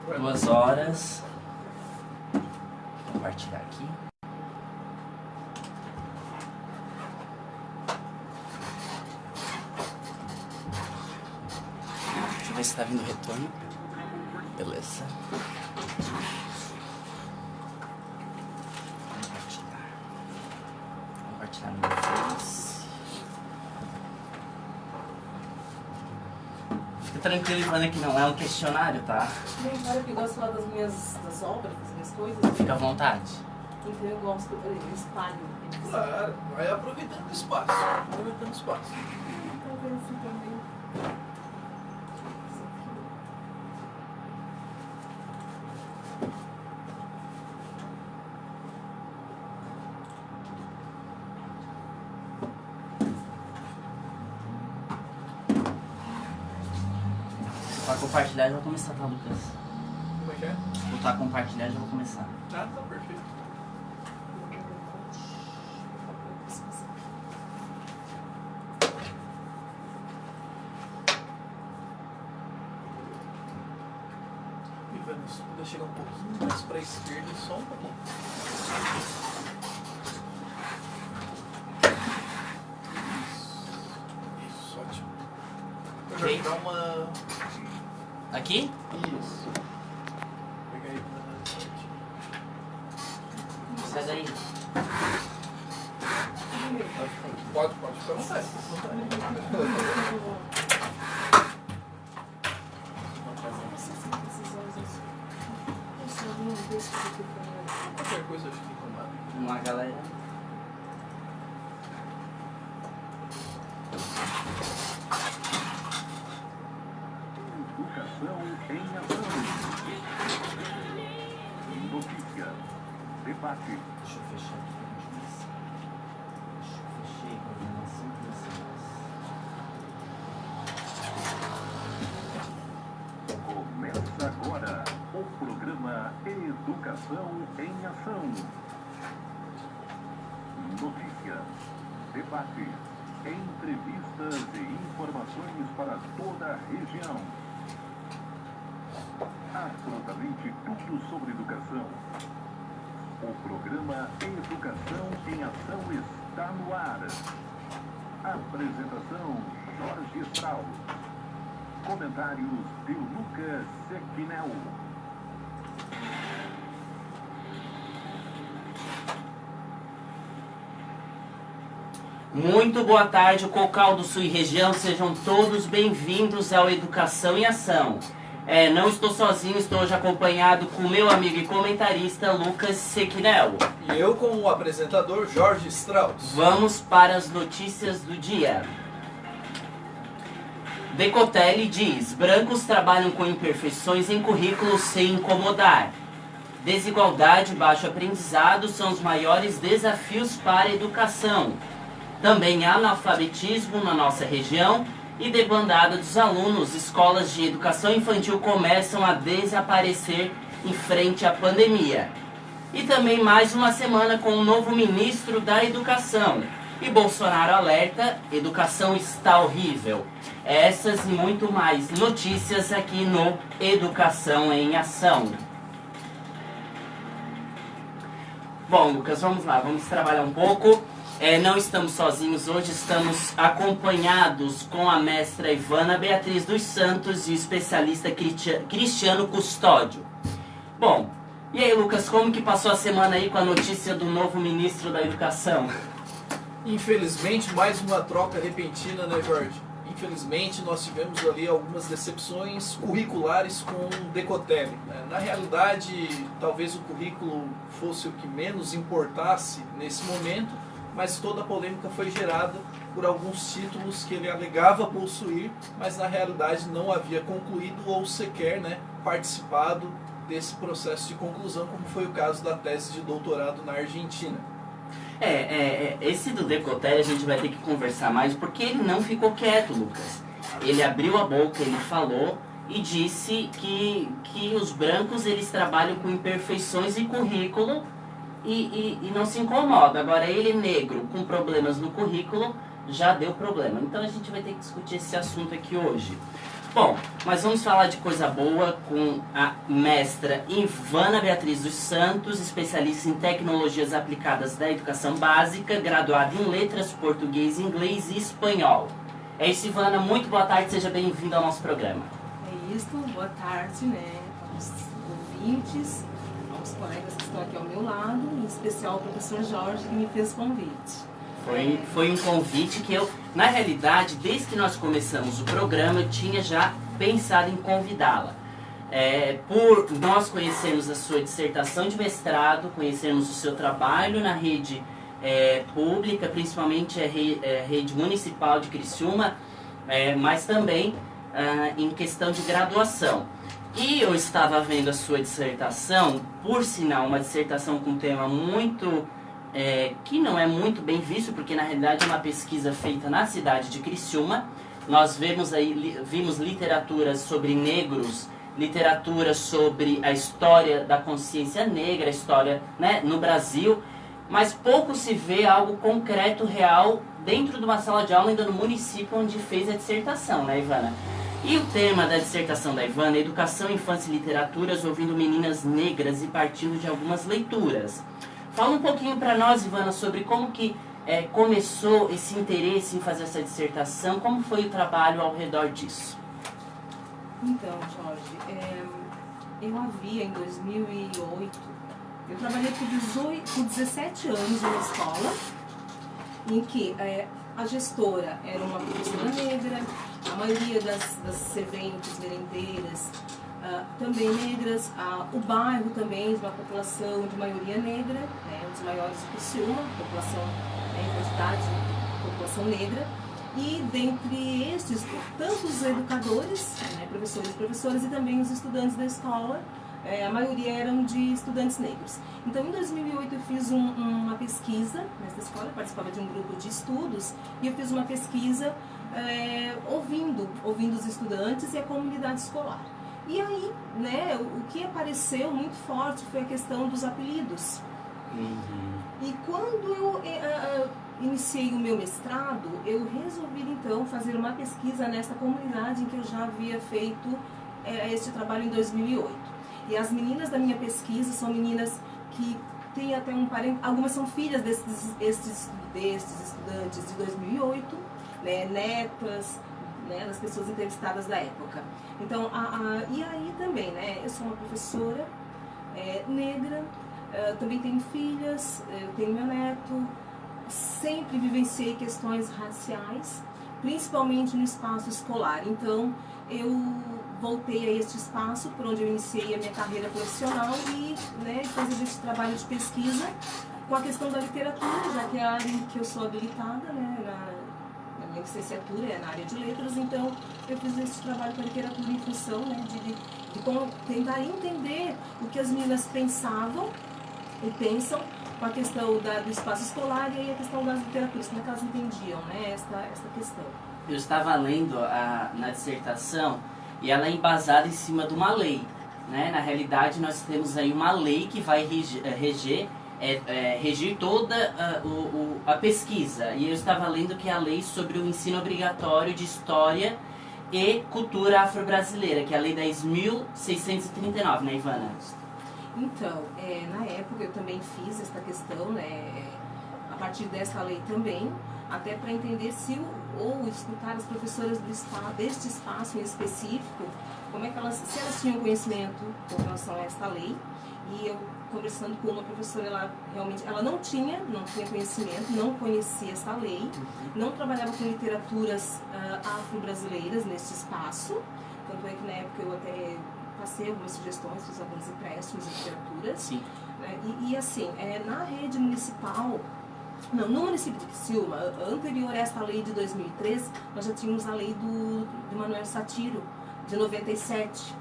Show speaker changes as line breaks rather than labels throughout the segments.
2 horas. Vou compartilhar aqui. Deixa eu ver se tá vindo retorno. Beleza. Compartilhar no Face. Fica tranquilo, Ivana, que não é um questionário, tá?
Tem cara que gosta lá das obras, das minhas coisas.
Fica à vontade.
Então eu gosto, eu espalho.
Claro, vai aproveitando o espaço. Aproveitando o espaço.
Talvez assim também.
Pra compartilhar já vou começar, tá, Lucas?
Como é que é?
Botar compartilhar já vou começar.
Ah, tá perfeito. Ivana, se puder chegar um pouquinho mais pra esquerda, só um pouquinho. Isso, ótimo. Eu já
Ok.
vou dar uma...
Aqui?
Isso. Pega aí na...
Sai daí.
Pode ficar à vontade. Qualquer coisa acho que incomoda.
Uma galera.
Educação em ação. Notícia. Debate.
Deixa eu fechar aqui pra gente começar. Fechei a coordenação
Começa agora o programa Educação em Ação. Notícia. Debate. Entrevistas e informações para toda a região. Absolutamente tudo sobre educação. O programa Educação em Ação está no ar. Apresentação: Jorge Strauss. Comentários de Lucas Sequinel.
Muito boa tarde, Cocal do Sul e região, sejam todos bem-vindos ao Educação em Ação. Não estou sozinho, estou hoje acompanhado com meu amigo e comentarista Lucas Sequinel.
E eu com o apresentador Jorge Strauss.
Vamos para as notícias do dia. Decotelli diz: brancos trabalham com imperfeições em currículos sem incomodar. Desigualdade e baixo aprendizado são os maiores desafios para a educação. Também há analfabetismo na nossa região e debandada dos alunos. Escolas de educação infantil começam a desaparecer em frente à pandemia. E também mais uma semana com o novo ministro da Educação. E Bolsonaro alerta: educação está horrível. Essas e muito mais notícias aqui no Educação em Ação. Bom, Lucas, vamos lá, vamos trabalhar um pouco. Não estamos sozinhos hoje, estamos acompanhados com a mestra Ivana Beatriz dos Santos e o especialista Cristiano Custódio. Bom, e aí, Lucas, como que passou a semana aí com a notícia do novo ministro da Educação?
Infelizmente, mais uma troca repentina, né, Jorge? Infelizmente, nós tivemos ali algumas decepções curriculares com o Decotelli, né? Na realidade, talvez o currículo fosse o que menos importasse nesse momento, mas toda a polêmica foi gerada por alguns títulos que ele alegava possuir, mas na realidade não havia concluído ou sequer, né, participado desse processo de conclusão, como foi o caso da tese de doutorado na Argentina.
Esse do Decotelli a gente vai ter que conversar mais, porque ele não ficou quieto, Lucas. Ele abriu a boca, ele falou e disse que os brancos eles trabalham com imperfeições em currículo e não se incomoda. Agora, ele negro com problemas no currículo já deu problema. Então a gente vai ter que discutir esse assunto aqui hoje. Bom, mas vamos falar de coisa boa com a mestra Ivana Beatriz dos Santos, especialista em tecnologias aplicadas da educação básica, graduada em letras, português, inglês e espanhol. É isso, Ivana, muito boa tarde, seja bem-vinda ao nosso programa.
É isso, boa tarde, né, aos ouvintes, aos colegas que estão aqui ao meu lado, em especial o professor Jorge, que me fez convite.
Foi um convite que eu, na realidade, desde que nós começamos o programa, eu tinha já pensado em convidá-la. Por nós conhecermos a sua dissertação de mestrado, conhecermos o seu trabalho na rede pública, principalmente a rede municipal de Criciúma, mas também em questão de graduação. E eu estava vendo a sua dissertação, por sinal, uma dissertação com um tema muito... que não é muito bem visto, porque na realidade é uma pesquisa feita na cidade de Criciúma. Nós vimos literaturas sobre negros, literatura sobre a história da consciência negra, a história, né, no Brasil, mas pouco se vê algo concreto, real, dentro de uma sala de aula, ainda no município onde fez a dissertação, né, Ivana? E o tema da dissertação da Ivana é Educação, Infância e Literaturas, ouvindo meninas negras e partindo de algumas leituras. Fala um pouquinho para nós, Ivana, sobre como que começou esse interesse em fazer essa dissertação, como foi o trabalho ao redor disso?
Então, Jorge, eu havia em 2008, eu trabalhei por 17 anos numa escola, em que a gestora era uma professora negra, a maioria das serventes, merendeiras, também negras, o bairro também de uma população de maioria negra, né, um dos maiores de Criciúma, população em quantidade, população negra, e dentre estes, tanto os educadores, né, professores e professoras, e também os estudantes da escola, a maioria eram de estudantes negros. Então, em 2008 eu fiz uma pesquisa nessa escola, eu participava de um grupo de estudos, e eu fiz uma pesquisa ouvindo os estudantes e a comunidade escolar. E aí, né, o que apareceu muito forte foi a questão dos apelidos. E quando eu iniciei o meu mestrado, eu resolvi então fazer uma pesquisa nessa comunidade em que eu já havia feito este trabalho em 2008. E as meninas da minha pesquisa são meninas que têm até um parente, algumas são filhas destes estudantes de 2008, né, netas, né, das pessoas entrevistadas da época. Então, e aí também, né, eu sou uma professora negra, também tenho filhas, eu tenho meu neto, sempre vivenciei questões raciais, principalmente no espaço escolar. Então, eu voltei a este espaço por onde eu iniciei a minha carreira profissional e, né, fazer esse trabalho de pesquisa com a questão da literatura, já que é a área em que eu sou habilitada, né, na minha licenciatura é na área de letras, então eu fiz esse trabalho com a literatura em função, né, de tentar entender o que as meninas pensavam e pensam com a questão do espaço escolar e aí a questão das literaturas, como é que elas entendiam, né, esta questão.
Eu estava lendo na dissertação e ela é embasada em cima de uma lei, né? Na realidade, nós temos aí uma lei que vai regir toda a pesquisa. E eu estava lendo que é a lei sobre o ensino obrigatório de História e Cultura Afro-Brasileira, que é a Lei 10.639, né, Ivana?
Então, na época eu também fiz esta questão, né, a partir dessa lei também, até para entender ou escutar as professoras deste espaço em específico, como é que se elas tinham conhecimento com relação a esta lei. E eu, conversando com uma professora, ela realmente não tinha conhecimento, não conhecia essa lei, não trabalhava com literaturas afro-brasileiras neste espaço, tanto é que na época eu até passei algumas sugestões, fiz alguns empréstimos de literaturas.
Sim.
Né? E assim, na rede municipal, no município de Criciúma, anterior a esta lei de 2003, nós já tínhamos a lei do Manuel Satiro, de 97.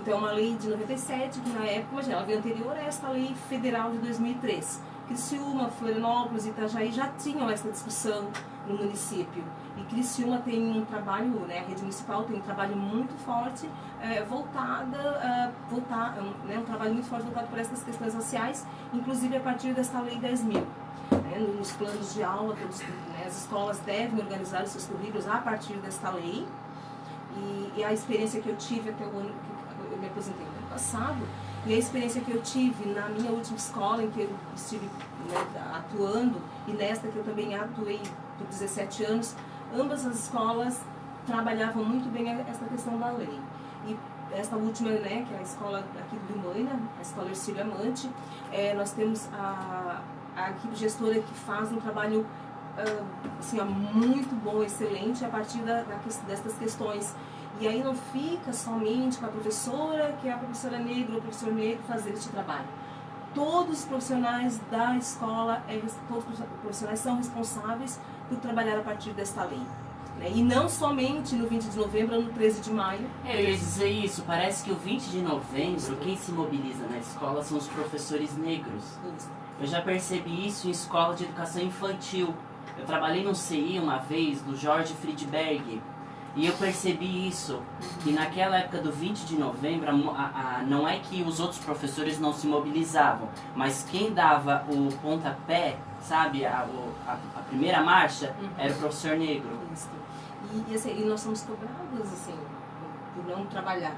Então, é uma lei de 97, que na época, imagina, ela veio anterior a esta lei federal de 2003. Criciúma, Florianópolis e Itajaí já tinham essa discussão no município. E Criciúma tem um trabalho, né, a rede municipal tem um trabalho muito forte um trabalho muito forte voltado por essas questões raciais, inclusive a partir desta lei 10.000. Nos planos de aula, as escolas devem organizar os seus currículos a partir desta lei. E a experiência que eu tive até o ano que eu me aposentei no ano passado, e a experiência que eu tive na minha última escola, em que eu estive, né, atuando, e nesta que eu também atuei por 17 anos, ambas as escolas trabalhavam muito bem essa questão da lei. E esta última, né, que é a escola aqui do Limaina, a escola Ercílio Amante, nós temos a equipe gestora que faz um trabalho assim, muito bom, excelente, a partir dessas questões. E aí não fica somente com a professora, que é a professora negra ou o professor negro fazer este trabalho. Todos os profissionais da escola, todos os profissionais são responsáveis por trabalhar a partir desta lei. Né? E não somente no 20 de novembro ou no 13 de maio.
Eu ia dizer isso, parece que o 20 de novembro, quem se mobiliza na escola são os professores negros.
Isso.
Eu já percebi isso em escola de educação infantil. Eu trabalhei no CI uma vez, do Jorge Friedberg, e eu percebi isso, que naquela época do 20 de novembro, não é que os outros professores não se mobilizavam, mas quem dava o pontapé, sabe, a primeira marcha, era o professor negro.
Isso. E, assim, e nós somos cobrados, assim, por não trabalhar.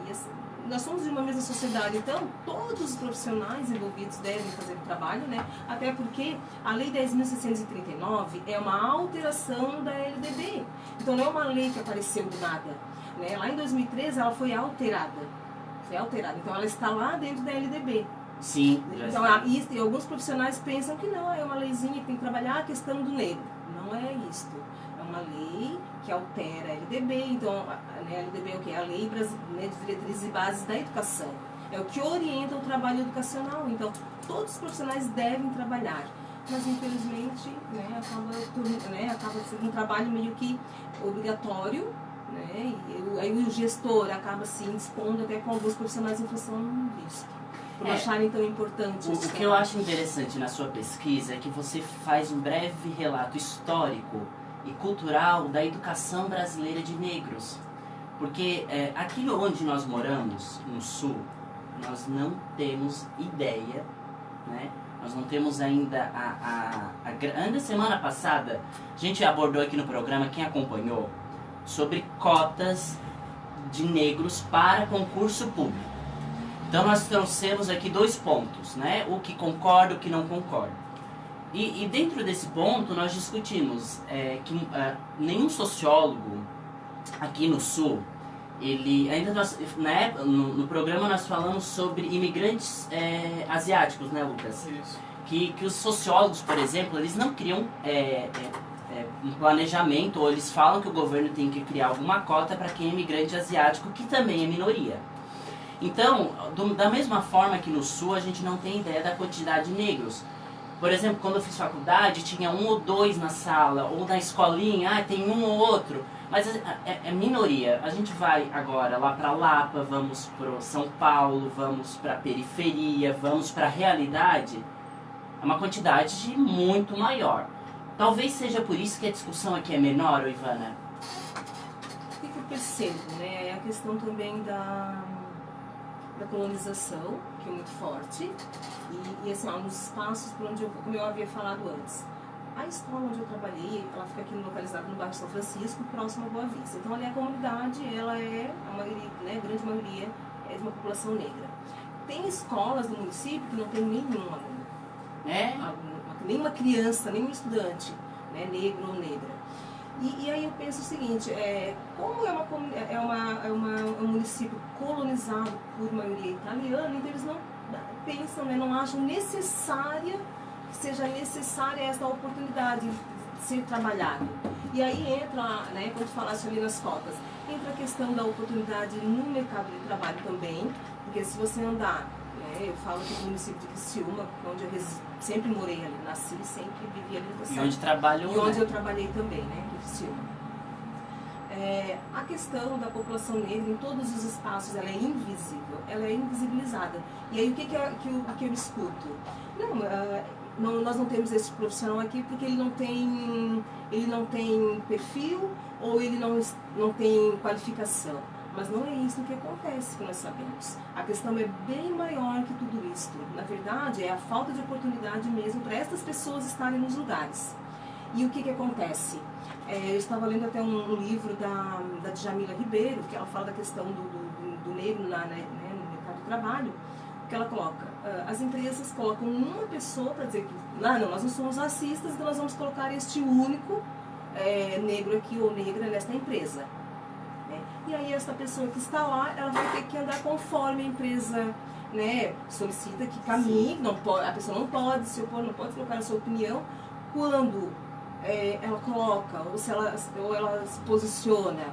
E, assim, nós somos de uma mesma sociedade, então todos os profissionais envolvidos devem fazer o trabalho, né? Até porque a Lei 10.639 é uma alteração da LDB. Então não é uma lei que apareceu do nada. Né? Lá em 2013 ela foi alterada. Então ela está lá dentro da LDB.
Sim.
Então, e alguns profissionais pensam que não, é uma leizinha que tem que trabalhar a questão do negro. Não é isto. É uma lei que altera a LDB. Então, a LDB é o quê? A Lei Brasileira de Diretrizes e Bases da Educação. É o que orienta o trabalho educacional. Então, todos os profissionais devem trabalhar. Mas, infelizmente, né, acaba sendo um trabalho meio que obrigatório. Né, e aí o gestor acaba se indispondo até com alguns profissionais em função disso. Por acharem tão importante.
O que eu acho interessante na sua pesquisa é que você faz um breve relato histórico e cultural da educação brasileira de negros. Porque aqui onde nós moramos, no Sul, nós não temos ideia, né? Nós não temos ainda ainda semana passada, a gente abordou aqui no programa, quem acompanhou, sobre cotas de negros para concurso público. Então nós trouxemos aqui 2 pontos, né? O que concorda, o que não concorda. E dentro desse ponto nós discutimos que nenhum sociólogo aqui no Sul, no programa nós falamos sobre imigrantes asiáticos, né, Lucas?
Isso.
Que os sociólogos, por exemplo, eles não criam um planejamento, ou eles falam que o governo tem que criar alguma cota para quem é imigrante asiático, que também é minoria. Então, da mesma forma que no Sul, a gente não tem ideia da quantidade de negros. Por exemplo, quando eu fiz faculdade, tinha 1 ou 2 na sala, ou na escolinha, tem 1 ou outro. Mas é minoria. A gente vai agora lá para Lapa, vamos para São Paulo, vamos para a periferia, vamos para a realidade. É uma quantidade muito maior. Talvez seja por isso que a discussão aqui é menor, Ivana.
O que eu percebo, né? É a questão também da colonização, que é muito forte, e assim, há uns espaços por onde como eu havia falado antes. A escola onde eu trabalhei, ela fica aqui localizada no bairro São Francisco, próximo a Boa Vista. Então, ali a comunidade, ela é, a grande maioria é de uma população negra. Tem escolas do município que não tem nenhum aluno. Nenhuma criança, nenhum estudante, né, negro ou negra. E aí eu penso o seguinte, como é um município colonizado por maioria italiana, então eles não pensam, né, não acham que seja necessária essa oportunidade de ser trabalhado. E aí entra, né, quando falasse ali nas cotas, entra a questão da oportunidade no mercado de trabalho também, porque se você andar, né, eu falo aqui do município de Criciúma, onde eu sempre morei ali, nasci, sempre vivi ali no
E onde trabalhou,
e onde eu trabalhei também, né, em Criciúma. A questão da população negra em todos os espaços, ela é invisível, ela é invisibilizada. E aí o que eu escuto? Nós não temos esse profissional aqui porque ele não tem perfil ou ele não tem qualificação. Mas não é isso que acontece, que nós sabemos. A questão é bem maior que tudo isso. Na verdade, é a falta de oportunidade mesmo para essas pessoas estarem nos lugares. E o que acontece? Eu estava lendo até um livro da Djamila Ribeiro, que ela fala da questão do negro no mercado de trabalho, que ela coloca, as empresas colocam uma pessoa para dizer que, não, nós não somos racistas, então nós vamos colocar este único negro aqui ou negra nesta empresa. E aí essa pessoa que está lá, ela vai ter que andar conforme a empresa, né, solicita que caminhe, a pessoa não pode se opor, não pode colocar a sua opinião. Quando ela coloca, ou ela se posiciona,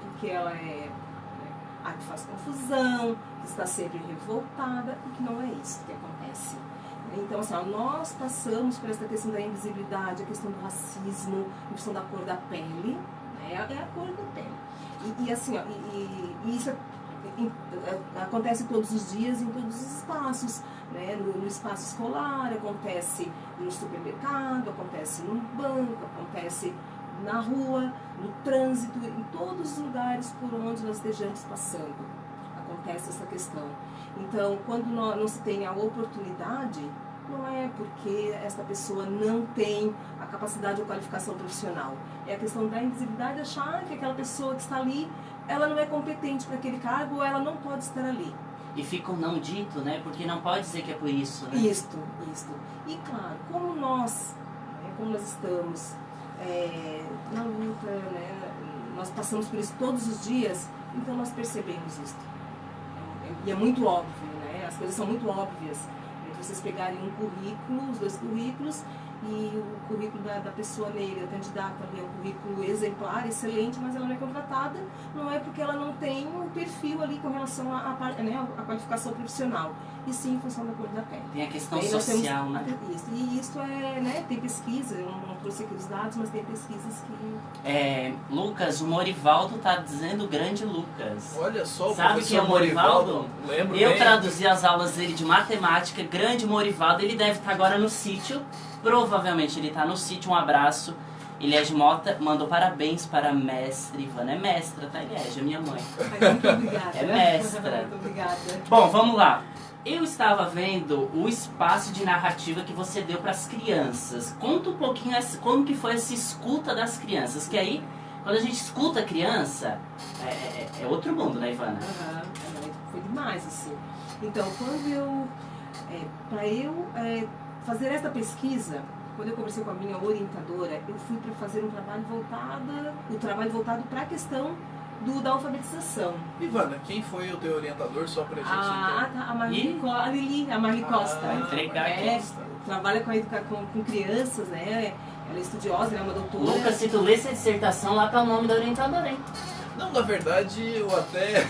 porque ela a que faz confusão, que está sempre revoltada, e que não é isso que acontece. Então, assim, nós passamos por essa questão da invisibilidade, a questão do racismo, a questão da cor da pele, né? É a cor da pele. E assim, e isso acontece todos os dias em todos os espaços, né? No espaço escolar, acontece no supermercado, acontece no banco, acontece na rua, no trânsito, em todos os lugares por onde nós estejamos passando. Acontece essa questão. Então, quando não se tem a oportunidade, não é porque essa pessoa não tem a capacidade ou qualificação profissional. É a questão da invisibilidade, achar que aquela pessoa que está ali, ela não é competente para aquele cargo ou ela não pode estar ali.
E fica um não dito, né? Porque não pode dizer que é por isso, né?
Isto. E claro, como nós estamos na luta, né? Nós passamos por isso todos os dias, então nós percebemos isso. E é muito óbvio, né? As coisas são muito óbvias. Vocês pegarem um currículo, os dois currículos, e o currículo da pessoa negra, candidata ali, é um currículo exemplar, excelente, mas ela não é contratada, não é porque ela não tem um perfil ali com relação à qualificação profissional, e sim em função da cor da pele.
Tem a questão social, né?
Isso, e isso tem pesquisa, eu não trouxe aqui os dados, mas tem pesquisas que...
Lucas, o Morivaldo tá dizendo grande Lucas.
Olha só, o
Sabe que é o Morivaldo?
Lembro
Eu
bem.
traduzi as aulas dele de matemática, grande Morivaldo, ele deve estar agora no sítio, provavelmente ele está no sítio, um abraço. Eliege Mota mandou parabéns para a mestre Ivana. É mestra, tá, Eliege? É minha mãe.
Muito obrigada.
É mestra.
Muito obrigada.
Bom, vamos lá. Eu estava vendo o espaço de narrativa que você deu para as crianças. Conta um pouquinho como que foi essa escuta das crianças. Que aí, quando a gente escuta a criança, é outro mundo, né, Ivana?
Foi demais, assim. Então, quando para eu fazer essa pesquisa, quando eu conversei com a minha orientadora, eu fui para fazer um trabalho voltado para a questão da alfabetização.
Ivana, quem foi o teu orientador, só pra gente
A Marli Costa.
Vai entregar aqui.
Trabalha com crianças, né? Ela é estudiosa, ela é uma doutora.
Lucas, se tu lê essa dissertação, lá tá o nome da orientadora, hein?
Não, na verdade, eu até...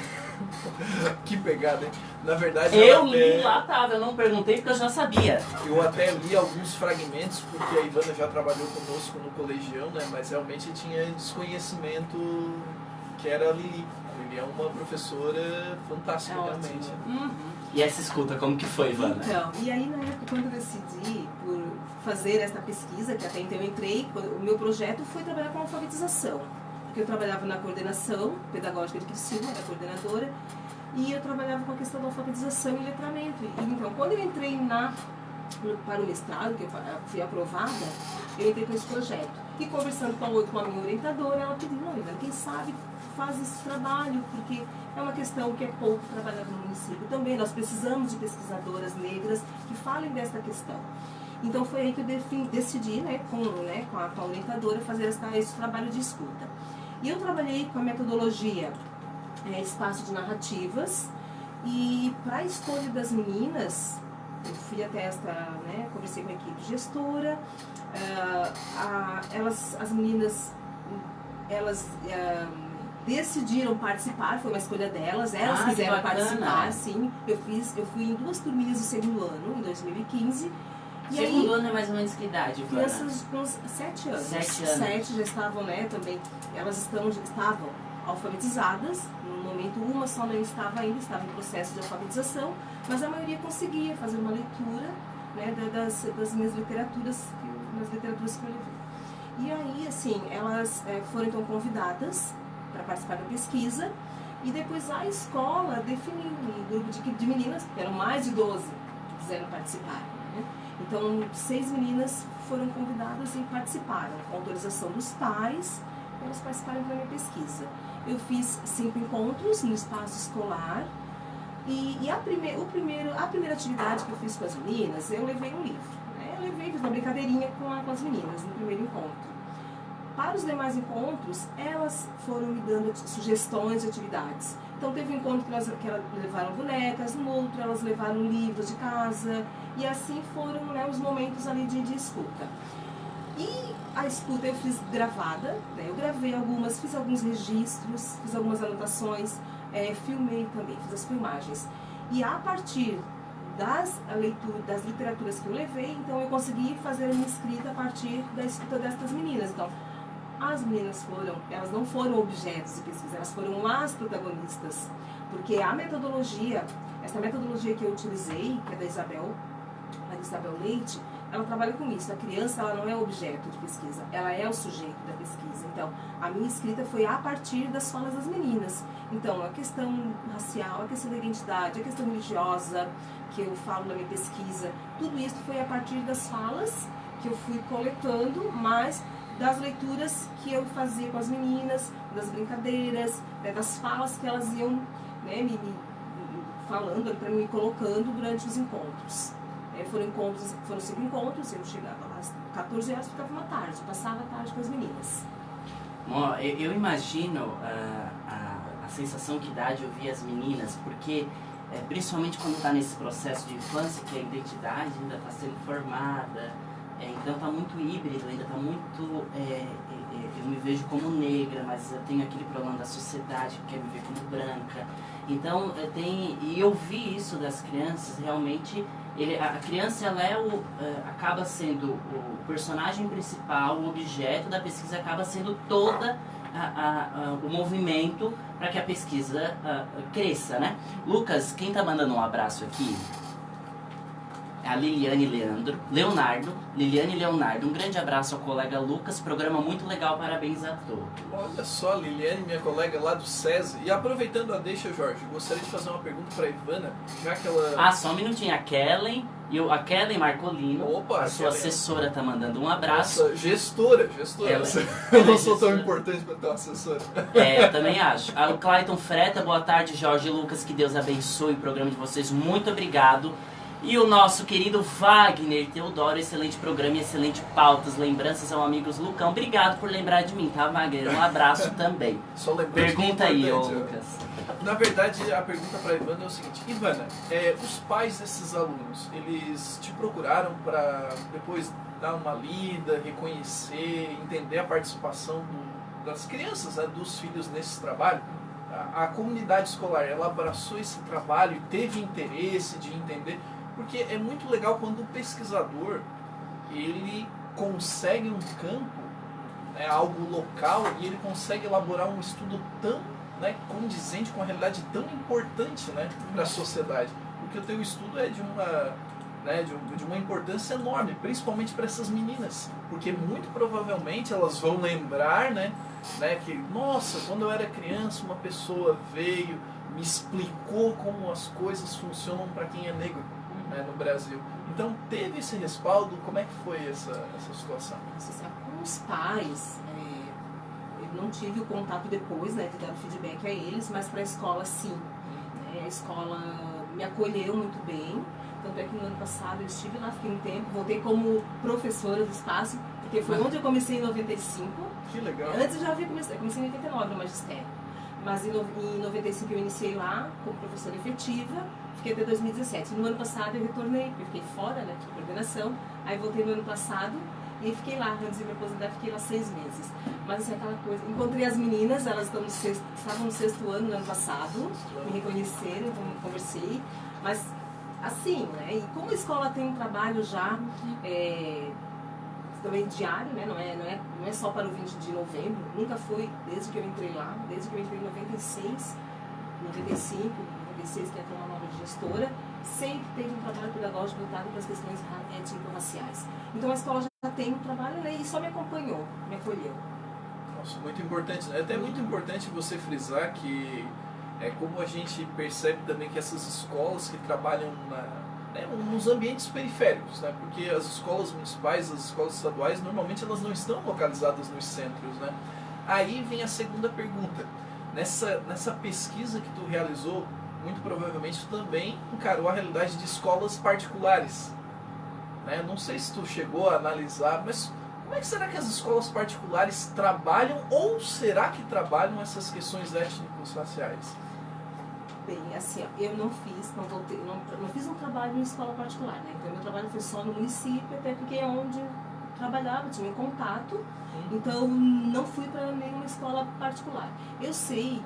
Que pegada, hein? Na verdade,
eu li lá, tava, eu não perguntei porque eu já sabia.
Eu até li alguns fragmentos, porque a Ivana já trabalhou conosco no colegião, né? Mas realmente tinha desconhecimento que era a Lili. A Lili é uma professora fantástica, realmente.
E essa escuta, como que foi, Ivana?
Então, e aí na época, quando eu decidi por fazer essa pesquisa, que até então eu entrei, o meu projeto foi trabalhar com alfabetização. Porque eu trabalhava na coordenação pedagógica de Criciúma, era coordenadora, e eu trabalhava com a questão da alfabetização e letramento. E, então, quando eu entrei para o mestrado, que eu fui aprovada, eu entrei com esse projeto. E conversando com a minha orientadora, ela pediu, não, Ivana, quem sabe faz esse trabalho, porque é uma questão que é pouco trabalhada no município. Também nós precisamos de pesquisadoras negras que falem dessa questão. Então foi aí que eu decidi, com a orientadora, fazer esse trabalho de escuta. E eu trabalhei com a metodologia espaço de narrativas, e para a escolha das meninas, eu fui até conversei com a equipe gestora, as meninas, decidiram participar, foi uma escolha delas, elas quiseram participar, sim. Eu fui em 2 turminhas do segundo ano, em 2015.
Segundo ano é mais ou menos que idade, Ivana?
Crianças com 7 anos.
7 anos.
7 já estavam, também, elas estavam alfabetizadas. No momento, uma só não estava ainda, estava em processo de alfabetização, mas a maioria conseguia fazer uma leitura, das minhas literaturas, das literaturas que eu levei. E aí, assim, elas foram então convidadas para participar da pesquisa, e depois a escola definiu um grupo de meninas, que eram mais de 12, que quiseram participar. Então, 6 meninas foram convidadas e participaram, com autorização dos pais, elas participaram da minha pesquisa. Eu fiz 5 encontros no espaço escolar e a primeira atividade que eu fiz com as meninas, eu levei um livro. Né? Eu levei, fiz uma brincadeirinha com as meninas no primeiro encontro. Para os demais encontros, elas foram me dando sugestões de atividades. Então, teve um encontro que elas levaram bonecas, no outro elas levaram livros de casa, e assim foram, né, os momentos ali de escuta. E a escuta eu fiz gravada, né, eu gravei algumas, fiz alguns registros, fiz algumas anotações, filmei também, fiz as filmagens. E a partir das literaturas que eu levei, então eu consegui fazer a minha escrita a partir da escuta destas meninas. Então, as meninas elas não foram objetos de pesquisa, elas foram as protagonistas, porque a metodologia, essa metodologia que eu utilizei, que é da Isabel Leite, ela trabalha com isso. A criança, ela não é objeto de pesquisa, ela é o sujeito da pesquisa. Então, a minha escrita foi a partir das falas das meninas. Então, a questão racial, a questão da identidade, a questão religiosa, que eu falo na minha pesquisa, tudo isso foi a partir das falas que eu fui coletando, mas das leituras que eu fazia com as meninas, das brincadeiras, né, das falas que elas iam, né, me falando, me colocando durante os encontros. Foram 5 encontros, eu chegava lá às 14 horas, ficava uma tarde, passava a tarde com as meninas.
Bom, eu imagino a sensação que dá de ouvir as meninas, porque principalmente quando está nesse processo de infância, que a identidade ainda está sendo formada, então está muito híbrido, ainda está muito... eu me vejo como negra, mas eu tenho aquele problema da sociedade que quer me ver como branca. Então, e eu vi isso das crianças, realmente, a criança ela acaba sendo o personagem principal, o objeto da pesquisa acaba sendo toda o movimento para que a pesquisa cresça, né? Lucas, quem está mandando um abraço aqui? A Liliane Leonardo, um grande abraço ao colega Lucas, programa muito legal, parabéns a todos.
Olha só, Liliane, minha colega lá do SESI. E aproveitando a deixa, Jorge, gostaria de fazer uma pergunta para a Ivana, já que ela...
Só um minutinho, a Kellen Marcolino,
Opa,
a sua assessora tá mandando um abraço.
Nossa, gestora.
Ela
Eu não sou tão importante para ter uma assessora.
Eu também acho. O Clayton Freta, boa tarde, Jorge e Lucas, que Deus abençoe o programa de vocês, muito obrigado. E o nosso querido Wagner Teodoro, excelente programa e excelente pautas. Lembranças ao amigos Lucão. Obrigado por lembrar de mim, tá, Wagner? Um abraço também.
Só
pergunta aí, ô Lucas.
Na verdade, a pergunta para a Ivana é o seguinte. Ivana, os pais desses alunos, eles te procuraram para depois dar uma lida, reconhecer, entender a participação das crianças, né, dos filhos nesse trabalho? A comunidade escolar, ela abraçou esse trabalho e teve interesse de entender? Porque é muito legal quando o pesquisador, ele consegue um campo, né, algo local, e ele consegue elaborar um estudo tão, né, condizente com a realidade tão importante, né, para a sociedade. Porque o teu estudo é de uma importância enorme, principalmente para essas meninas. Porque muito provavelmente elas vão lembrar, né, que, nossa, quando eu era criança, uma pessoa veio, me explicou como as coisas funcionam para quem é negro. No Brasil. Então, teve esse respaldo? Como é que foi essa situação?
Com os pais, eu não tive o contato depois, né, de dar feedback a eles, mas para a escola, sim. A escola me acolheu muito bem, tanto é que no ano passado eu estive lá, fiquei um tempo, voltei como professora do espaço, porque foi onde eu comecei em 95.
Que legal.
Antes eu já havia começado, eu comecei em 89 no magistério, mas em 95 eu iniciei lá como professora efetiva. Fiquei até 2017. No ano passado eu retornei, porque eu fiquei fora, né, de coordenação. Aí voltei no ano passado e fiquei lá, antes de me aposentar, fiquei lá 6 meses. Mas assim, aquela coisa, encontrei as meninas, elas estavam no 6º ano no ano passado, me reconheceram, então conversei. Mas assim, né, e como a escola tem um trabalho já também diário, né, não é só para o 20 de novembro, nunca foi desde que eu entrei lá, desde que eu entrei em 96, 95, que é uma nova gestora, sempre teve um trabalho pedagógico voltado para as questões étnico-raciais. Então a escola já tem um trabalho, né, e só me acompanhou, me acolheu.
Nossa, muito importante, né? É até muito importante você frisar que como a gente percebe também que essas escolas que trabalham né, nos ambientes periféricos, né, porque as escolas municipais, as escolas estaduais, normalmente elas não estão localizadas nos centros, né. Aí vem a segunda pergunta. Nessa pesquisa que tu realizou, muito provavelmente tu também encarou a realidade de escolas particulares, né? Não sei se tu chegou a analisar, mas como é que será que as escolas particulares trabalham, ou será que trabalham essas questões étnico-raciais?
Bem, assim, ó, eu não fiz um trabalho em escola particular, né? Então, meu trabalho foi só no município, até porque é onde eu trabalhava, tinha contato, então não fui para nenhuma escola particular. Eu sei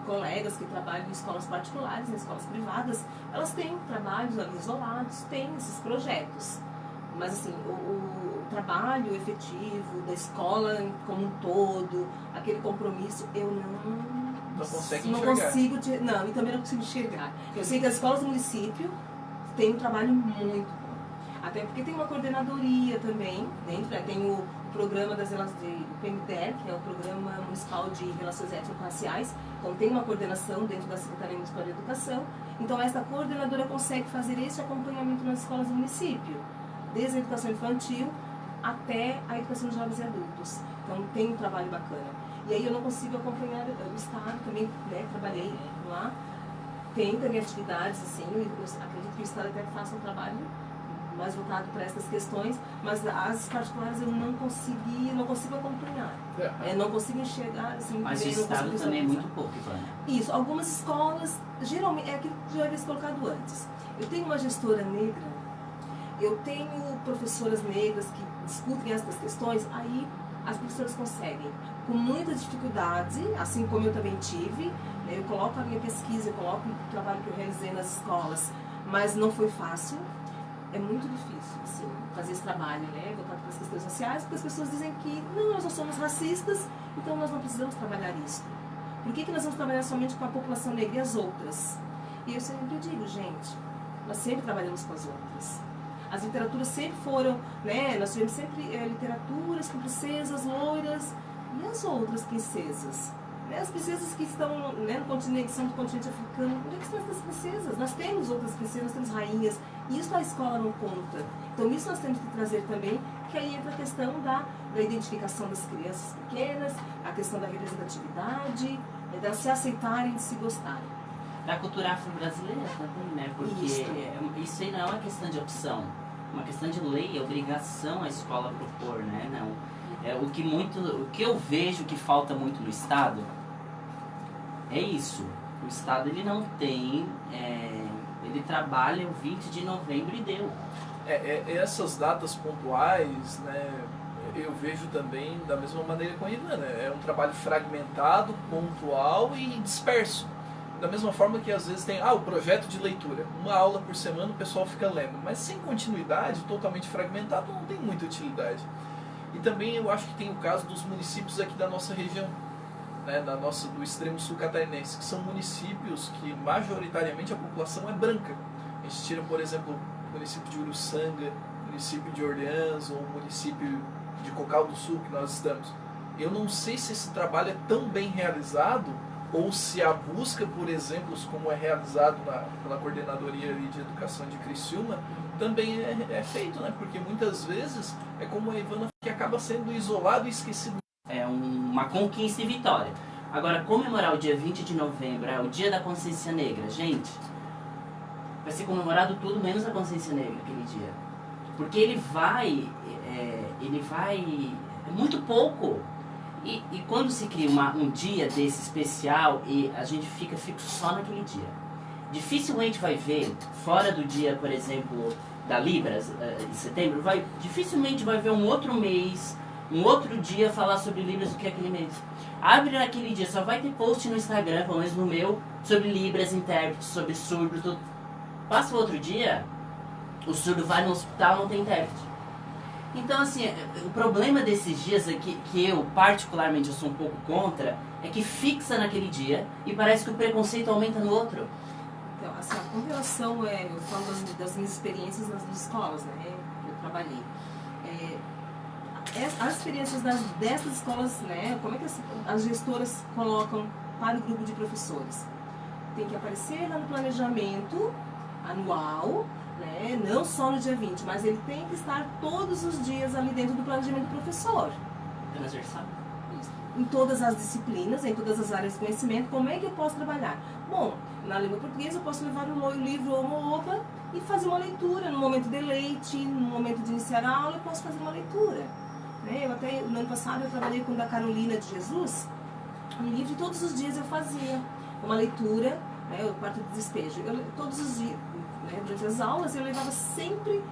colegas que trabalham em escolas particulares, em escolas privadas, elas têm trabalhos ali isolados, têm esses projetos. Mas assim, o trabalho efetivo da escola como um todo, aquele compromisso, eu não
consegue
não
enxergar.
consigo, não, e também não consigo enxergar. Eu sei que as escolas do município têm um trabalho muito bom. Até porque tem uma coordenadoria também dentro, né? Tem o programa das relações do PMDER, que é o Programa Municipal de Relações Étnico-Raciais. Então tem uma coordenação dentro da Secretaria Municipal de Educação. Então essa coordenadora consegue fazer esse acompanhamento nas escolas do município, desde a educação infantil até a educação de jovens e adultos. Então tem um trabalho bacana. E aí eu não consigo acompanhar o Estado também, né? Trabalhei lá. Tem também atividades, assim, eu acredito que o Estado até faça um trabalho mais voltado para essas questões, mas as particulares eu não consigo acompanhar. Não consigo enxergar, assim,
mas o Estado também é muito pouco, Ivana.
Isso, algumas escolas, geralmente, é aquilo que já havia colocado antes. Eu tenho uma gestora negra, eu tenho professoras negras que discutem essas questões, aí as professoras conseguem, com muita dificuldade, assim como eu também tive, né, eu coloco a minha pesquisa, eu coloco o trabalho que eu realizei nas escolas, mas não foi fácil. É muito difícil, assim, fazer esse trabalho, né, voltado para as questões sociais, porque as pessoas dizem que não, nós não somos racistas, então nós não precisamos trabalhar isso. Por que nós vamos trabalhar somente com a população negra e as outras? E eu sempre digo, gente, nós sempre trabalhamos com as outras. As literaturas sempre foram, né, nós tivemos sempre literaturas com princesas loiras e as outras princesas. As princesas que estão, né, no continente, que são do continente africano, onde é que estão essas princesas? Nós temos outras princesas, nós temos rainhas, e isso a escola não conta. Então isso nós temos que trazer também, que aí entra a questão da identificação das crianças pequenas, a questão da representatividade, de se aceitarem, de se gostarem.
Da cultura afro-brasileira também, né? Porque isso aí não é uma questão de opção, uma questão de lei, é obrigação a escola propor, né? Não. O que eu vejo que falta muito no Estado é isso. O Estado ele não tem, ele trabalha o 20 de novembro e deu.
Essas datas pontuais, né, eu vejo também da mesma maneira com a Ivana. É um trabalho fragmentado, pontual e disperso. Da mesma forma que às vezes tem o projeto de leitura. Uma aula por semana o pessoal fica lendo. Mas sem continuidade, totalmente fragmentado, não tem muita utilidade. E também eu acho que tem o caso dos municípios aqui da nossa região, né, do extremo sul catarinense, que são municípios que majoritariamente a população é branca. A gente tira, por exemplo, o município de Uruçanga, o município de Orleans ou o município de Cocal do Sul, que nós estamos. Eu não sei se esse trabalho é tão bem realizado ou se a busca por exemplos, como é realizado pela Coordenadoria de Educação de Criciúma, também é feito, né? Porque muitas vezes é como a Ivana, que acaba sendo isolado e esquecido.
É uma conquista e vitória. Agora, comemorar o dia 20 de novembro, é o dia da consciência negra, gente, vai ser comemorado tudo menos a consciência negra aquele dia. Porque ele vai é muito pouco. E quando se cria um dia desse especial e a gente fica fixo só naquele dia, dificilmente vai ver, fora do dia, por exemplo, da Libras, em setembro, dificilmente vai ver um outro mês, um outro dia falar sobre Libras do que aquele mês. Abre naquele dia, só vai ter post no Instagram, pelo menos no meu, sobre Libras, intérpretes, sobre surdos, tudo. Passa o outro dia, o surdo vai no hospital, não tem intérprete. Então, assim, o problema desses dias aqui, que eu particularmente eu sou um pouco contra, é que fixa naquele dia e parece que o preconceito aumenta no outro.
Então, assim, com relação, eu falo das minhas experiências nas escolas, né, que eu trabalhei. As experiências dessas escolas, né, como é que as gestoras colocam para o grupo de professores? Tem que aparecer lá no planejamento anual, né? Não só no dia 20, mas ele tem que estar todos os dias ali dentro do planejamento do professor.
Transversal.
Em todas as disciplinas, em todas as áreas de conhecimento, como é que eu posso trabalhar? Bom, na língua portuguesa eu posso levar o livro Homo Oba e fazer uma leitura no momento de leite, no momento de iniciar a aula eu posso fazer uma leitura. Né? Eu até, no ano passado, eu trabalhei com o da Carolina de Jesus, um livro, e todos os dias eu fazia uma leitura, né, o quarto de despejo. Todos os dias, né, durante as aulas, eu levava sempre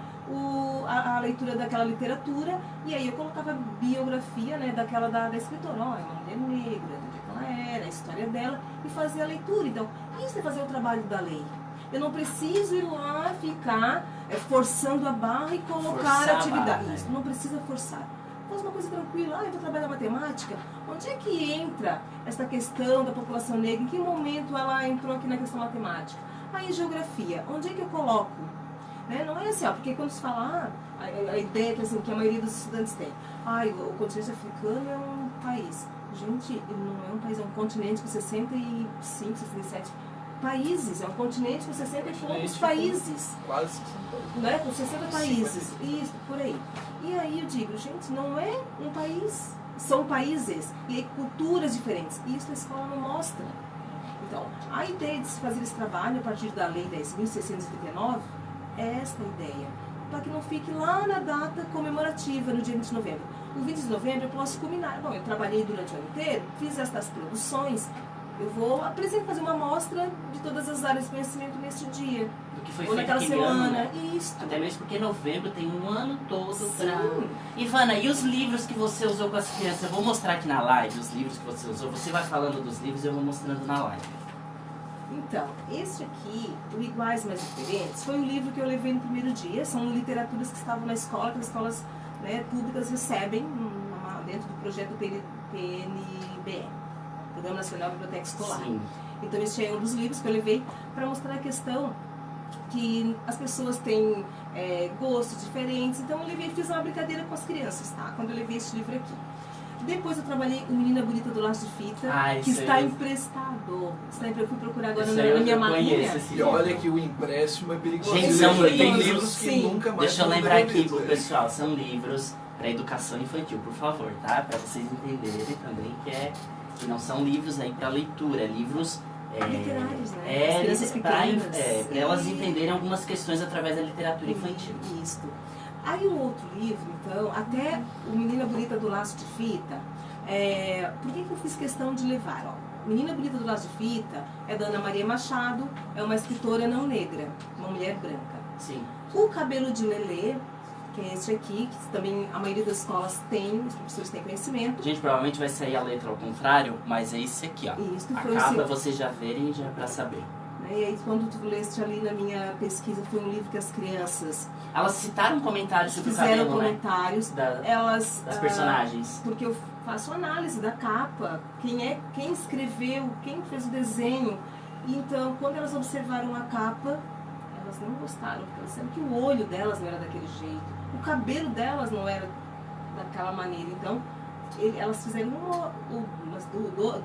a leitura daquela literatura, e aí eu colocava a biografia, né, da escritora, ó, é uma mulher negra, do que ela era, a história dela, e fazia a leitura. Então, isso é fazer o trabalho da lei. Eu não preciso ir lá ficar forçando a barra e colocar a atividade.
Barra,
isso, não precisa forçar. Faz uma coisa tranquila, eu vou trabalhar matemática. Onde é que entra essa questão da população negra? Em que momento ela entrou aqui na questão matemática? Aí, geografia, onde é que eu coloco? Né? Não é assim, ó, porque quando se fala, a ideia que, assim, que a maioria dos estudantes tem, o continente africano é um país. Gente, ele não é um país, é um continente com 65, 67 países, é um continente com 60 e poucos países.
Quase 60 países.
Né? Com 60 países, isso, por aí. E aí eu digo, gente, não é um país, são países e culturas diferentes. E isso a escola não mostra. Então, a ideia de se fazer esse trabalho a partir da Lei 10.639 é esta ideia, para que não fique lá na data comemorativa, no dia 20 de novembro. No 20 de novembro eu posso culminar. Bom, eu trabalhei durante o ano inteiro, fiz estas produções, eu vou fazer uma amostra de todas as áreas de conhecimento neste dia.
Do que foi
ou
feito
naquela
aquele ano,
semana.
né?
Isso.
Até mesmo porque novembro tem um ano todo
Sim.
pra... Ivana, e os livros que você usou com as crianças? Eu vou mostrar aqui na live os livros que você usou. Você vai falando dos livros e eu vou mostrando na live.
Então, este aqui, o Iguais Mais Diferentes, foi um livro que eu levei no primeiro dia. São literaturas que estavam na escola, que as escolas, né, públicas recebem dentro do projeto PNBE, Programa Nacional Biblioteca Escolar.
Sim.
Então, este é um dos livros que eu levei para mostrar a questão que as pessoas têm gostos diferentes. Então, eu levei, fiz uma brincadeira com as crianças, tá? Quando eu levei este livro aqui. Depois eu trabalhei o Menina Bonita do Laço de Fita, que está emprestado. Eu fui procurar agora na minha malinha.
E olha que o empréstimo é perigoso.
Gente,
tem livros que
sim.
nunca mais
Deixa eu lembrar aqui pro
vendidos,
pessoal, são livros para educação infantil, por favor, tá? Para vocês entenderem também que não são livros aí para leitura, é livros
literários, né? As crianças
para
pequenas.
elas entenderem algumas questões através da literatura infantil.
Isso. Aí o outro livro, então, até o Menina Bonita do Laço de Fita, por que eu fiz questão de levar? Ó, Menina Bonita do Laço de Fita é da Ana Maria Machado, é uma escritora não negra, uma mulher branca.
Sim.
O Cabelo de Lelê, que é este aqui, que também a maioria das escolas tem, os professores têm conhecimento.
Gente, provavelmente vai sair a letra ao contrário, mas é esse aqui, ó.
Isso,
a
foi
capa vocês já verem já para saber.
E aí, quando tu leste ali na minha pesquisa, foi um livro que as crianças
Elas citaram comentários sobre o
fizeram
cabelo,
comentários,
né?
elas
Das personagens.
porque eu faço análise da capa, quem escreveu, quem fez o desenho. Então, quando elas observaram a capa, elas não gostaram, porque elas disseram que o olho delas não era daquele jeito, o cabelo delas não era daquela maneira. Então, elas fizeram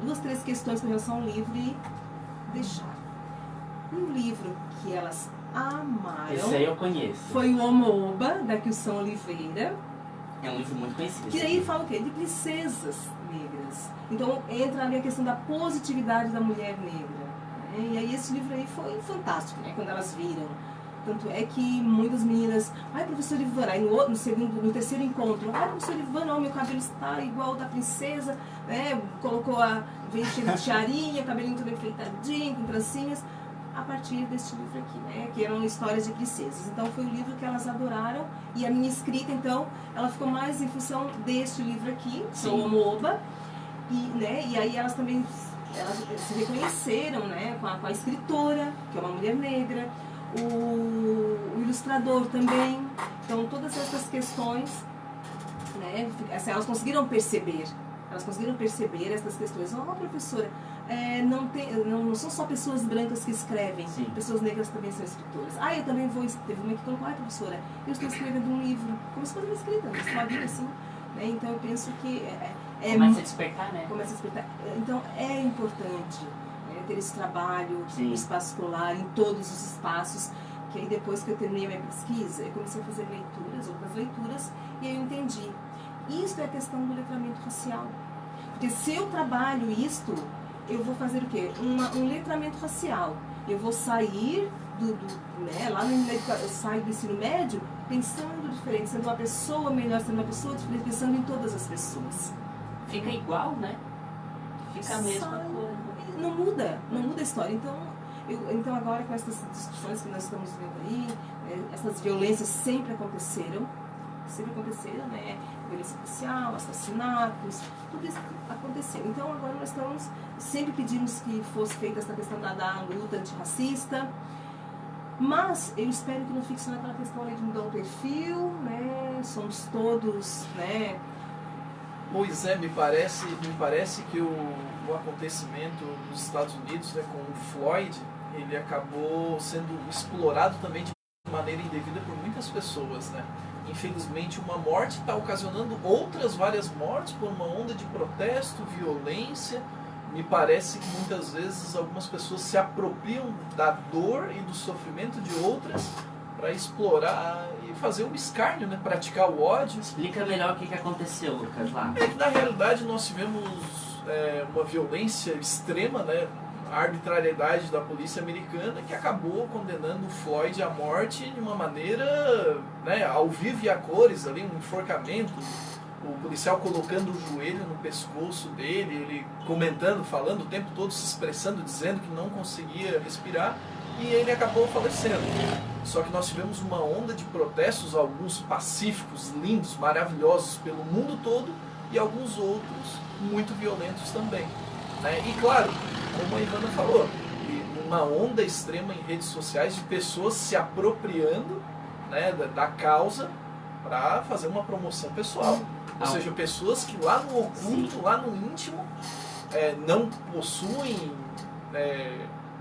duas, três questões com relação ao livro e deixaram. Um livro que elas amaram.
Esse aí eu conheço.
Foi o Homo Oba, da Kilson Oliveira.
É um livro muito conhecido.
Que aí fala o quê? De princesas negras. Então entra ali a questão da positividade da mulher negra. Né? E aí esse livro aí foi fantástico, né? Quando elas viram. Tanto é que muitas meninas, professor Ivana, aí no terceiro encontro, professor Ivana, meu cabelo está igual ao da princesa, né? Veio cheio de tiarinha, cabelinho todo enfeitadinho, com trancinhas. A partir deste livro aqui, né, que eram histórias de princesas. Então foi o livro que elas adoraram e a minha escrita, então, ela ficou mais em função deste livro aqui, que é o Homo Oba, e aí elas também se reconheceram, né, com a escritora, que é uma mulher negra, o ilustrador também. Então todas essas questões, né, elas conseguiram perceber essas questões. Professora, não são só pessoas brancas que escrevem,
Sim.
Pessoas negras também são escritoras. Eu também teve uma que colocou, professora, eu estou escrevendo um livro, como se fosse uma escrita, uma historinha assim, né? Então eu penso que
começa a despertar, né?
Começa a despertar. Então é importante, né, ter esse trabalho
Sim.
no espaço escolar, em todos os espaços, que aí depois que eu terminei a minha pesquisa, eu comecei a fazer leituras, outras leituras, e aí eu entendi. Isso é a questão do letramento racial. Porque se eu trabalho isto, eu vou fazer o quê? Um letramento racial. Eu vou sair lá eu saio do ensino médio pensando diferente, sendo uma pessoa melhor, sendo uma pessoa diferente, pensando em todas as pessoas.
Fica igual, né? Fica a mesma coisa.
Não muda a história. Então agora com essas discussões que nós estamos vendo aí, essas violências sempre aconteceram, né? Violência policial, assassinatos, tudo isso aconteceu. Então agora nós sempre pedimos que fosse feita essa questão da luta antirracista, mas eu espero que não fique só naquela questão de mudar o perfil, né? Somos todos, né?
Pois é, me parece que o acontecimento nos Estados Unidos, né, com o Floyd, ele acabou sendo explorado também de maneira indevida por muitas pessoas, né? Infelizmente, uma morte está ocasionando outras várias mortes por uma onda de protesto, violência. Me parece que muitas vezes algumas pessoas se apropriam da dor e do sofrimento de outras para explorar e fazer um escárnio, né? Praticar o ódio.
Explica melhor o que aconteceu, Lucas, lá.
É que na realidade nós tivemos uma violência extrema, né? A arbitrariedade da polícia americana que acabou condenando o Floyd à morte de uma maneira, né, ao vivo e a cores, ali, um enforcamento, o policial colocando o joelho no pescoço dele, ele comentando, falando o tempo todo, se expressando, dizendo que não conseguia respirar, e ele acabou falecendo. Só que nós tivemos uma onda de protestos, alguns pacíficos, lindos, maravilhosos pelo mundo todo, e alguns outros muito violentos também, né? E claro, como a Ivana falou, uma onda extrema em redes sociais de pessoas se apropriando, né, da causa para fazer uma promoção pessoal. Ou seja, pessoas que lá no oculto, lá no íntimo, não possuem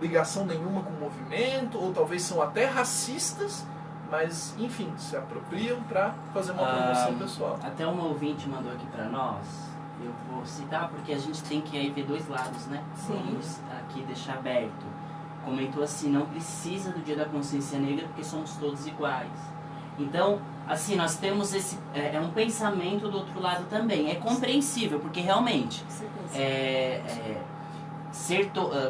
ligação nenhuma com o movimento, ou talvez são até racistas, mas enfim, se apropriam para fazer uma promoção pessoal.
Até uma ouvinte mandou aqui para nós. Eu vou citar porque a gente tem que aí ver dois lados, né?
Sim.
Vamos aqui deixar aberto. Comentou assim, não precisa do Dia da Consciência Negra porque somos todos iguais. Então, assim, nós temos esse... um pensamento do outro lado também. É compreensível, porque realmente...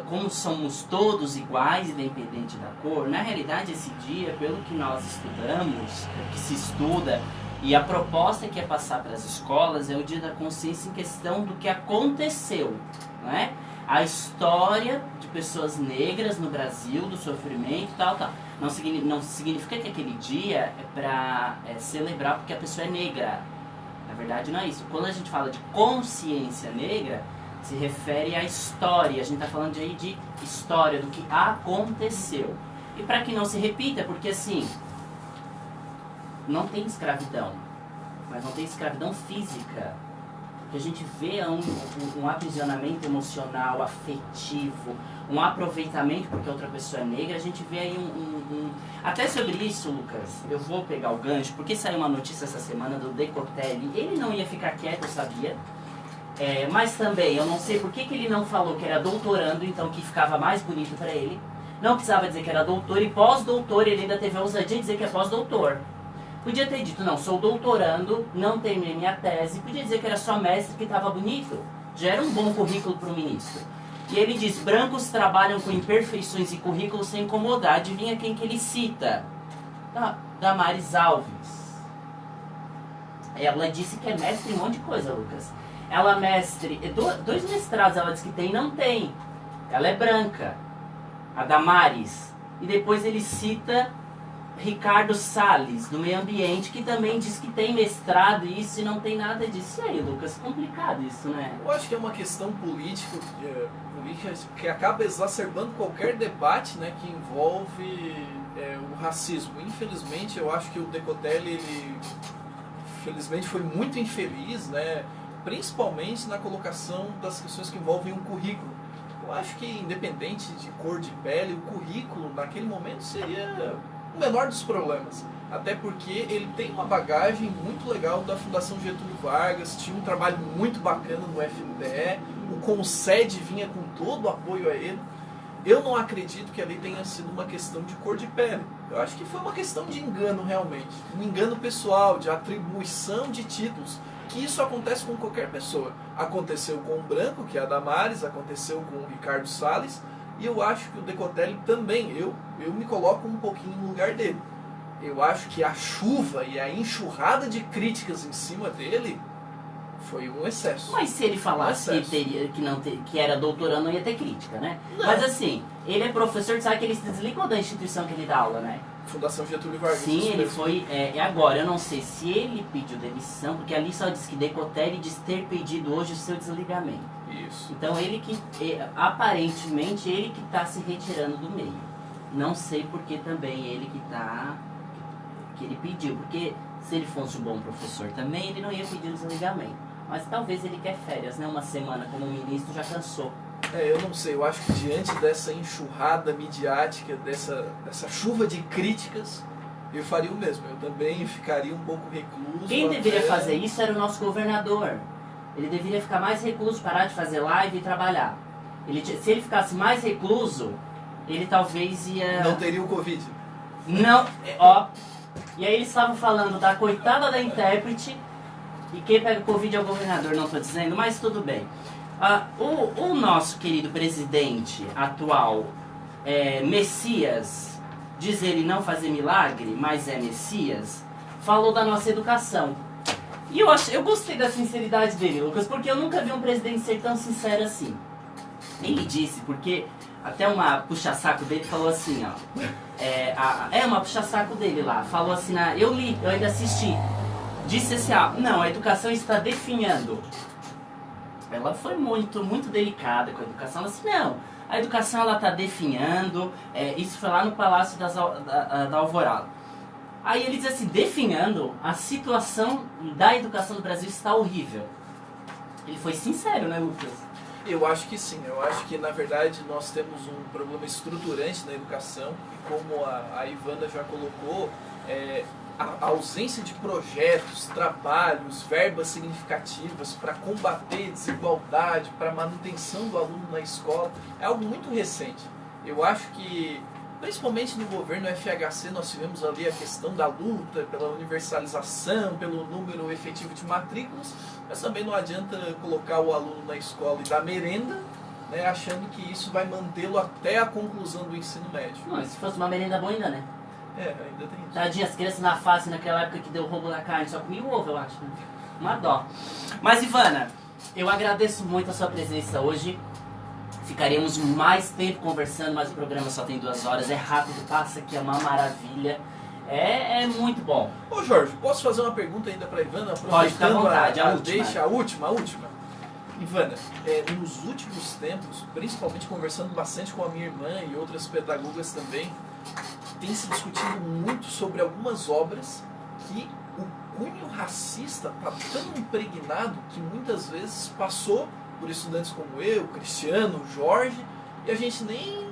como somos todos iguais, independente da cor, na realidade esse dia, pelo que nós estudamos, que se estuda, e a proposta que é passar para as escolas é o Dia da Consciência em questão do que aconteceu, né? A história de pessoas negras no Brasil, do sofrimento e tal. Não significa que aquele dia é para celebrar porque a pessoa é negra. Na verdade não é isso. Quando a gente fala de consciência negra, se refere à história. A gente está falando aí de história, do que aconteceu. E para que não se repita, porque assim... não tem escravidão, mas não tem escravidão física. Porque a gente vê um aprisionamento emocional, afetivo, um aproveitamento porque outra pessoa é negra, a gente vê aí Até sobre isso, Lucas, eu vou pegar o gancho, porque saiu uma notícia essa semana do Decotelli, ele não ia ficar quieto, eu sabia, mas também eu não sei por que ele não falou que era doutorando, então que ficava mais bonito para ele. Não precisava dizer que era doutor, e pós-doutor ele ainda teve a ousadia de dizer que é pós-doutor. Podia ter dito, não, sou doutorando, não terminei minha tese. Podia dizer que era só mestre, que estava bonito. Já era um bom currículo para o ministro. E ele diz, brancos trabalham com imperfeições e currículos sem incomodar. Adivinha quem que ele cita? Damares Alves. Ela disse que é mestre em um monte de coisa, Lucas. Ela é mestre... 2 mestrados ela disse que tem, não tem. Ela é branca. A Damares. E depois ele cita... Ricardo Salles, do meio ambiente, que também diz que tem mestrado e isso e não tem nada disso. E aí, Lucas, complicado isso, né?
Eu acho que é uma questão política que acaba exacerbando qualquer debate, né, que envolve o racismo. Infelizmente, eu acho que o Decotelli, ele infelizmente foi muito infeliz, né, principalmente na colocação das questões que envolvem um currículo. Eu acho que, independente de cor de pele, o currículo, naquele momento, seria... o menor dos problemas, até porque ele tem uma bagagem muito legal da Fundação Getúlio Vargas, tinha um trabalho muito bacana no FNDE, o CONCED vinha com todo o apoio a ele, eu não acredito que ali tenha sido uma questão de cor de pele. Eu acho que foi uma questão de engano realmente. Um engano pessoal, de atribuição de títulos. Que isso acontece com qualquer pessoa. Aconteceu com o Branco, que é a Damares, aconteceu com o Ricardo Salles, e eu acho que o Decotelli também, eu me coloco um pouquinho no lugar dele. Eu acho que a chuva e a enxurrada de críticas em cima dele foi um excesso.
Mas se ele falasse que era doutorando, não ia ter crítica, né?
Não.
Mas assim, ele é professor, sabe que ele se desligou da instituição que ele dá aula, né?
Fundação Getúlio Vargas.
Sim, ele
mesmo.
foi. Agora, eu não sei se ele pediu demissão, porque ali só diz que Decotelli diz ter pedido hoje o seu desligamento.
Isso.
Então ele que. Aparentemente ele que está se retirando do meio. Não sei porque também ele que ele pediu. Porque se ele fosse um bom professor também, ele não ia pedir o desligamento. Mas talvez ele quer férias, né? Uma semana como ministro já cansou.
Eu não sei, eu acho que diante dessa enxurrada midiática, dessa chuva de críticas, eu faria o mesmo. Eu também ficaria um pouco recluso.
Quem deveria fazer isso era o nosso governador. Ele deveria ficar mais recluso, parar de fazer live e trabalhar. Se ele ficasse mais recluso, ele talvez ia...
Não teria o Covid.
Não, ó. E aí eles estavam falando da coitada da intérprete, e quem pega Covid é o governador, não estou dizendo, mas tudo bem. O nosso querido presidente atual, Messias, diz ele não fazer milagre, mas é Messias, falou da nossa educação. E eu gostei da sinceridade dele, Lucas, porque eu nunca vi um presidente ser tão sincero assim. Ele disse, porque até uma puxa-saco dele falou assim, ó. Uma puxa-saco dele lá, falou assim, eu li, eu ainda assisti. Disse assim, não, a educação está definhando. Ela foi muito, muito delicada com a educação. Ela disse, não, a educação ela está definhando. Isso foi lá no Palácio da Alvorada. Aí ele diz assim, definhando, a situação da educação do Brasil está horrível. Ele foi sincero, né, Lucas?
Eu acho que sim. Eu acho que, na verdade, nós temos um problema estruturante na educação. E como a Ivana já colocou, a ausência de projetos, trabalhos, verbas significativas para combater desigualdade, para manutenção do aluno na escola, é algo muito recente. Eu acho que, principalmente no governo FHC, nós tivemos ali a questão da luta pela universalização, pelo número efetivo de matrículas, mas também não adianta colocar o aluno na escola e dar merenda, né, achando que isso vai mantê-lo até a conclusão do ensino médio.
Não, se fosse uma merenda boa ainda, né?
Ainda tem isso.
Tadinha, as crianças na face naquela época que deu roubo na carne, só comia o ovo, eu acho, né? Uma dó. Mas, Ivana, eu agradeço muito a sua presença hoje. Ficaríamos mais tempo conversando, mas o programa só tem 2 horas. É rápido, passa aqui, é uma maravilha. É muito bom.
Ô Jorge, posso fazer uma pergunta ainda para Ivana?
Pode, ficar à vontade,
Deixa a última. Ivana, nos últimos tempos, principalmente conversando bastante com a minha irmã e outras pedagogas também, tem se discutido muito sobre algumas obras que o cunho racista está tão impregnado que muitas vezes passou por estudantes como eu, Cristiano, Jorge, e a gente nem,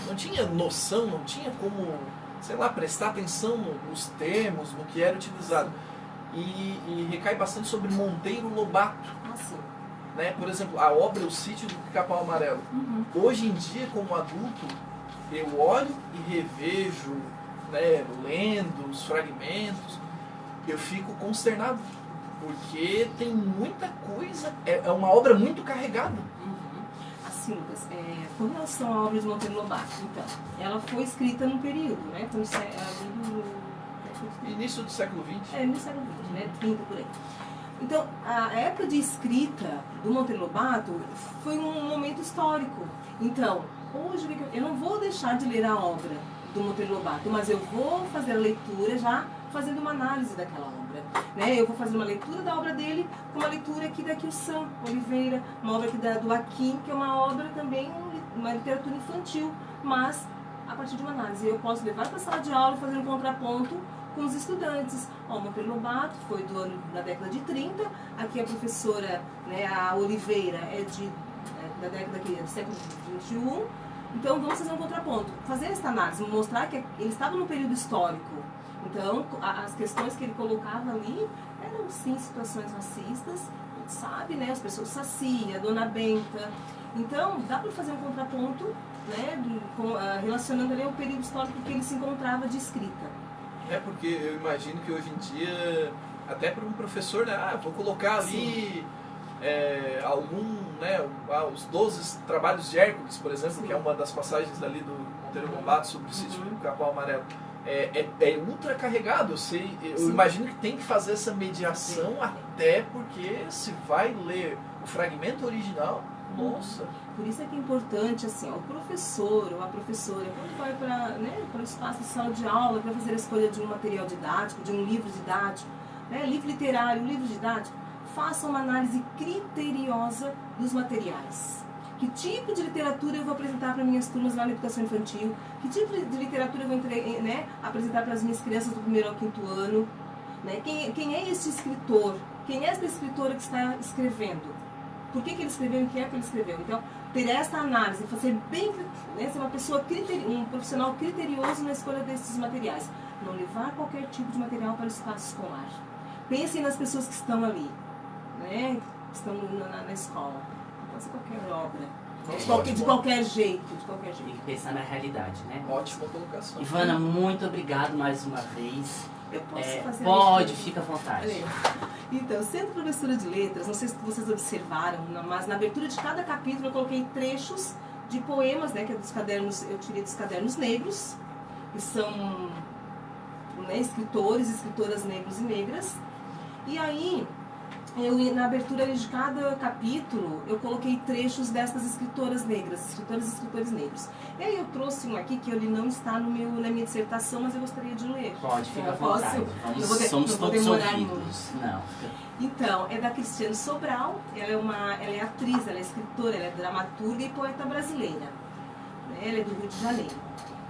não tinha noção, não tinha como, prestar atenção nos termos, no que era utilizado. E recai bastante sobre Monteiro Lobato.
Assim.
Por exemplo, a obra O Sítio do Pica-Pau Amarelo.
Uhum.
Hoje em dia, como adulto, eu olho e revejo, lendo os fragmentos, eu fico consternado, porque tem muita coisa, é uma obra muito carregada.
Uhum. Assim, Lucas, com relação à obra de Monteiro Lobato, então, ela foi escrita num período,
Início do século XX.
No século XX, 30 por aí. Então, a época de escrita do Monteiro Lobato foi um momento histórico. Então, hoje eu não vou deixar de ler a obra do Monteiro Lobato, mas eu vou fazer a leitura já fazendo uma análise daquela obra. Eu vou fazer uma leitura da obra dele, com uma leitura aqui da Kilson Oliveira, uma obra aqui do Aquim, que é uma obra também, uma literatura infantil, mas a partir de uma análise. Eu posso levar para a sala de aula e fazer um contraponto com os estudantes. O Monteiro Lobato foi da década de 30, aqui a professora, a Oliveira, da década do século XXI. Então vamos fazer um contraponto, fazer essa análise, mostrar que ele estava no período histórico. Então as questões que ele colocava ali eram sim situações racistas, a gente sabe, as pessoas Saci, a Dona Benta. Então dá para fazer um contraponto né, relacionando ali ao período histórico que ele se encontrava de escrita.
Porque eu imagino que hoje em dia, até para um professor, né, vou colocar ali os 12 trabalhos de Hércules, por exemplo,
Sim.
que é uma das passagens ali do Monteiro Lobato sobre o sítio do Capão Amarelo. É ultra carregado, eu imagino que tem que fazer essa mediação. Sim. Até porque se vai ler o fragmento original, nossa.
Por isso é que é importante, assim, o professor ou a professora, quando vai para o espaço de sala de aula, para fazer a escolha de um material didático, de um livro didático, né, livro literário, livro didático, faça uma análise criteriosa dos materiais. Que tipo de literatura eu vou apresentar para minhas turmas lá na educação infantil? Que tipo de literatura eu vou apresentar para as minhas crianças do 1º ao 5º ano? Né? Quem é esse escritor? Quem é essa escritora que está escrevendo? Por que ele escreveu e o que é que ele escreveu? Então, ter essa análise, fazer bem, ser uma pessoa um profissional criterioso na escolha desses materiais. Não levar qualquer tipo de material para o espaço escolar. Pensem nas pessoas que estão ali, né? Que estão na escola. Não pode ser qualquer obra. De qualquer jeito.
Tem que pensar na realidade, né?
Ótima colocação.
Ivana, muito obrigado mais uma vez.
Eu posso fazer
pode, fica à vontade.
Então, sendo professora de letras, não sei se vocês observaram, mas na abertura de cada capítulo eu coloquei trechos de poemas, né, que é dos cadernos, eu tirei dos cadernos negros, que são escritores e escritoras negros e negras. E aí, na abertura de cada capítulo, eu coloquei trechos dessas escritoras negras, escritoras e escritores negros. E aí eu trouxe um aqui que ele não está na minha dissertação, mas eu gostaria de ler.
Pode, fica à vontade.
Somos todos
ouvidos. Não.
Então, é da Cristiane Sobral, ela é atriz, ela é escritora, ela é dramaturga e poeta brasileira. Ela é do Rio de Janeiro.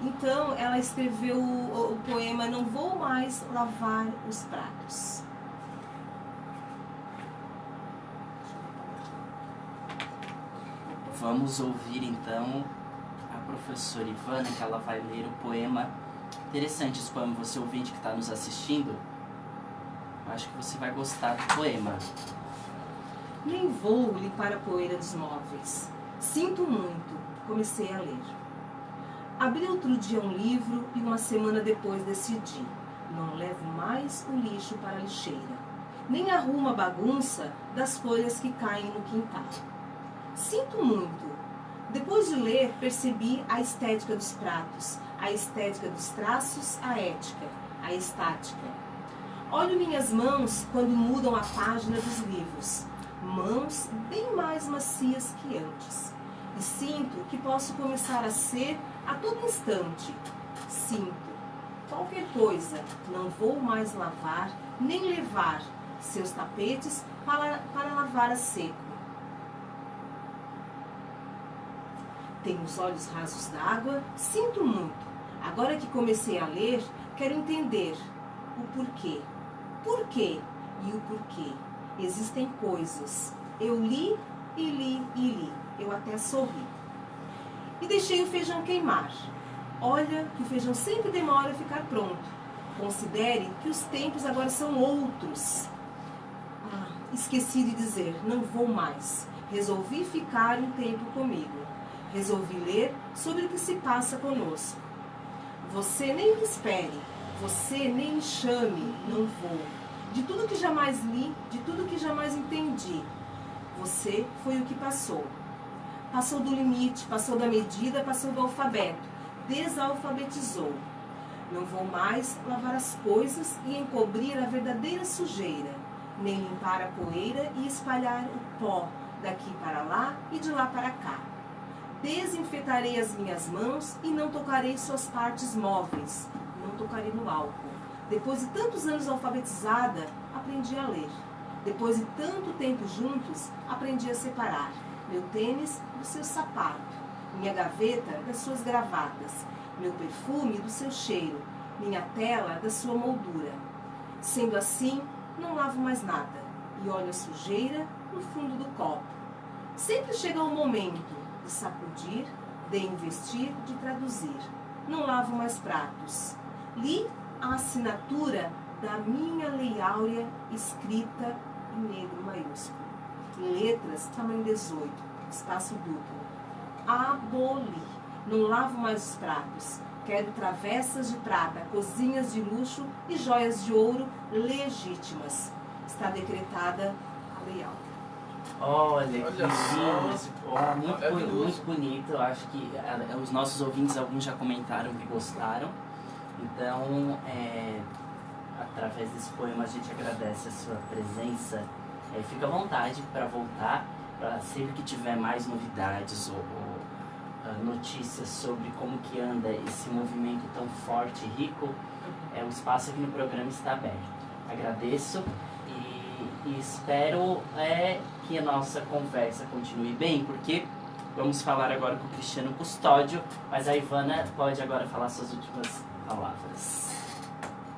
Então, ela escreveu o poema Não Vou Mais Lavar os Pratos.
Vamos ouvir então a professora Ivana, que ela vai ler o poema. Interessante esse poema, você ouvinte que está nos assistindo. Acho que você vai gostar do poema.
Nem vou limpar a poeira dos móveis. Sinto muito, comecei a ler. Abri outro dia um livro e uma semana depois decidi. Não levo mais o lixo para a lixeira. Nem arrumo a bagunça das folhas que caem no quintal. Sinto muito. Depois de ler, percebi a estética dos pratos, a estética dos traços, a ética, a estática. Olho minhas mãos quando mudam a página dos livros. Mãos bem mais macias que antes. E sinto que posso começar a ser a todo instante. Sinto. Qualquer coisa, não vou mais lavar, nem levar seus tapetes para lavar a seco. Tenho os olhos rasos d'água, sinto muito. Agora que comecei a ler, quero entender o porquê. Por quê e o porquê. Existem coisas. Eu li e li e li. Eu até sorri. E deixei o feijão queimar. Olha que o feijão sempre demora a ficar pronto. Considere que os tempos agora são outros. Esqueci de dizer, não vou mais. Resolvi ficar um tempo comigo. Resolvi ler sobre o que se passa conosco. Você nem me espere, você nem me chame, não vou. De tudo que jamais li, de tudo que jamais entendi, você foi o que passou. Passou do limite, passou da medida, passou do alfabeto, desalfabetizou. Não vou mais lavar as coisas e encobrir a verdadeira sujeira, nem limpar a poeira e espalhar o pó daqui para lá e de lá para cá. Desinfetarei as minhas mãos e não tocarei suas partes móveis, não tocarei no álcool. Depois de tantos anos alfabetizada, aprendi a ler. Depois de tanto tempo juntos, aprendi a separar meu tênis do seu sapato, minha gaveta das suas gravatas, meu perfume do seu cheiro, minha tela da sua moldura. Sendo assim, não lavo mais nada e olho a sujeira no fundo do copo. Sempre chega um momento de sacudir, de investir, de traduzir. Não lavo mais pratos. Li a assinatura da minha Lei Áurea escrita em negro maiúsculo. Em letras, tamanho 18, espaço duplo. Aboli. Não lavo mais os pratos. Quero travessas de prata, cozinhas de luxo e joias de ouro legítimas. Está decretada a Lei Áurea.
Olha que
Olha
lindo.
só.
Ó, muito,
Maravilhoso.
muito bonito. Eu acho que os nossos ouvintes, alguns já comentaram que gostaram. Então, através desse poema, a gente agradece a sua presença. Fica à vontade para voltar, para sempre que tiver mais novidades ou notícias sobre como que anda esse movimento tão forte e rico, o espaço aqui no programa está aberto. Agradeço e espero que a nossa conversa continue bem, porque vamos falar agora com o Cristiano Custódio, mas a Ivana pode agora falar suas últimas palavras.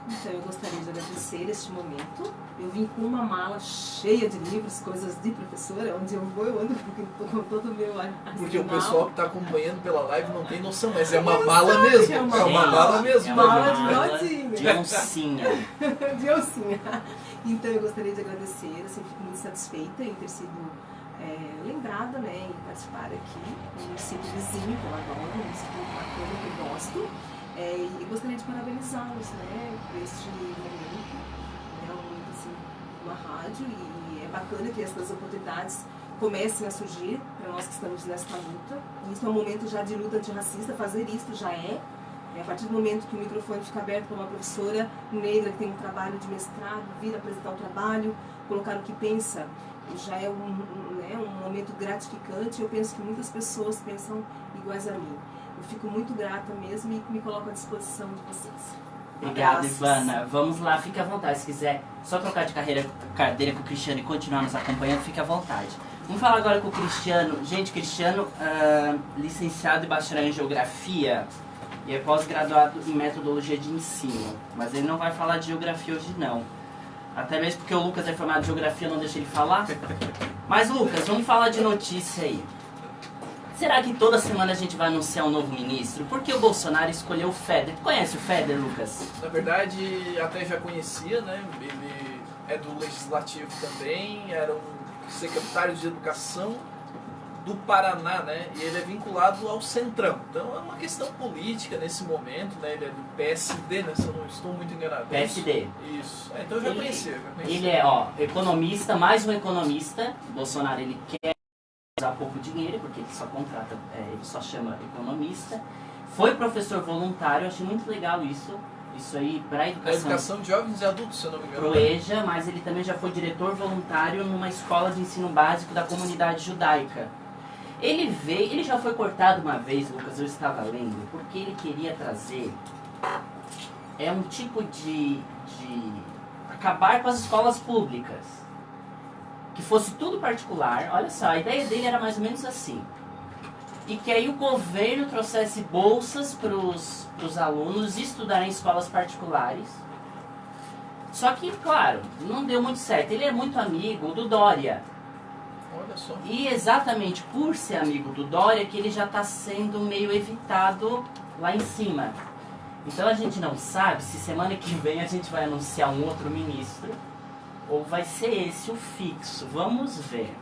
Então, eu gostaria de agradecer este momento. Eu vim com uma mala cheia de livros, coisas de professora. Onde eu vou, eu ando com todo o meu arsenal.
Porque o pessoal que está acompanhando pela live não tem noção, mas é uma mala mesmo.
É uma
mala mesmo.
É uma
Mala de
mala
notinha.
de oncinha.
De oncinha. Então, eu gostaria de agradecer. Assim, fico muito satisfeita em ter sido lembrada, né, em participar aqui no município vizinho, que eu adoro, um município bacana, que eu gosto. E gostaria de parabenizá-los, né, por este momento, né, um momento assim, uma rádio, e é bacana que essas oportunidades comecem a surgir para nós que estamos nesta luta. Isso é um momento já de luta antirracista, fazer isso já a partir do momento que o microfone fica aberto para uma professora negra que tem um trabalho de mestrado, vir apresentar o trabalho, colocar o que pensa, já é um momento gratificante. Eu penso que muitas pessoas pensam iguais a mim. Eu fico muito grata mesmo e me coloco à disposição de vocês.
Obrigada,
Abraços.
Ivana. Vamos lá, fique à vontade. Se quiser só trocar de cadeira com o Cristiano e continuar nos acompanhando, fique à vontade. Vamos falar agora com o Cristiano. Gente, Cristiano, licenciado e bacharel em Geografia e é pós-graduado em Metodologia de Ensino. Mas ele não vai falar de Geografia hoje, não. Até mesmo porque o Lucas é formado em Geografia, não deixa ele falar. Mas, Lucas, vamos falar de notícia aí. Será que toda semana a gente vai anunciar um novo ministro? Por que o Bolsonaro escolheu o Feder? Tu conhece o Feder, Lucas?
Na verdade, até já conhecia, né? Ele é do Legislativo também, era um secretário de Educação do Paraná, né? E ele é vinculado ao Centrão. Então é uma questão política nesse momento, né? Ele é do PSD, né? Se eu não estou muito enganado.
PSD.
Isso. Então eu já conhecia.
Ele é, economista, mais um economista. Bolsonaro, ele quer usar pouco dinheiro, porque ele só contrata, ele só chama economista. Foi professor voluntário, achei muito legal isso. Isso aí para
A educação de jovens e adultos, se eu não me engano.
Pro EJA, mas ele também já foi diretor voluntário numa escola de ensino básico da comunidade judaica. Ele já foi cortado uma vez, Lucas, eu estava lendo, porque ele queria trazer um tipo de acabar com as escolas públicas. Que fosse tudo particular. Olha só, a ideia dele era mais ou menos assim. E que aí o governo trouxesse bolsas para os alunos estudarem em escolas particulares. Só que, claro, não deu muito certo. Ele é muito amigo do Dória.
Olha só.
E exatamente por ser amigo do Dória que ele já está sendo meio evitado lá em cima. Então a gente não sabe se semana que vem a gente vai anunciar um outro ministro ou vai ser esse o fixo. Vamos ver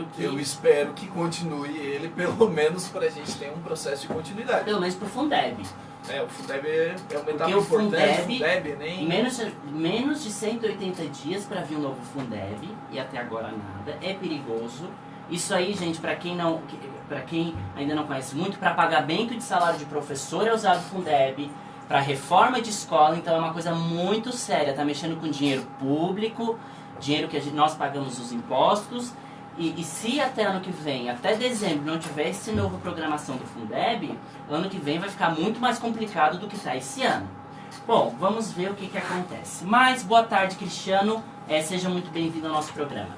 o que...
Eu espero que continue ele, pelo menos para a gente ter um processo de continuidade.
Pelo menos pro Fundeb.
O Fundeb é uma etapa
Porque o
importante.
Fundeb,
nem...
menos de 180 dias para vir um novo Fundeb, e até agora nada, é perigoso. Isso aí, gente, para quem ainda não conhece muito, para pagamento de salário de professor é usado o Fundeb, para reforma de escola, então é uma coisa muito séria, tá mexendo com dinheiro público, dinheiro que nós pagamos os impostos, e se até ano que vem, até dezembro, não tiver essa nova programação do Fundeb, ano que vem vai ficar muito mais complicado do que está esse ano. Bom, vamos ver o que acontece. Mas, boa tarde, Cristiano, seja muito bem-vindo ao nosso programa.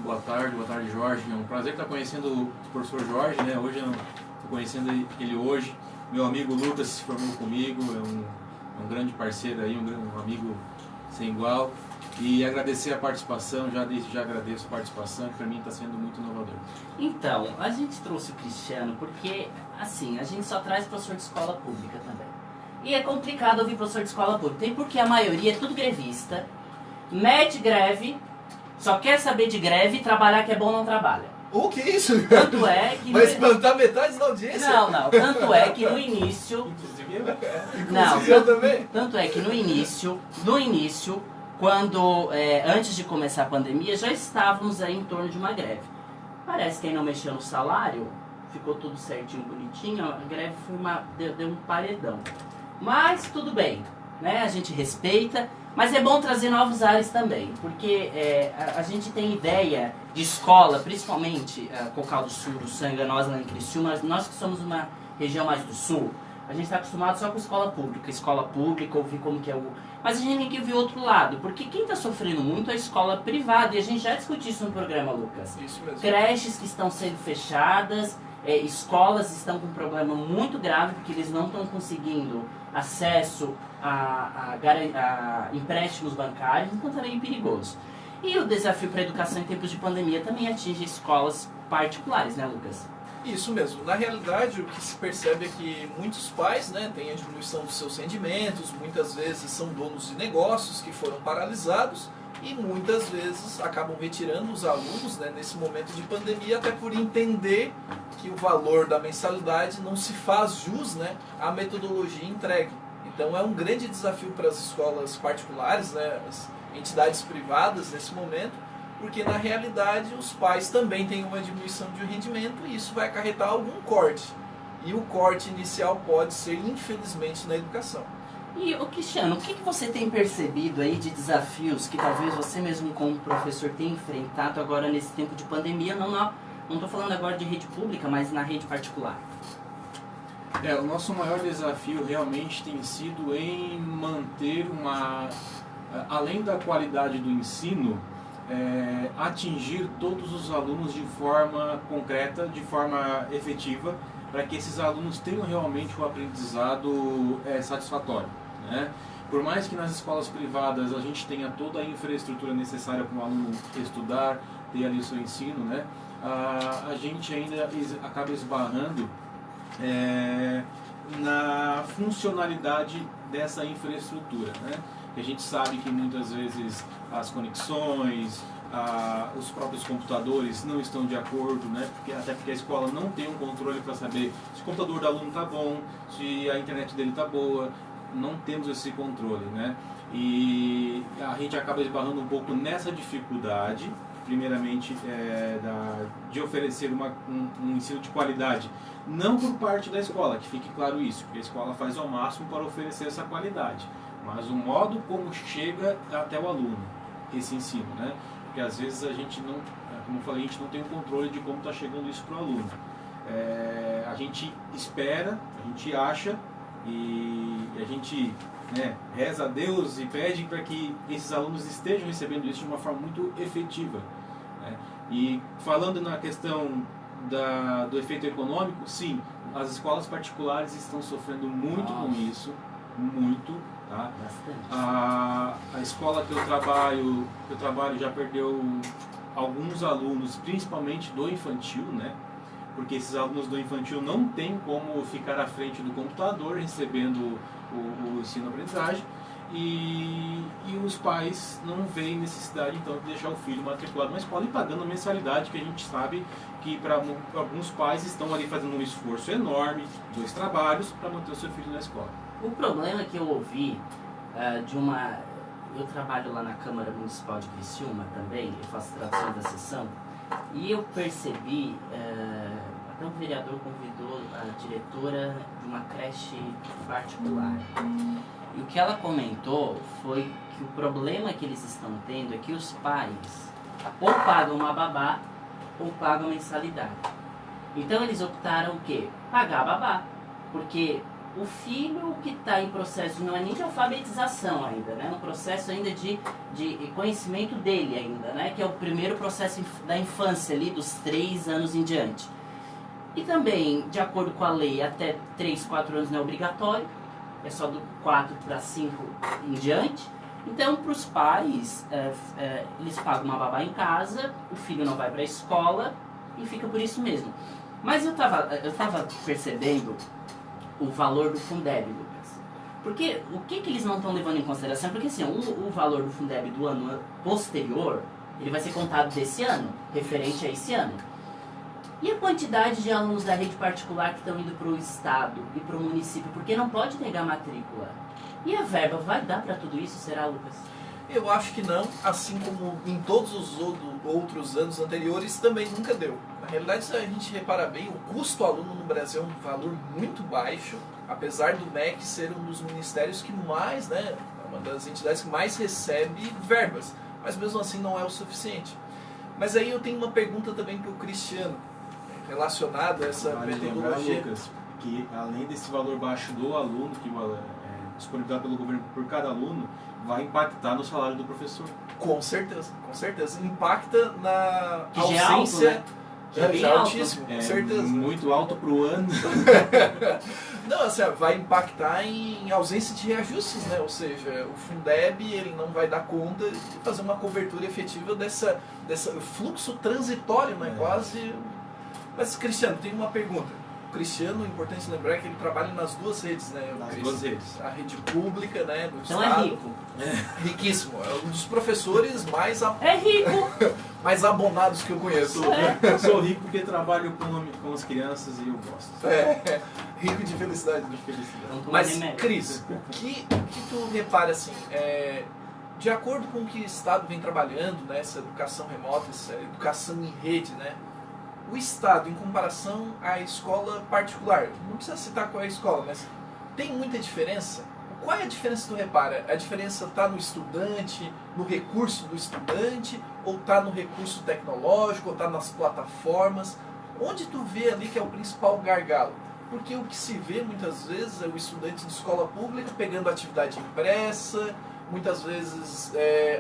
Boa tarde, Jorge. É um prazer estar conhecendo o professor Jorge, né? Hoje eu estou conhecendo ele hoje. Meu amigo Lucas se formou comigo, é um grande parceiro aí, um amigo sem igual. E agradecer a participação, já agradeço a participação, que para mim está sendo muito inovador.
Então, a gente trouxe o Cristiano porque, assim, a gente só traz professor de escola pública também. E é complicado ouvir professor de escola pública, tem porque a maioria é tudo grevista, mete greve, só quer saber de greve e trabalhar que é bom não trabalha.
O que é isso?
Tanto é que...
Vai espantar metade da audiência?
Não. Tanto é que no início...
Inclusive eu.
Inclusive eu também.
Tanto é que no início, quando, antes de começar a pandemia, já estávamos aí em torno de uma greve. Parece que aí não mexeu no salário, ficou tudo certinho, bonitinho, a greve foi deu um paredão. Mas tudo bem, né? A gente respeita, mas é bom trazer novos ares também, porque a gente tem ideia de escola, principalmente Cocal do Sul, Uruçanga, nós lá em Criciúma, nós que somos uma região mais do sul, a gente está acostumado só com escola pública, ouvir como que é o... Mas a gente tem que ver o outro lado, porque quem está sofrendo muito é a escola privada, e a gente já discutiu isso no programa, Lucas.
Isso mesmo.
Creches que estão sendo fechadas, escolas estão com um problema muito grave, porque eles não estão conseguindo acesso a empréstimos bancários, então está meio perigoso. E o desafio para a educação em tempos de pandemia também atinge escolas particulares, né, Lucas?
Isso mesmo. Na realidade, o que se percebe é que muitos pais, né, têm a diminuição dos seus rendimentos, muitas vezes são donos de negócios que foram paralisados e muitas vezes acabam retirando os alunos, né, nesse momento de pandemia, até por entender que o valor da mensalidade não se faz jus, né, à metodologia entregue. Então é um grande desafio para as escolas particulares, né, as entidades privadas nesse momento, porque na realidade os pais também têm uma diminuição de rendimento e isso vai acarretar algum corte. E o corte inicial pode ser, infelizmente, na educação.
E, Cristiano, o que você tem percebido aí de desafios que talvez você mesmo como professor tenha enfrentado agora nesse tempo de pandemia? Não estou falando agora de rede pública, mas na rede particular.
O nosso maior desafio realmente tem sido em manter além da qualidade do ensino, atingir todos os alunos de forma concreta, de forma efetiva, para que esses alunos tenham realmente um aprendizado satisfatório, né? Por mais que nas escolas privadas a gente tenha toda a infraestrutura necessária para o aluno estudar, ter ali o seu ensino, né? A gente ainda acaba esbarrando na funcionalidade dessa infraestrutura, né? A gente sabe que muitas vezes as conexões, os próprios computadores não estão de acordo, né? Até porque a escola não tem um controle para saber se o computador do aluno está bom, se a internet dele está boa, não temos esse controle, né? E a gente acaba esbarrando um pouco nessa dificuldade, primeiramente de oferecer um ensino de qualidade, não por parte da escola, que fique claro isso, porque a escola faz ao máximo para oferecer essa qualidade, mas o modo como chega até o aluno esse ensino, né? Porque às vezes a gente não, como eu falei, a gente não tem o controle de como está chegando isso para o aluno. A gente espera, a gente acha e a gente reza a Deus e pede para que esses alunos estejam recebendo isso de uma forma muito efetiva, né? E falando na questão do efeito econômico, sim, as escolas particulares estão sofrendo muito com isso, muito. Tá? A escola que eu trabalho já perdeu alguns alunos, principalmente do infantil, né? Porque esses alunos do infantil não têm como ficar à frente do computador recebendo o ensino-aprendizagem e os pais não veem necessidade então de deixar o filho matriculado na escola e pagando a mensalidade, que a gente sabe que para alguns pais estão ali fazendo um esforço enorme, 2 trabalhos, para manter o seu filho na escola.
O problema que eu ouvi eu trabalho lá na Câmara Municipal de Criciúma também, eu faço tradução da sessão, e eu percebi, até um vereador convidou a diretora de uma creche particular. E o que ela comentou foi que o problema que eles estão tendo é que os pais ou pagam uma babá ou pagam mensalidade. Então eles optaram o quê? Pagar a babá, porque o filho que está em processo, não é nem de alfabetização ainda, né? Um processo ainda de conhecimento dele ainda, né? Que é o primeiro processo da infância ali, dos 3 anos em diante. E também, de acordo com a lei, até 3, 4 anos não é obrigatório, é só do 4 para 5 em diante. Então, para os pais, eles pagam uma babá em casa, o filho não vai para a escola e fica por isso mesmo. Mas eu tava percebendo o valor do Fundeb, Lucas. Porque o que eles não estão levando em consideração? Porque assim, o valor do Fundeb do ano posterior, ele vai ser contado desse ano, referente a esse ano. E a quantidade de alunos da rede particular que estão indo para o estado e para o município? Porque não pode negar matrícula. E a verba vai dar para tudo isso, será, Lucas?
Eu acho que não, assim como em todos os outros anos anteriores também nunca deu. Na realidade, se a gente reparar bem, o custo aluno no Brasil é um valor muito baixo, apesar do MEC ser um dos ministérios que mais, né, uma das entidades que mais recebe verbas, mas mesmo assim não é o suficiente. Mas aí eu tenho uma pergunta também para o Cristiano, relacionado a essa
Vale lembrar,
metodologia.
Lucas, que além desse valor baixo do aluno, que é disponibilizado pelo governo por cada aluno, vai impactar no salário do professor.
Com certeza, com certeza. Impacta na
Que já é alto,
ausência.
né? Já é bem alto.
Altíssimo, com certeza.
Muito alto para o ano.
Não, assim, vai impactar em ausência de reajustes, né? Ou seja, o Fundeb ele não vai dar conta de fazer uma cobertura efetiva dessa fluxo transitório, né? Quase. Mas, Cristiano, tem uma pergunta. O Cristiano, é importante lembrar que ele trabalha nas duas redes, né?
Nas duas redes.
A rede pública, né? Do
Então
Estado.
é rico.
Riquíssimo. É um dos professores
É rico.
mais abonados que eu conheço.
Eu sou rico porque trabalho com as crianças e eu gosto.
É, rico de felicidade.
De felicidade.
Então, tu
Mas,
vai
Cris, o que tu repara assim, de acordo com o que o Estado vem trabalhando, né, essa educação remota, essa educação em rede, né, o Estado, em comparação à escola particular, não precisa citar qual é a escola, mas tem muita diferença? Qual é a diferença que tu repara? A diferença está no estudante, no recurso do estudante, ou está no recurso tecnológico, ou está nas plataformas? Onde tu vê ali que é o principal gargalo? Porque o que se vê muitas vezes é o estudante de escola pública pegando atividade impressa, muitas vezes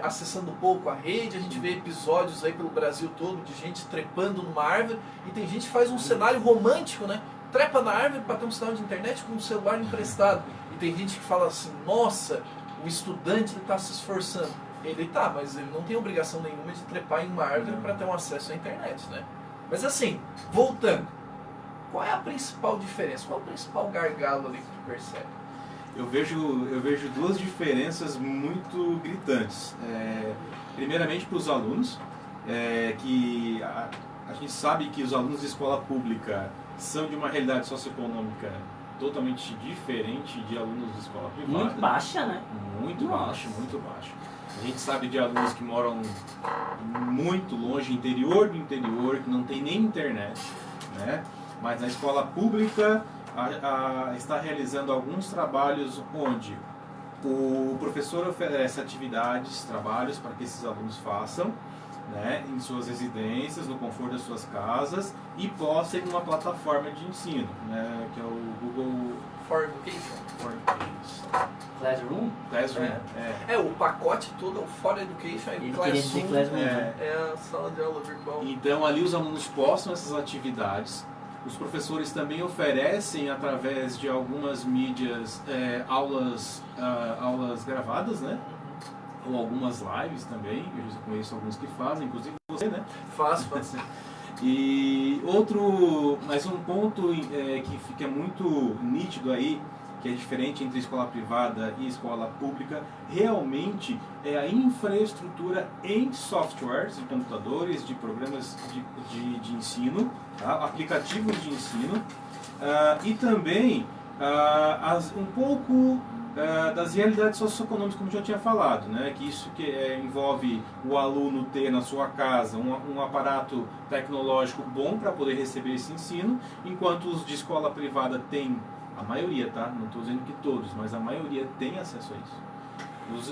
acessando pouco a rede. A gente vê episódios aí pelo Brasil todo de gente trepando numa árvore, e tem gente que faz um cenário romântico, né? Trepa na árvore para ter um sinal de internet com um celular emprestado. E tem gente que fala assim, nossa, o estudante está se esforçando. Ele tá, mas ele não tem obrigação nenhuma de trepar em uma árvore para ter um acesso à internet, né? Mas assim, voltando, qual é a principal diferença? Qual é o principal gargalo ali que tu percebe?
Eu vejo duas diferenças muito gritantes. Primeiramente para os alunos, que a gente sabe que os alunos de escola pública são de uma realidade socioeconômica totalmente diferente de alunos de escola privada.
Muito baixa, né?
Muito
Nossa.
baixo, muito baixo. A gente sabe de alunos que moram muito longe, interior do interior, que não tem nem internet, né? Mas na escola pública está realizando alguns trabalhos onde o professor oferece atividades, trabalhos para que esses alunos façam, né, em suas residências, no conforto das suas casas, e postem numa plataforma de ensino, né, que é o Google
For Education.
Classroom?
O pacote todo é o For Education,
Ele
é
queria dizer Classroom.
é a sala de aula virtual.
Então ali os alunos postam essas atividades. Os professores também oferecem, através de algumas mídias, aulas gravadas, né? Ou algumas lives também. Eu já conheço alguns que fazem, inclusive você, né?
Fácil.
E mais um ponto que fica muito nítido aí, que é diferente entre escola privada e escola pública, realmente é a infraestrutura em softwares, de computadores, de programas de ensino, tá? Aplicativos de ensino, e também um pouco das realidades socioeconômicas, como eu já tinha falado, né? Que isso envolve o aluno ter na sua casa um aparato tecnológico bom para poder receber esse ensino, enquanto os de escola privada têm, a maioria, tá? Não estou dizendo que todos, mas a maioria tem acesso a isso.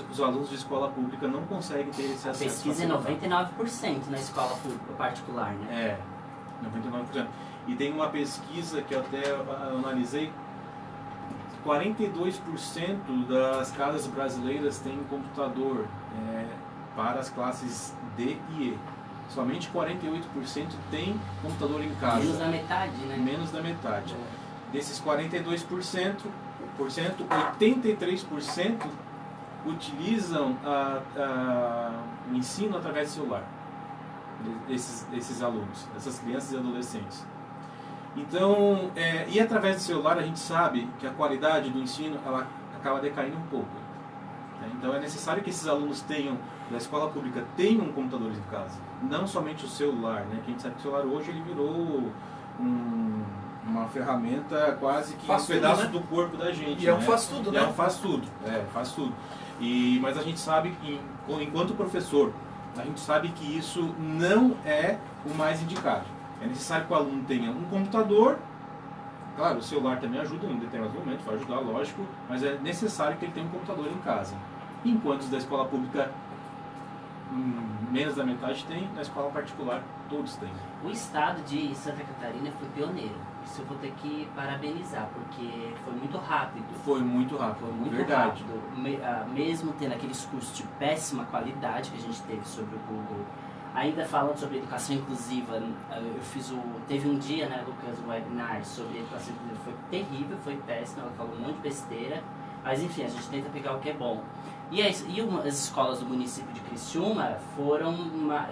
Os alunos de escola pública não conseguem ter esse
A
acesso.
pesquisa é 99% na escola particular, né?
99%. E tem uma pesquisa que eu até analisei, 42% das casas brasileiras têm computador para as classes D e E. Somente 48% tem computador em casa.
Menos da metade, né?
Menos da metade. Desses 42%, 83% utilizam o ensino através do celular. Esses alunos, essas crianças e adolescentes. Então, e através do celular a gente sabe que a qualidade do ensino ela acaba decaindo um pouco. né? Então é necessário que esses alunos da escola pública tenham computadores em casa, não somente o celular, né? Que a gente sabe que o celular hoje ele virou uma ferramenta quase que
Faz
um pedaço
tudo, né?
do corpo da gente.
E é um
né?
faz tudo, né?
É um faz tudo, faz tudo. Mas a gente sabe que, enquanto professor, a gente sabe que isso não é o mais indicado. É necessário que o aluno tenha um computador. Claro, o celular também ajuda em determinados momentos, vai ajudar, lógico, mas é necessário que ele tenha um computador em casa. Enquanto os da escola pública, menos da metade tem, na escola particular, todos têm.
O estado de Santa Catarina foi pioneiro. Isso eu vou ter que parabenizar, porque foi muito rápido.
Foi muito rápido,
Foi muito
verdade.
rápido. Mesmo tendo aqueles cursos de péssima qualidade que a gente teve sobre o Google, ainda falando sobre educação inclusiva, teve um dia, né, Lucas, um webinar sobre educação inclusiva, foi terrível, foi péssimo, ela falou um monte de besteira, mas enfim, a gente tenta pegar o que é bom. E as escolas do município de Criciúma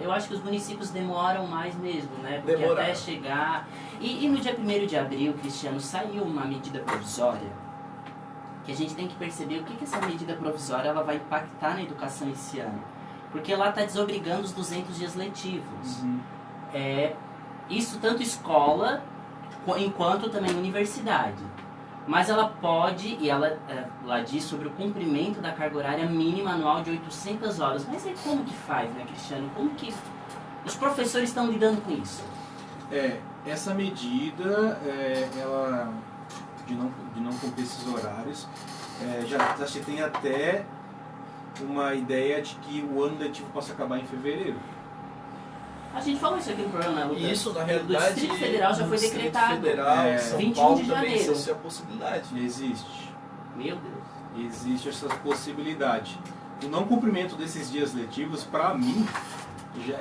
eu acho que os municípios demoram mais mesmo, né, porque até chegar... E no dia 1º de abril, Cristiano, saiu uma medida provisória, que a gente tem que perceber o que essa medida provisória ela vai impactar na educação esse ano. Porque ela está desobrigando os 200 dias letivos.
Uhum.
Isso tanto escola, enquanto também universidade. Mas ela pode, e ela diz sobre o cumprimento da carga horária mínima anual de 800 horas. Mas aí como que faz, né, Cristiano? Como que os professores estão lidando com isso?
Essa medida, ela de não cumprir esses horários, já se tem até uma ideia de que o ano letivo possa acabar em fevereiro.
A gente falou isso aqui no programa, né, Lucas?
Isso, na realidade,
do Distrito Federal já foi decretado.
Federal, São
21
Paulo
de
também
janeiro.
existe a possibilidade.
Existe.
Meu Deus.
Existe essa possibilidade. O não cumprimento desses dias letivos, para mim, já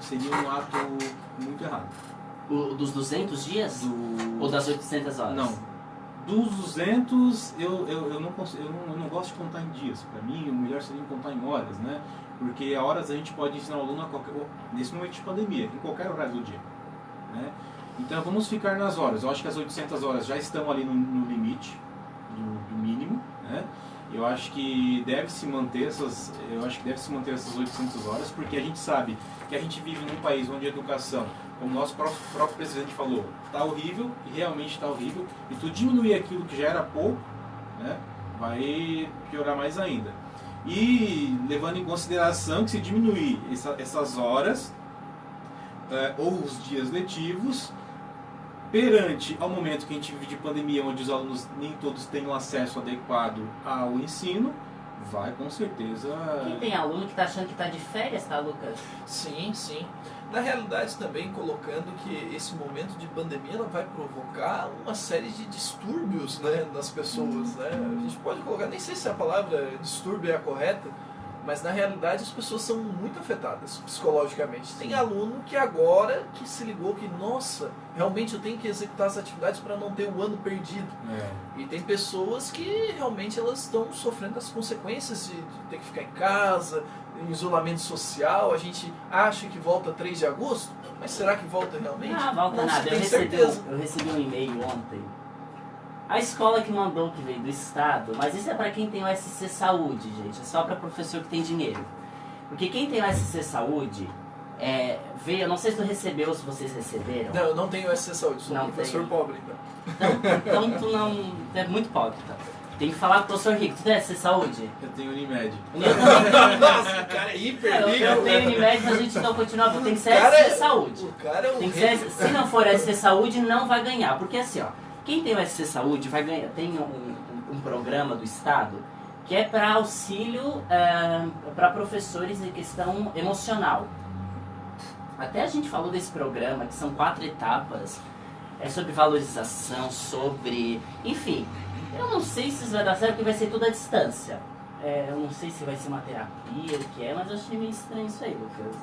seria um ato muito errado.
Dos 200 dias? Ou das 800 horas?
Não. Dos 200, eu não gosto de contar em dias. Para mim, o melhor seria contar em horas, né? Porque a horas a gente pode ensinar o aluno nesse momento de pandemia, em qualquer horário do dia, né? Então vamos ficar nas horas. Eu acho que as 800 horas já estão ali no limite do mínimo, né? Eu acho que deve se manter essas 800 horas, porque a gente sabe que a gente vive num país onde a educação, como o nosso próprio presidente falou, está horrível, e realmente está horrível, e tu diminuir aquilo que já era pouco, né, vai piorar mais ainda. E levando em consideração que se diminuir essas horas, ou os dias letivos, perante ao momento que a gente vive de pandemia, onde os alunos nem todos têm um acesso adequado ao ensino, vai com certeza...
Quem tem aluno que está achando que está de férias, tá, Lucas?
Sim, sim. Na realidade também colocando que esse momento de pandemia ela vai provocar uma série de distúrbios, né, nas pessoas, né? A gente pode colocar, nem sei se a palavra distúrbio é a correta, mas na realidade as pessoas são muito afetadas psicologicamente. Tem aluno que agora que se ligou que, nossa, realmente eu tenho que executar as atividades para não ter o ano perdido. E tem pessoas que realmente elas estão sofrendo as consequências de ter que ficar em casa, em isolamento social. A gente acha que volta 3 de agosto, mas será que volta realmente?
Não, volta
Não se
nada.
tem certeza.
Eu recebi um e-mail ontem. A escola que mandou, que veio do estado, mas isso é para quem tem o SC Saúde, gente. É só para professor que tem dinheiro. Porque quem tem o SC Saúde, veio, eu não sei se tu recebeu ou se vocês receberam.
Não, eu não tenho SC Saúde, sou
Não
um professor
tem.
pobre, então.
Então tu não... Tu é muito pobre, tá? Tem que falar com o professor rico. Tu tem SC Saúde?
Eu tenho Unimed.
Nossa, o cara é hiper rico.
Eu tenho Unimed, mas a gente não continua. Tem que ser
O cara
SC Saúde.
O cara é um
Tem que ser,
rico.
se não for SC Saúde, não vai ganhar. Porque assim, ó, quem tem o SC Saúde vai ganhar, tem um programa do Estado que é para auxílio para professores em questão emocional. Até a gente falou desse programa, que são 4 etapas, sobre valorização, sobre... Enfim, eu não sei se isso vai dar certo, porque vai ser tudo à distância. Eu não sei se vai ser uma terapia, o que é, mas eu achei meio estranho isso aí, Lucas.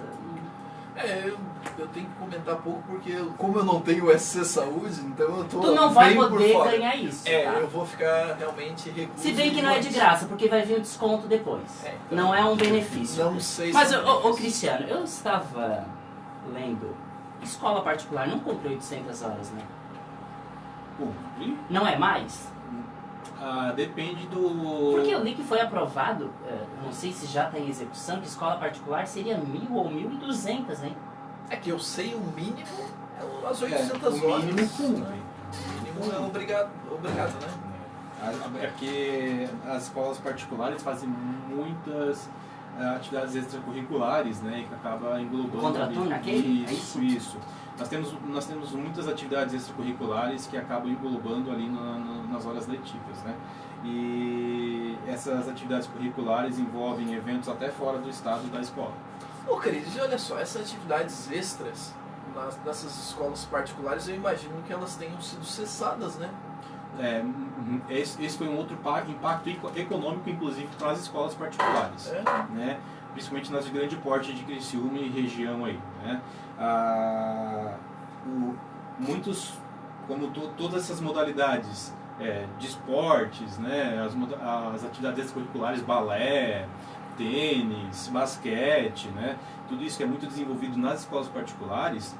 Eu tenho que comentar pouco porque como eu não tenho SC Saúde, então eu tô
Tu não vai
bem por
poder
fora.
ganhar isso, tá?
Eu vou ficar realmente recluso.
Se bem que não é de graça, porque vai vir o desconto depois.
Então,
não é um benefício.
Não sei
Mas,
se...
ô Cristiano, eu estava lendo, escola particular não cumpre 800 horas, né?
Cumpre.
Não é mais?
Depende do...
Porque eu li que foi aprovado, não sei se já está em execução, que escola particular seria 1.000 ou 1.200, hein?
É que eu sei o mínimo é as 800
o
horas.
mínimo cumpre.
O mínimo é obrigado, né?
É porque as escolas particulares fazem muitas atividades extracurriculares, né, que acaba englobando...
Contraturno aquele?
Isso. Nós temos muitas atividades extracurriculares que acabam englobando ali nas horas letivas, né? E essas atividades curriculares envolvem eventos até fora do estado da escola.
Ô, Cris, olha só, essas atividades extras nessas escolas particulares, eu imagino que elas tenham sido cessadas, né?
Esse foi um outro impacto econômico, inclusive, para as escolas particulares, né? Principalmente nas de grande porte de Criciúma e região aí, né? Muitos, como todas essas modalidades de esportes, né? As atividades extracurriculares, balé, tênis, basquete, né? Tudo isso que é muito desenvolvido nas escolas particulares,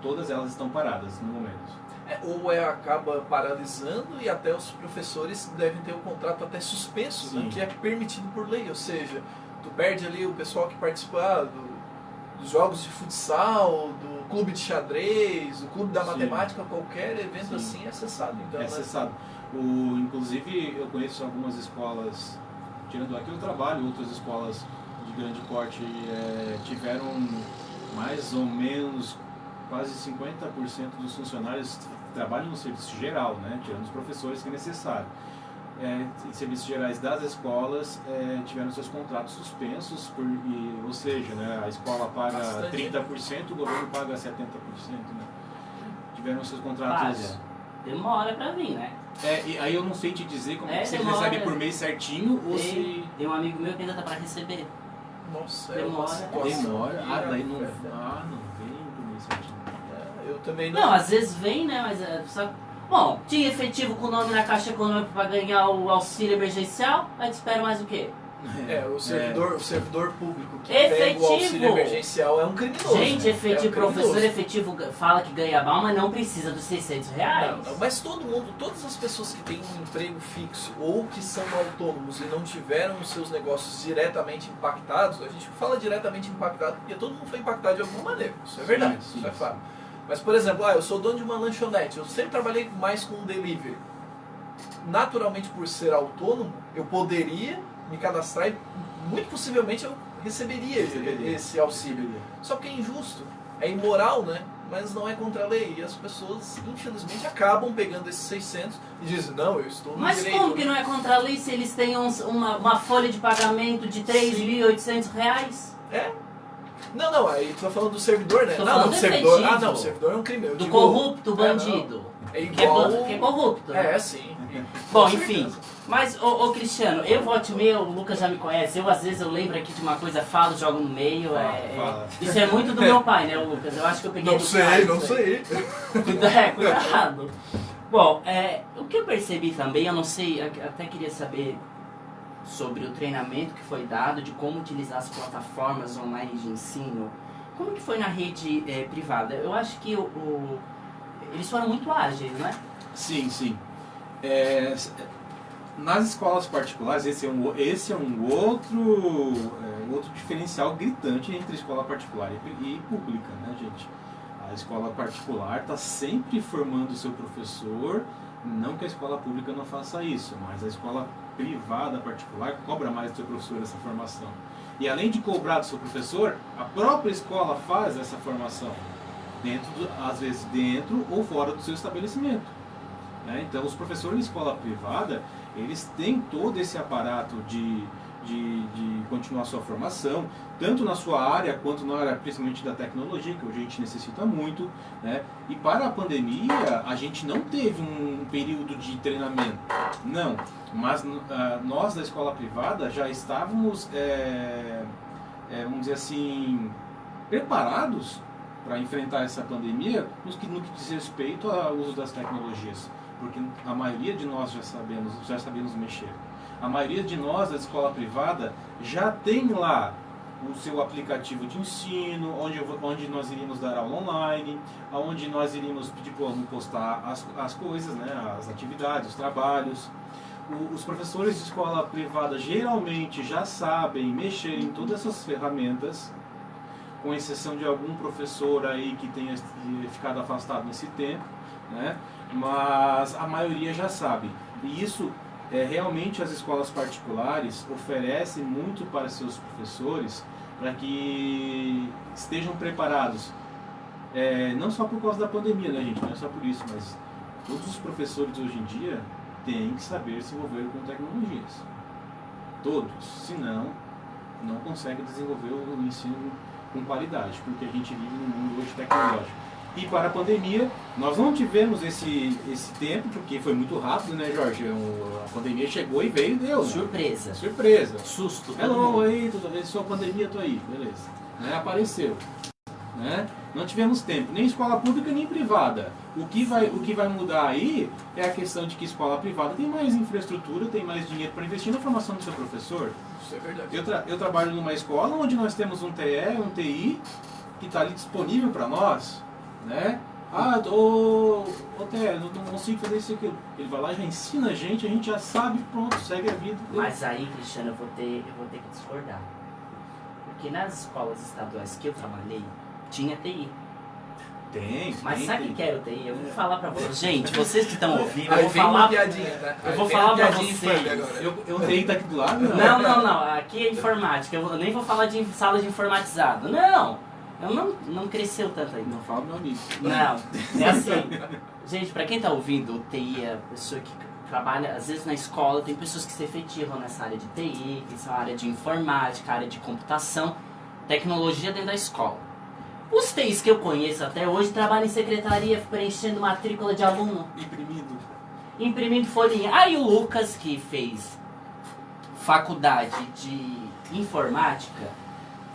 todas elas estão paradas no momento.
Ou acaba paralisando e até os professores devem ter o contrato até suspenso, né, que é permitido por lei, ou seja, tu perde ali o pessoal que participa dos jogos de futsal, do clube de xadrez, do clube da matemática, qualquer evento assim é cessado. Então,
é cessado. Inclusive eu conheço algumas escolas, tirando aqui o trabalho, outras escolas de grande porte tiveram mais ou menos quase 50% dos funcionários trabalham no serviço geral, né? Tirando os professores que é necessário. Em serviços gerais das escolas tiveram seus contratos suspensos, ou seja, né, a escola paga 30%, o governo paga 70%. Né? Tiveram seus contratos...
Demora pra vir, né?
E aí eu não sei te dizer como você
demora.
recebe por mês certinho ou se...
Tem um amigo meu que ainda tá pra receber.
Nossa,
demora. Daí não vem por mês certinho.
Eu também não.
Não, às vezes vem, né? Mas só... Bom, tinha efetivo com o nome na Caixa Econômica para ganhar o auxílio emergencial, aí te espera mais o quê?
O servidor público que
efetivo.
pega o auxílio emergencial é um criminoso.
Gente, efetivo,
criminoso.
Professor efetivo fala que ganha mal, mas não precisa dos R$600.
Não, mas todas as pessoas que têm um emprego fixo ou que são autônomos e não tiveram os seus negócios diretamente impactados, a gente fala diretamente impactado porque todo mundo foi impactado de alguma maneira, isso é verdade, isso é fato. Mas, por exemplo, eu sou dono de uma lanchonete, eu sempre trabalhei mais com delivery. Naturalmente, por ser autônomo, eu poderia me cadastrar e, muito possivelmente, eu receberia esse auxílio. Só que é injusto, é imoral, né? Mas não é contra a lei. E as pessoas, infelizmente, acabam pegando esses 600 e dizem, não, eu estou no direito.
Mas como que não é contra a lei se eles têm uma folha de pagamento de R$3.800?
Não, aí tu tá falando do servidor, né?
Tô
Não,
falando
do servidor.
efetivo.
Não, o servidor é um crime.
Do corrupto, bandido.
É igual...
Que é corrupto. Né?
Sim.
Bom, enfim. Mas, ô Cristiano, eu volto e meio, o Lucas já me conhece, às vezes eu lembro aqui de uma coisa, falo, jogo no meio. Isso é muito do meu pai, né, o Lucas? Eu acho que eu peguei
Não sei.
Cuidado. Bom, o que eu percebi também, eu não sei, até queria saber sobre o treinamento que foi dado, de como utilizar as plataformas online de ensino. Como que foi na rede privada? Eu acho que eles foram muito ágeis, não é?
Sim. Nas escolas particulares, esse é um outro diferencial gritante entre escola particular e pública, né, gente? A escola particular está sempre formando o seu professor, não que a escola pública não faça isso, mas a escola privada particular cobra mais do seu professor essa formação. E além de cobrar do seu professor, a própria escola faz essa formação, às vezes dentro ou fora do seu estabelecimento. Então, os professores de escola privada, eles têm todo esse aparato de continuar sua formação, tanto na sua área, quanto na área principalmente da tecnologia, que hoje a gente necessita muito, né? E para a pandemia, a gente não teve um período de treinamento, não, mas nós da escola privada já estávamos, vamos dizer assim, preparados para enfrentar essa pandemia no que diz respeito ao uso das tecnologias. Porque a maioria de nós já sabemos mexer. A maioria de nós da escola privada já tem lá o seu aplicativo de ensino, onde nós iríamos dar aula online, onde nós iríamos pedir para postar as coisas, né, as atividades, os trabalhos. os professores de escola privada geralmente já sabem mexer em todas essas ferramentas, com exceção de algum professor aí que tenha ficado afastado nesse tempo, né? Mas a maioria já sabe. E isso, realmente as escolas particulares oferecem muito para seus professores para que estejam preparados. Não só por causa da pandemia, né, gente? Não é só por isso, mas todos os professores hoje em dia têm que saber se envolver com tecnologias. Todos. Senão, não conseguem desenvolver o ensino com qualidade, porque a gente vive num mundo hoje tecnológico. E para a pandemia, nós não tivemos esse tempo, porque foi muito rápido, né, Jorge? A pandemia chegou e veio e deu. Né?
Surpresa.
Surpresa.
Susto.
Hello, aí, toda vez sua pandemia, tô aí, beleza. Né? Apareceu. Né? Não tivemos tempo, nem escola pública nem privada. O que vai mudar aí é a questão de que escola privada tem mais infraestrutura, tem mais dinheiro para investir na formação do seu professor.
Isso é verdade.
Eu trabalho numa escola onde nós temos um TE, um TI, que está ali disponível para nós. Né? TE, não consigo fazer isso e aquilo. Ele vai lá, já ensina a gente já sabe, pronto, segue a vida.
Mas aí, Cristiano, eu vou ter que discordar. Porque nas escolas estaduais que eu trabalhei, tinha TI. Mas sabe o que era o TI? Eu vou falar pra vocês. Gente, vocês que estão ouvindo, eu vou falar. Eu vou falar pra vocês.
Eu TI tá aqui do lado?
Não. Aqui é informática. Eu nem vou falar de sala de informatizado. Não. Eu não cresceu tanto aí.
Não fala meu amigo.
Não. É assim. Gente, pra quem tá ouvindo, o TI é a pessoa que trabalha, às vezes na escola, tem pessoas que se efetivam nessa área de TI, que são a área de informática, a área de computação, tecnologia dentro da escola. Os TIs que eu conheço até hoje trabalham em secretaria, preenchendo matrícula de aluno. Imprimindo folhinha. Aí o Lucas, que fez faculdade de informática,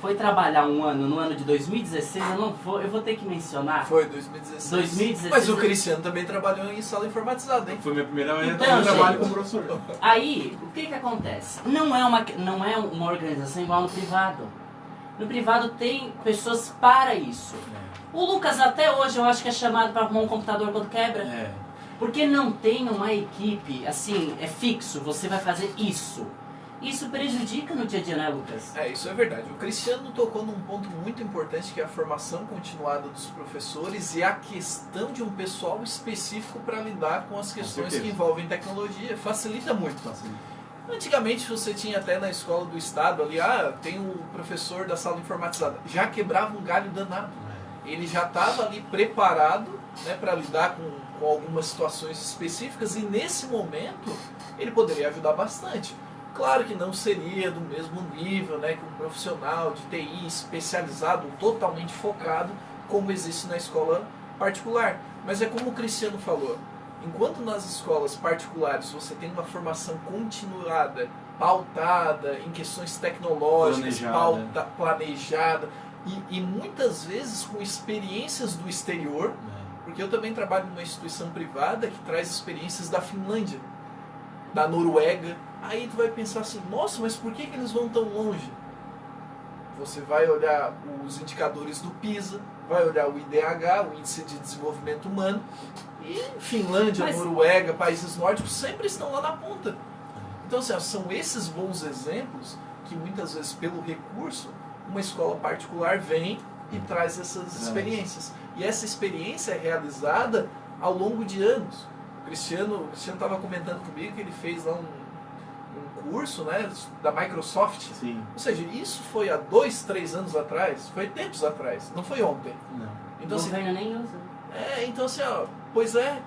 foi trabalhar um ano, no ano de 2016, eu vou ter que mencionar.
Foi 2016. Mas o Cristiano também trabalhou em sala informatizada, hein?
Foi minha primeira vez
Então,
que eu trabalho como professor.
Aí, o que acontece? Não é uma organização igual no privado. No privado tem pessoas para isso. O Lucas até hoje eu acho que é chamado para arrumar um computador quando quebra. Porque não tem uma equipe, assim, é fixo, você vai fazer isso. Isso prejudica no dia a dia, né, Lucas?
Isso é verdade. O Cristiano tocou num ponto muito importante, que é a formação continuada dos professores e a questão de um pessoal específico para lidar com as questões que envolvem tecnologia. Facilita muito. Antigamente você tinha até na escola do estado ali, tem o professor da sala informatizada. Já quebrava um galho danado. Ele já estava ali preparado, né, para lidar com algumas situações específicas e nesse momento ele poderia ajudar bastante. Claro que não seria do mesmo nível, né, que um profissional de TI especializado, totalmente focado, como existe na escola particular. Mas é como o Cristiano falou, enquanto nas escolas particulares você tem uma formação continuada, pautada em questões tecnológicas, planejada e muitas vezes com experiências do exterior, porque eu também trabalho numa instituição privada que traz experiências da Finlândia, da Noruega. Aí tu vai pensar assim, nossa, mas por que eles vão tão longe? Você vai olhar os indicadores do PISA, vai olhar o IDH, o Índice de Desenvolvimento Humano, e Finlândia, Noruega, países nórdicos sempre estão lá na ponta. Então, assim, são esses bons exemplos que muitas vezes, pelo recurso, uma escola particular vem e traz essas experiências. E essa experiência é realizada ao longo de anos. O Cristiano estava comentando comigo que ele fez lá um curso, né, da Microsoft.
Sim.
Ou seja, isso foi há 2, 3 anos atrás, foi tempos atrás, não foi ontem.
Não.
Então,
o governo nem usa.
Então assim, pois é.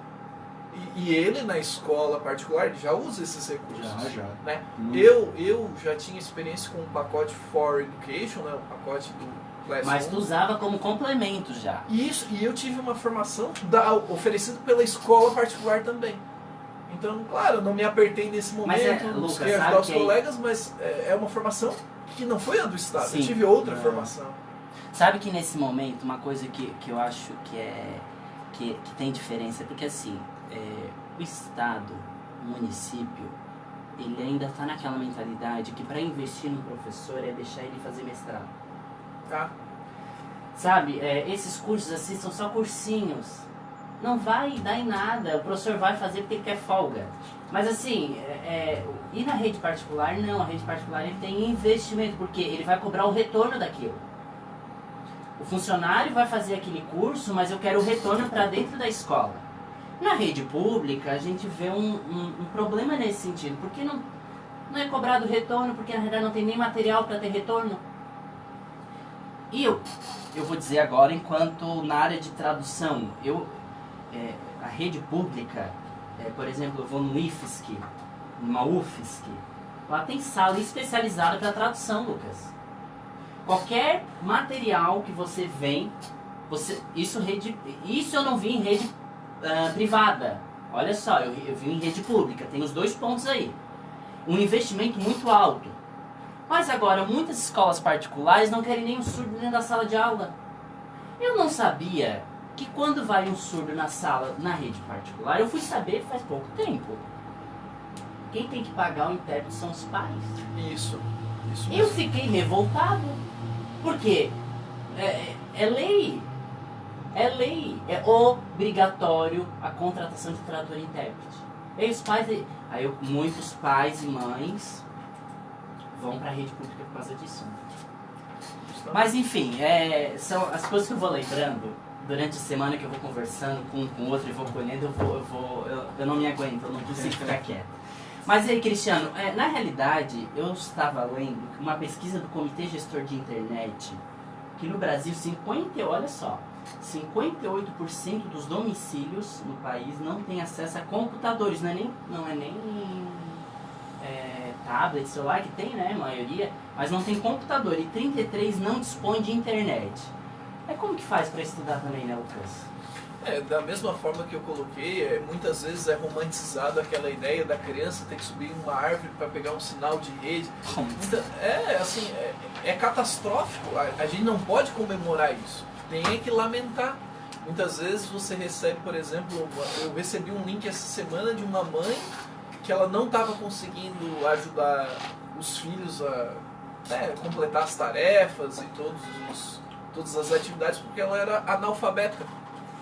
E ele na escola particular ele já usa esses recursos.
Já.
Né? Eu já tinha experiência com o pacote For Education, né, o pacote do Classroom.
Mas tu usava como complemento já.
Isso, e eu tive uma formação oferecida pela escola particular também. Então, claro, eu não me apertei nesse momento, busquei ajudar os colegas, mas é uma formação que não foi a do Estado. Sim. Eu tive outra formação.
Sabe que nesse momento, uma coisa que eu acho que tem diferença, porque assim, o Estado, o município, ele ainda está naquela mentalidade que para investir no professor é deixar ele fazer mestrado.
Tá.
Sabe, esses cursos assim são só cursinhos. não vai dar em nada, o professor vai fazer porque ele quer folga. Mas assim, e na rede particular, não, a rede particular ele tem investimento, porque ele vai cobrar o retorno daquilo. O funcionário vai fazer aquele curso, mas eu quero o retorno para dentro da escola. Na rede pública, a gente vê um problema nesse sentido, porque não é cobrado retorno, porque na realidade não tem nem material para ter retorno. E eu vou dizer agora, enquanto na área de tradução, a rede pública, por exemplo, eu vou no IFSC, numa UFSC, lá tem sala especializada para tradução, Lucas. Qualquer material que você vem, isso eu não vi em rede privada. Olha só, eu vi em rede pública, tem os dois pontos aí. Um investimento muito alto. Mas agora, muitas escolas particulares não querem nem um surdo dentro da sala de aula. Eu não sabia que quando vai um surdo na sala, na rede particular, eu fui saber faz pouco tempo. Quem tem que pagar o intérprete são os pais.
Isso
Eu
mesmo.
fiquei revoltado. Porque é lei. É lei. É obrigatório a contratação de tradutor e intérprete. E os pais... muitos pais e mães vão para a rede pública por causa disso. Mas enfim, são as coisas que eu vou lembrando durante a semana, que eu vou conversando com o outro e vou colhendo, eu não me aguento, eu não consigo ficar quieto. Mas aí, Cristiano, na realidade, eu estava lendo uma pesquisa do Comitê Gestor de Internet, que no Brasil, 58% dos domicílios no país não tem acesso a computadores, não é nem tablet, celular, que tem, né, a maioria, mas não tem computador, e 33% não dispõe de internet. Como que faz para estudar também, né, Lucas?
Da mesma forma que eu coloquei, muitas vezes é romantizado aquela ideia da criança ter que subir em uma árvore para pegar um sinal de rede. Então, é catastrófico, a gente não pode comemorar isso, tem que lamentar. Muitas vezes você recebe, por exemplo, eu recebi um link essa semana de uma mãe que ela não estava conseguindo ajudar os filhos a completar as tarefas e todas as atividades porque ela era analfabeta.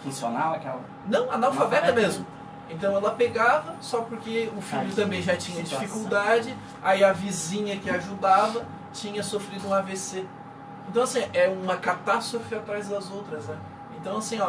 Funcional aquela?
Não, analfabeta mesmo. Então ela pegava, só porque o filho também já tinha
situação.
Dificuldade, aí a vizinha que ajudava tinha sofrido um AVC. Então assim, é uma catástrofe atrás das outras, né? Então assim,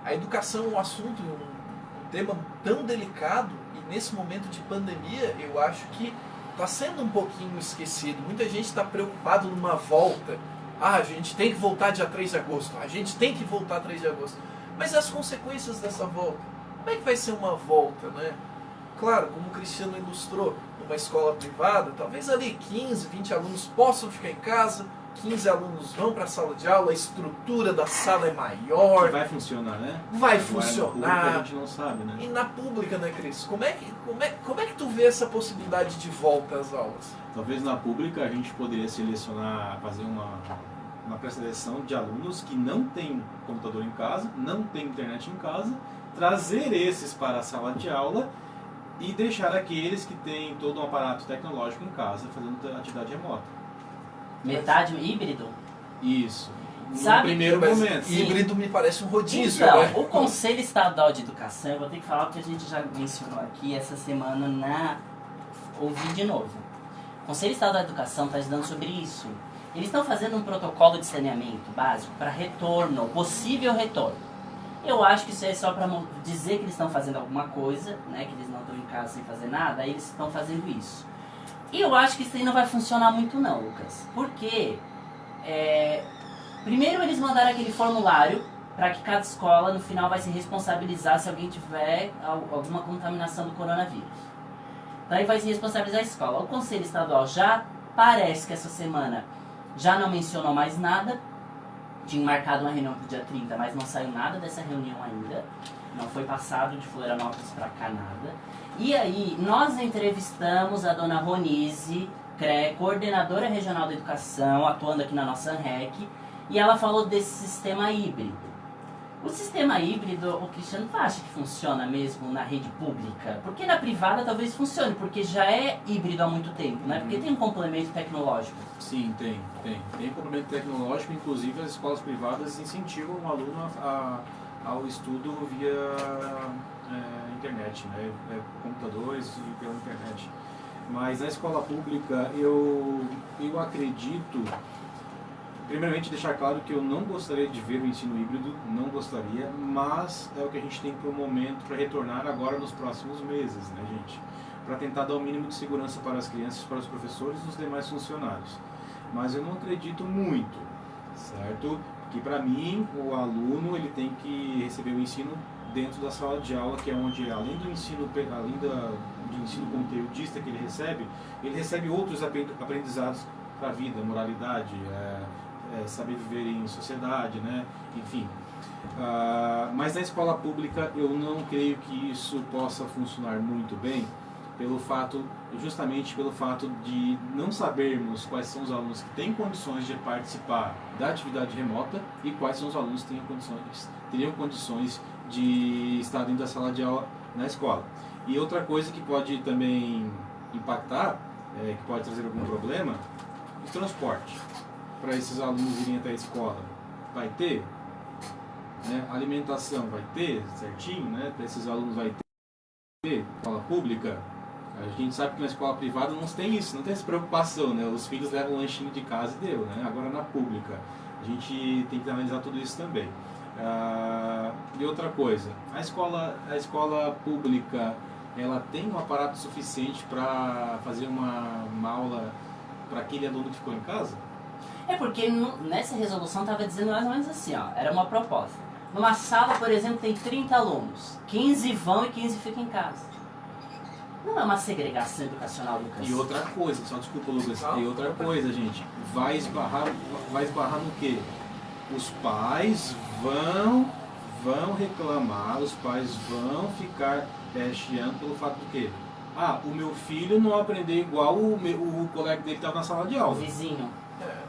a educação é um assunto, um tema tão delicado, e nesse momento de pandemia eu acho que está sendo um pouquinho esquecido. Muita gente está preocupado numa volta. A gente tem que voltar dia 3 de agosto. A gente tem que voltar 3 de agosto. Mas as consequências dessa volta? Como é que vai ser uma volta, né? Claro, como o Cristiano ilustrou, numa escola privada, talvez ali 15, 20 alunos possam ficar em casa, 15 alunos vão para a sala de aula, a estrutura da sala é maior.
Que vai funcionar, né?
Vai
Agora,
funcionar.
na pública, a gente não sabe, né?
E na pública, né, Cris? Como é que tu vê essa possibilidade de volta às aulas?
Talvez na pública a gente poderia selecionar, fazer uma pré-seleção de alunos que não têm computador em casa, não têm internet em casa, trazer esses para a sala de aula e deixar aqueles que têm todo um aparato tecnológico em casa fazendo atividade remota.
Metade híbrido?
Isso. No
Sabe,
primeiro
Mas
momento.
híbrido me parece um rodízio,
Então,
né?
o Conselho Estadual de Educação, eu vou ter que falar o que a gente já mencionou aqui essa semana ouvi de novo. O Conselho Estadual de Educação está estudando sobre isso. Eles estão fazendo um protocolo de saneamento básico para retorno, possível retorno. Eu acho que isso é só para dizer que eles estão fazendo alguma coisa, né, que eles não estão em casa sem fazer nada, aí eles estão fazendo isso. E eu acho que isso aí não vai funcionar muito não, Lucas. Porque, primeiro eles mandaram aquele formulário para que cada escola no final vai se responsabilizar se alguém tiver alguma contaminação do coronavírus. Então aí vai se responsabilizar a escola. O Conselho Estadual já parece que essa semana já não mencionou mais nada. Tinha marcado uma reunião para o dia 30, mas não saiu nada dessa reunião ainda. Não foi passado de Florianópolis para cá nada. E aí, nós entrevistamos a dona Ronise, coordenadora regional da educação, atuando aqui na nossa ANREC, e ela falou desse sistema híbrido. O sistema híbrido, o Cristiano acha que funciona mesmo na rede pública? Porque na privada talvez funcione, porque já é híbrido há muito tempo, né? Porque tem um complemento tecnológico.
Sim, tem complemento tecnológico, inclusive as escolas privadas incentivam o aluno a ao estudo via internet, né? Computadores e pela internet. Mas na escola pública eu acredito, primeiramente deixar claro que eu não gostaria de ver o ensino híbrido, não gostaria, mas é o que a gente tem para o momento para retornar agora nos próximos meses, né, gente? Para tentar dar o mínimo de segurança para as crianças, para os professores e os demais funcionários. Mas eu não acredito muito, certo? Que para mim o aluno ele tem que receber o ensino dentro da sala de aula, que é onde além do ensino, do ensino conteudista que ele recebe outros aprendizados para a vida, moralidade, saber viver em sociedade, né? Enfim. Mas na escola pública eu não creio que isso possa funcionar muito bem, justamente pelo fato de não sabermos quais são os alunos que têm condições de participar da atividade remota e quais são os alunos que teriam condições de estar dentro da sala de aula na escola. E outra coisa que pode também impactar, que pode trazer algum problema, o transporte para esses alunos irem até a escola. Vai ter? Né? Alimentação vai ter certinho, né? Para esses alunos vai ter? Escola pública? A gente sabe que na escola privada não tem isso, não tem essa preocupação, né? Os filhos levam um lanchinho de casa e deu, né? Agora na pública, a gente tem que analisar tudo isso também. E outra coisa, a escola pública, ela tem um aparato suficiente para fazer uma aula para aquele aluno que ficou em casa?
É porque nessa resolução estava dizendo mais ou menos assim, ó, era uma proposta. Numa sala, por exemplo, tem 30 alunos, 15 vão e 15 ficam em casa. Não é uma segregação educacional, Lucas?
E outra coisa, só desculpa, Lucas, e outra coisa, gente, vai esbarrar no quê? Os pais vão reclamar, os pais vão ficar chiando pelo fato do quê? O meu filho não aprendeu igual o colega dele que estava na sala de aula.
O vizinho.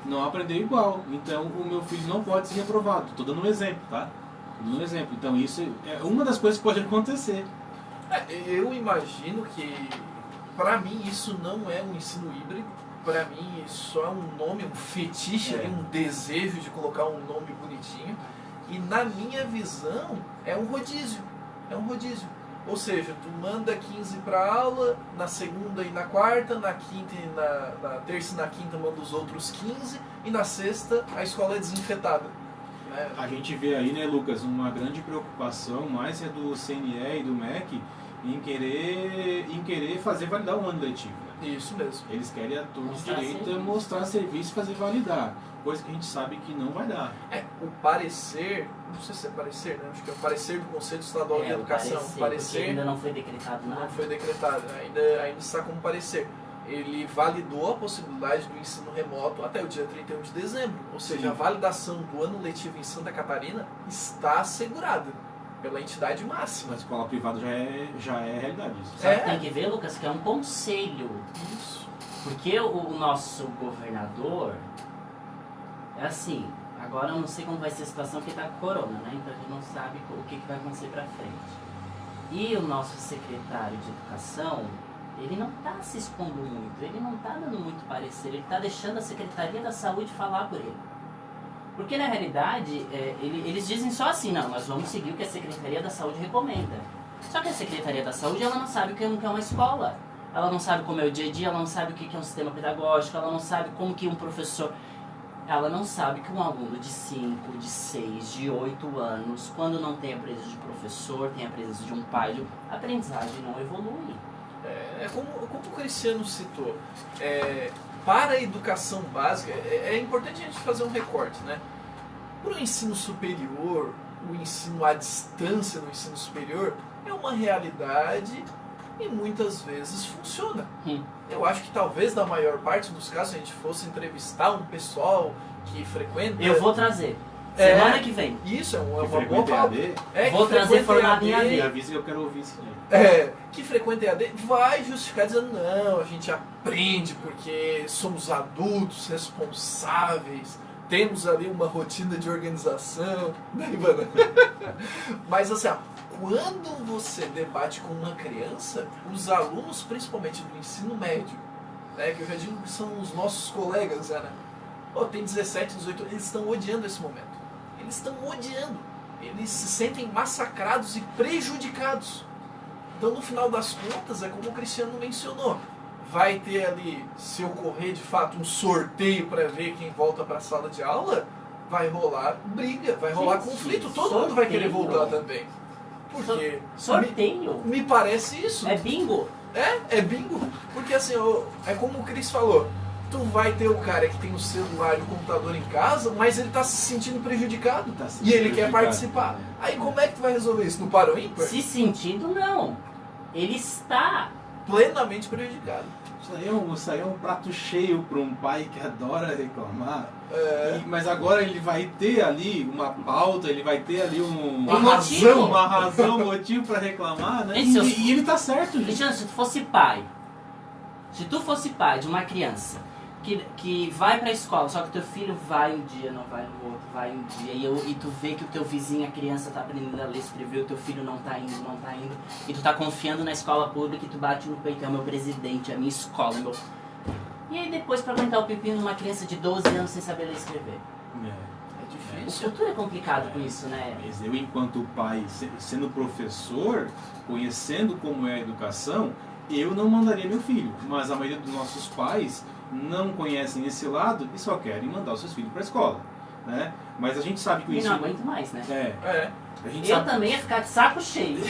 Não aprendeu igual, então o meu filho não pode ser reprovado. Estou dando um exemplo, tá? Então isso é uma das coisas que pode acontecer.
Eu imagino que, para mim, isso não é um ensino híbrido. Para mim, isso só é um nome, um fetiche, um desejo de colocar um nome bonitinho. E na minha visão, é um rodízio. É um rodízio. Ou seja, tu manda 15 para aula, na segunda e na quarta, na quinta e na terça e na quinta manda os outros 15, e na sexta a escola é desinfetada.
A gente vê aí, né, Lucas, uma grande preocupação, mais é do CNE e do MEC, em querer fazer validar o ano letivo. Né?
Isso mesmo.
Eles querem a turma de direito mostrar serviço e fazer validar, coisa que a gente sabe que não vai dar.
O parecer, não sei se é parecer, né? Acho que é o parecer do Conselho Estadual de Educação.
Parecer ainda não foi decretado nada.
Não foi decretado, ainda está como parecer. Ele validou a possibilidade do ensino remoto até o dia 31 de dezembro. Ou seja, a validação do ano letivo em Santa Catarina está assegurada pela entidade máxima.
Na escola privada já é realidade isso.
Só que tem que ver, Lucas, que é um conselho.
Isso.
Porque o nosso governador é assim, agora eu não sei como vai ser a situação porque está com corona, né? Então a gente não sabe o que vai acontecer para frente. E o nosso secretário de Educação, ele não está se expondo muito, ele não está dando muito parecer, ele está deixando a Secretaria da Saúde falar por ele. Porque na realidade, eles dizem só assim, não, nós vamos seguir o que a Secretaria da Saúde recomenda. Só que a Secretaria da Saúde, ela não sabe o que é uma escola. Ela não sabe como é o dia a dia, ela não sabe o que é um sistema pedagógico, ela não sabe como que um professor... Ela não sabe que um aluno de 5, de 6, de 8 anos, quando não tem a presença de professor, tem a presença de um pai, a aprendizagem não evolui.
Como o Cristiano citou, para a educação básica, é importante a gente fazer um recorte, né? Para o ensino superior, o ensino à distância no ensino superior é uma realidade e muitas vezes funciona. Eu acho que talvez na maior parte dos casos, se a gente fosse entrevistar um pessoal que frequenta...
Eu vou trazer. Semana que vem.
Isso, é uma boa pauta.
Vou trazer formado em AD.
Me avisa que eu quero ouvir isso.
Que frequenta EAD vai justificar dizendo, não, a gente aprende porque somos adultos, responsáveis, temos ali uma rotina de organização, né, Ivana? Mas assim, quando você debate com uma criança, os alunos, principalmente do ensino médio, né, que eu já digo que são os nossos colegas, né? Tem 17, 18, eles estão odiando esse momento. Eles estão odiando. eles se sentem massacrados e prejudicados. Então, no final das contas, é como o Cristiano mencionou, vai ter ali, se ocorrer de fato um sorteio para ver quem volta para a sala de aula, vai rolar briga, vai rolar conflito, todo mundo vai querer voltar também. Porque
sorteio?
Me parece isso.
É bingo?
É bingo. Porque assim, é como o Cris falou, tu vai ter o cara que tem o celular e o computador em casa, mas ele tá se sentindo prejudicado. E ele quer participar. Aí como é que tu vai resolver isso? No par ou ímpar?
Se sentindo, não. Ele está
plenamente prejudicado.
Isso aí é um prato cheio para um pai que adora reclamar. Mas agora ele vai ter ali uma pauta, ele vai ter ali uma razão, um motivo para reclamar, né? E ele tá certo, gente.
Cristiano, se tu fosse pai de uma criança que vai pra escola, só que teu filho vai um dia, não vai no outro, vai um dia, e tu vê que o teu vizinho, a criança, tá aprendendo a ler e escrever, o teu filho não tá indo, e tu tá confiando na escola pública e tu bate no peito, é o meu presidente, é a minha escola, E aí depois pra aguentar o pepino de uma criança de 12 anos sem saber ler e escrever?
É
O
difícil.
futuro é complicado com isso, né?
Mas eu, enquanto pai, sendo professor, conhecendo como é a educação, eu não mandaria meu filho, mas a maioria dos nossos pais não conhecem esse lado e só querem mandar os seus filhos para a escola, né? Mas a gente sabe que
E
isso...
não aguento mais, né?
A gente
Eu
sabe...
também ia ficar de saco cheio.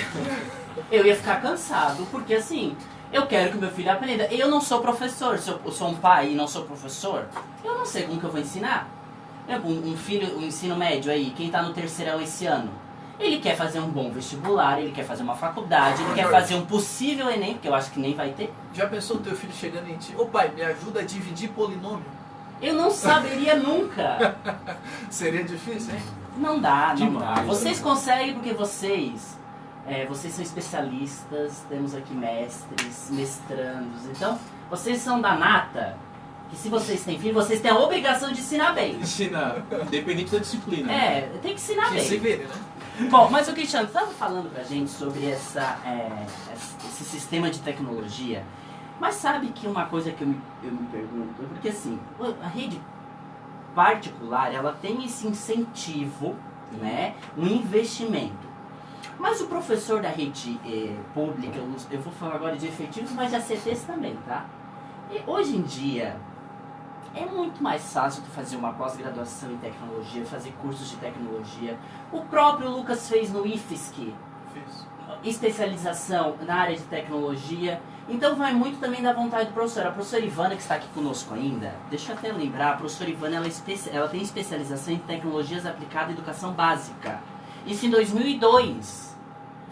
Eu ia ficar cansado, porque assim, eu quero que meu filho aprenda. Eu não sou professor, se eu sou um pai e não sou professor, eu não sei como que eu vou ensinar. Um filho, um ensino médio aí, quem está no terceirão esse ano, ele quer fazer um bom vestibular, ele quer fazer uma faculdade, ele quer fazer um possível Enem, porque eu acho que nem vai ter.
Já pensou o teu filho chegando em ti? Ô pai, me ajuda a dividir polinômio?
Eu não saberia nunca.
Seria difícil, hein?
Não dá.
Demais.
Vocês conseguem porque vocês são especialistas, temos aqui mestres, mestrandos, então vocês são da nata, que se vocês têm filho, vocês têm a obrigação de ensinar bem.
Ensinar, independente da disciplina.
Tem que ensinar bem.
Se vê, né?
Bom, mas o Cristiano estava falando pra gente sobre esse sistema de tecnologia, mas sabe que uma coisa que eu me pergunto, porque assim, a rede particular, ela tem esse incentivo, né, um investimento. Mas o professor da rede pública, eu vou falar agora de efetivos, mas de ACTs também, tá? E hoje em dia, é muito mais fácil tu fazer uma pós-graduação em tecnologia, fazer cursos de tecnologia. O próprio Lucas fez no IFSC, especialização na área de tecnologia. Então vai muito também da vontade do professor. A professora Ivana, que está aqui conosco ainda, deixa eu até lembrar, a professora Ivana, ela tem especialização em tecnologias aplicadas à educação básica. Isso em 2002.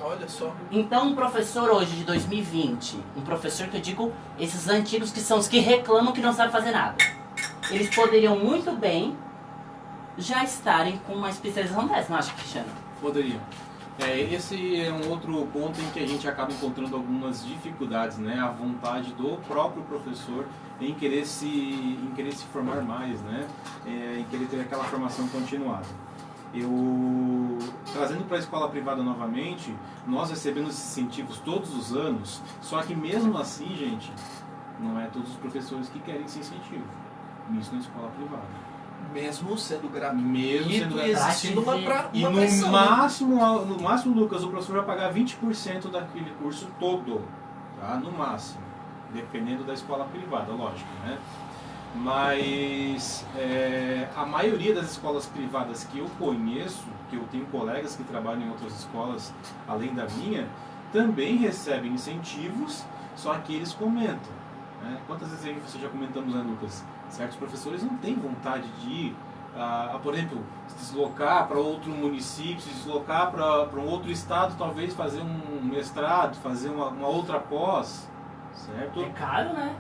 Olha só.
Então um professor hoje de 2020, um professor que eu digo, esses antigos que são os que reclamam que não sabem fazer nada, eles poderiam muito bem já estarem com uma especialização dessa, não acha, Cristiano?
Poderiam. Esse é um outro ponto em que a gente acaba encontrando algumas dificuldades, né? A vontade do próprio professor em querer se formar mais, né? Em querer ter aquela formação continuada. Trazendo para a escola privada novamente, nós recebemos esses incentivos todos os anos, só que mesmo assim, gente, não é todos os professores que querem esse incentivo. Isso na escola privada.
Mesmo sendo gratuito.
Mesmo sendo
e existindo uma
E
pressão,
no máximo, Lucas, o professor vai pagar 20% daquele curso todo, tá? No máximo, dependendo da escola privada, lógico, né? Mas a maioria das escolas privadas que eu conheço, que eu tenho colegas que trabalham em outras escolas além da minha, também recebem incentivos, só que eles comentam, né? Quantas vezes você já comentamos, né, Lucas? Certos professores não têm vontade de ir, por exemplo, se deslocar para outro município, se deslocar para um outro estado, talvez fazer um mestrado, fazer uma outra pós, certo?
É caro, né?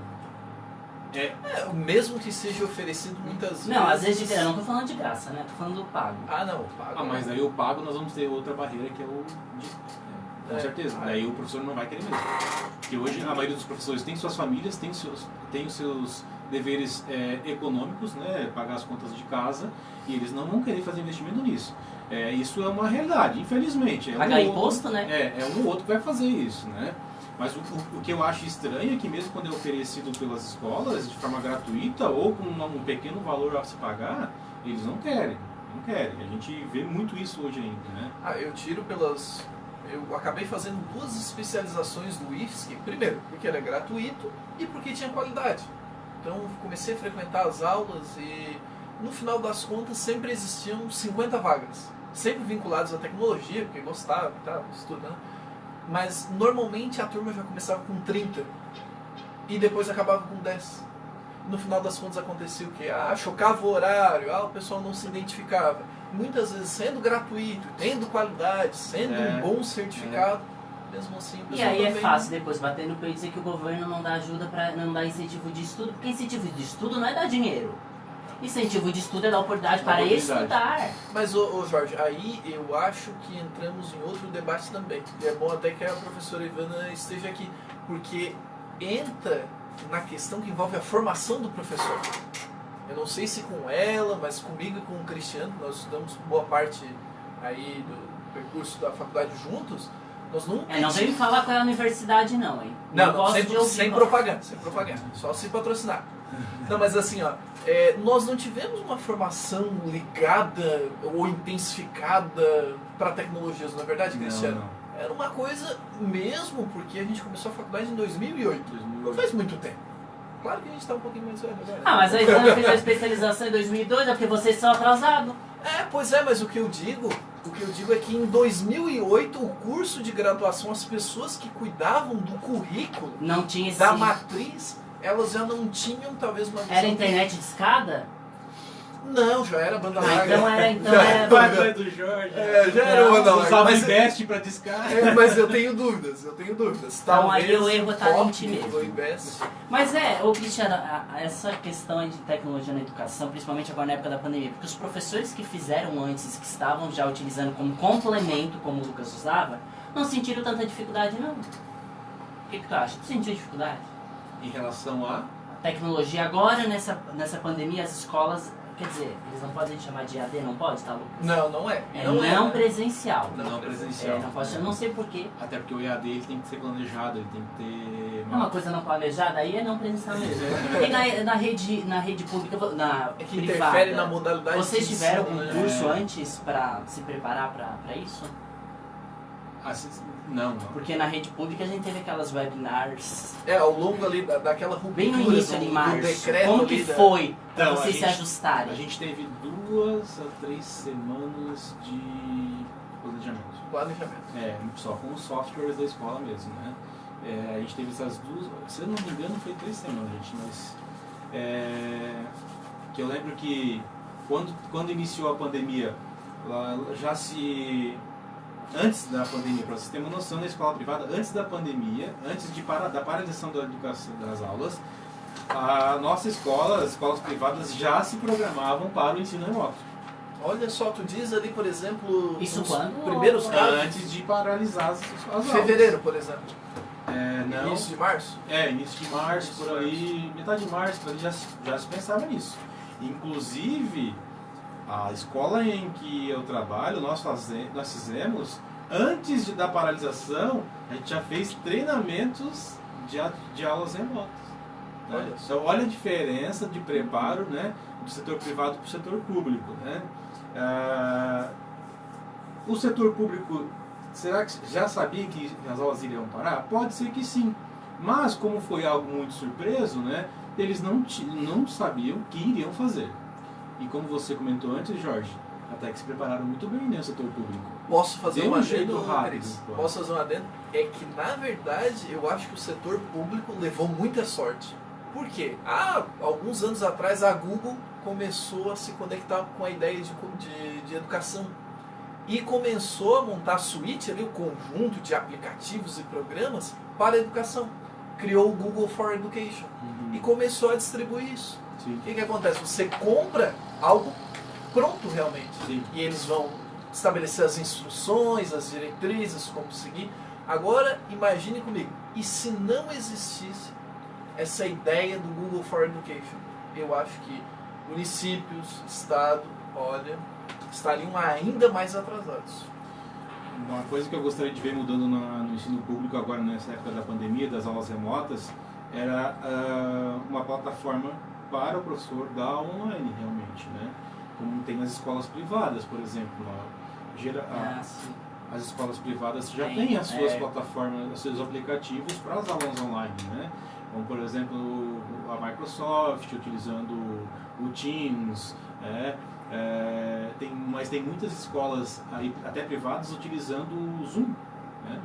Mesmo que seja oferecido muitas vezes.
Não, às vezes não tô falando de graça, né? Tô falando do pago.
Não, o pago.
Mas aí o pago nós vamos ter outra barreira que é o com certeza. Daí o professor não vai querer mesmo. Porque hoje a maioria dos professores tem suas famílias, tem os seus deveres econômicos, né? Pagar as contas de casa, e eles não vão querer fazer investimento nisso. Isso é uma realidade, infelizmente.
Pagar imposto, né?
É um ou outro que vai fazer isso, né? Mas o que eu acho estranho é que mesmo quando é oferecido pelas escolas de forma gratuita ou com um pequeno valor a se pagar, eles não querem. Não querem. A gente vê muito isso hoje ainda, né?
Eu tiro pelas... Eu acabei fazendo 2 especializações do IFSC. Primeiro, porque era gratuito e porque tinha qualidade. Então, comecei a frequentar as aulas e, no final das contas, sempre existiam 50 vagas. Sempre vinculadas à tecnologia, porque gostava e tal, estudando. Mas, normalmente, a turma já começava com 30 e depois acabava com 10. No final das contas, acontecia o quê? Chocava o horário, o pessoal não se identificava. Muitas vezes, sendo gratuito, tendo qualidade, sendo um bom certificado, mesmo assim o
E
pessoal
aí é
também...
fácil depois bater no peito e dizer que o governo não dá ajuda, não dá incentivo de estudo, porque incentivo de estudo não é dar dinheiro. Incentivo de estudo é dar oportunidade para estudar.
Mas, ô Jorge, aí eu acho que entramos em outro debate também. E é bom até que a professora Ivana esteja aqui, porque entra na questão que envolve a formação do professor. Eu não sei se com ela, mas comigo e com o Cristiano, nós estudamos boa parte aí do percurso da faculdade juntos, nós nunca...
Não vem me falar qual é a universidade não, hein?
Não, sem propaganda, só se patrocinar. Não, mas assim, nós não tivemos uma formação ligada ou intensificada para tecnologias, não é verdade, Cristiano?
Não.
Era uma coisa mesmo, porque a gente começou a faculdade em 2008. Não faz muito tempo. Claro que a gente está um pouquinho mais velho agora.
Mas a Ivana fez a especialização em 2002, é porque vocês são atrasados.
Pois é, mas o que eu digo é que em 2008 o curso de graduação, as pessoas que cuidavam do currículo,
não tinha
da matriz, elas já não tinham talvez uma visão...
Era internet de escada?
Não, já era banda larga.
Então era
do Jorge.
Já era banda larga.
Usava o Invest pra discar.
Mas eu tenho dúvidas.
Então
talvez
aí o erro tá em ti mesmo.
Invest.
Mas Cristiano, essa questão de tecnologia na educação, principalmente agora na época da pandemia, porque os professores que fizeram antes, que estavam já utilizando como complemento, como o Lucas usava, não sentiram tanta dificuldade não. O que tu acha? Tu sentiu dificuldade?
Em relação a?
Tecnologia agora, nessa pandemia, as escolas... Quer dizer, eles não podem chamar de AD, não pode, tá, Lucas?
Não é.
Não presencial.
Não presencial.
Não pode, eu não sei porquê.
Até porque o EAD ele tem que ser planejado, ele tem que ter...
Uma coisa não planejada aí é não presencial mesmo. E na rede pública, na
que
privada,
interfere na modalidade.
Vocês tiveram
ensino,
um curso antes para se preparar para isso?
Não.
Porque na rede pública a gente teve aquelas webinars.
Ao longo ali daquela ruptura
bem no início ali, março.
decreto.
Como que foi para
Então,
vocês se ajustarem?
A gente teve 2 a 3 semanas de planejamento. Só com os softwares da escola mesmo, né? A gente teve essas 2, se eu não me engano foi 3 semanas, gente, mas... que eu lembro que quando iniciou a pandemia, já se... Antes da pandemia, para vocês terem uma noção, na escola privada, antes da pandemia, antes da paralisação da educação das aulas, a nossa escola, as escolas privadas já se programavam para o ensino remoto.
Olha só, tu diz ali, por exemplo,
isso quando?
Primeiros casos?
Antes de paralisar as aulas.
Fevereiro, por exemplo.
Não.
Início de março?
Início de março, por aí, metade de março, por aí já se pensava nisso. Inclusive, a escola em que eu trabalho, nós fizemos, antes da paralisação, a gente já fez treinamentos de aulas remotas. Né? Então, olha a diferença de preparo, né, do setor privado para o setor público. Né? O setor público, será que já sabia que as aulas iriam parar? Pode ser que sim. Mas, como foi algo muito surpreso, né, eles não sabiam o que iriam fazer. E como você comentou antes, Jorge, até que se prepararam muito bem no setor público.
Posso fazer um adendo,
rápido?
Posso fazer um adendo? É que, na verdade, eu acho que o setor público levou muita sorte. Por quê? Alguns anos atrás, a Google começou a se conectar com a ideia de educação. E começou a montar a suíte, ali, o conjunto de aplicativos e programas para a educação. Criou o Google for Education. E começou a distribuir isso.
Sim.
O que acontece? Você compra algo pronto realmente.
Sim.
E eles vão estabelecer as instruções, as diretrizes, como seguir. Agora, imagine comigo, e se não existisse essa ideia do Google for Education? Eu acho que municípios, Estado, estariam ainda mais atrasados.
Uma coisa que eu gostaria de ver mudando no ensino público agora, nessa época da pandemia, das aulas remotas, era uma plataforma para o professor dar online realmente, né? como tem nas escolas privadas, por exemplo.
Sim.
As escolas privadas já
Tem,
têm as suas plataformas, os seus aplicativos para as aulas online, né? Como, por exemplo, a Microsoft utilizando o Teams, mas tem muitas escolas, aí, até privadas, utilizando o Zoom, né?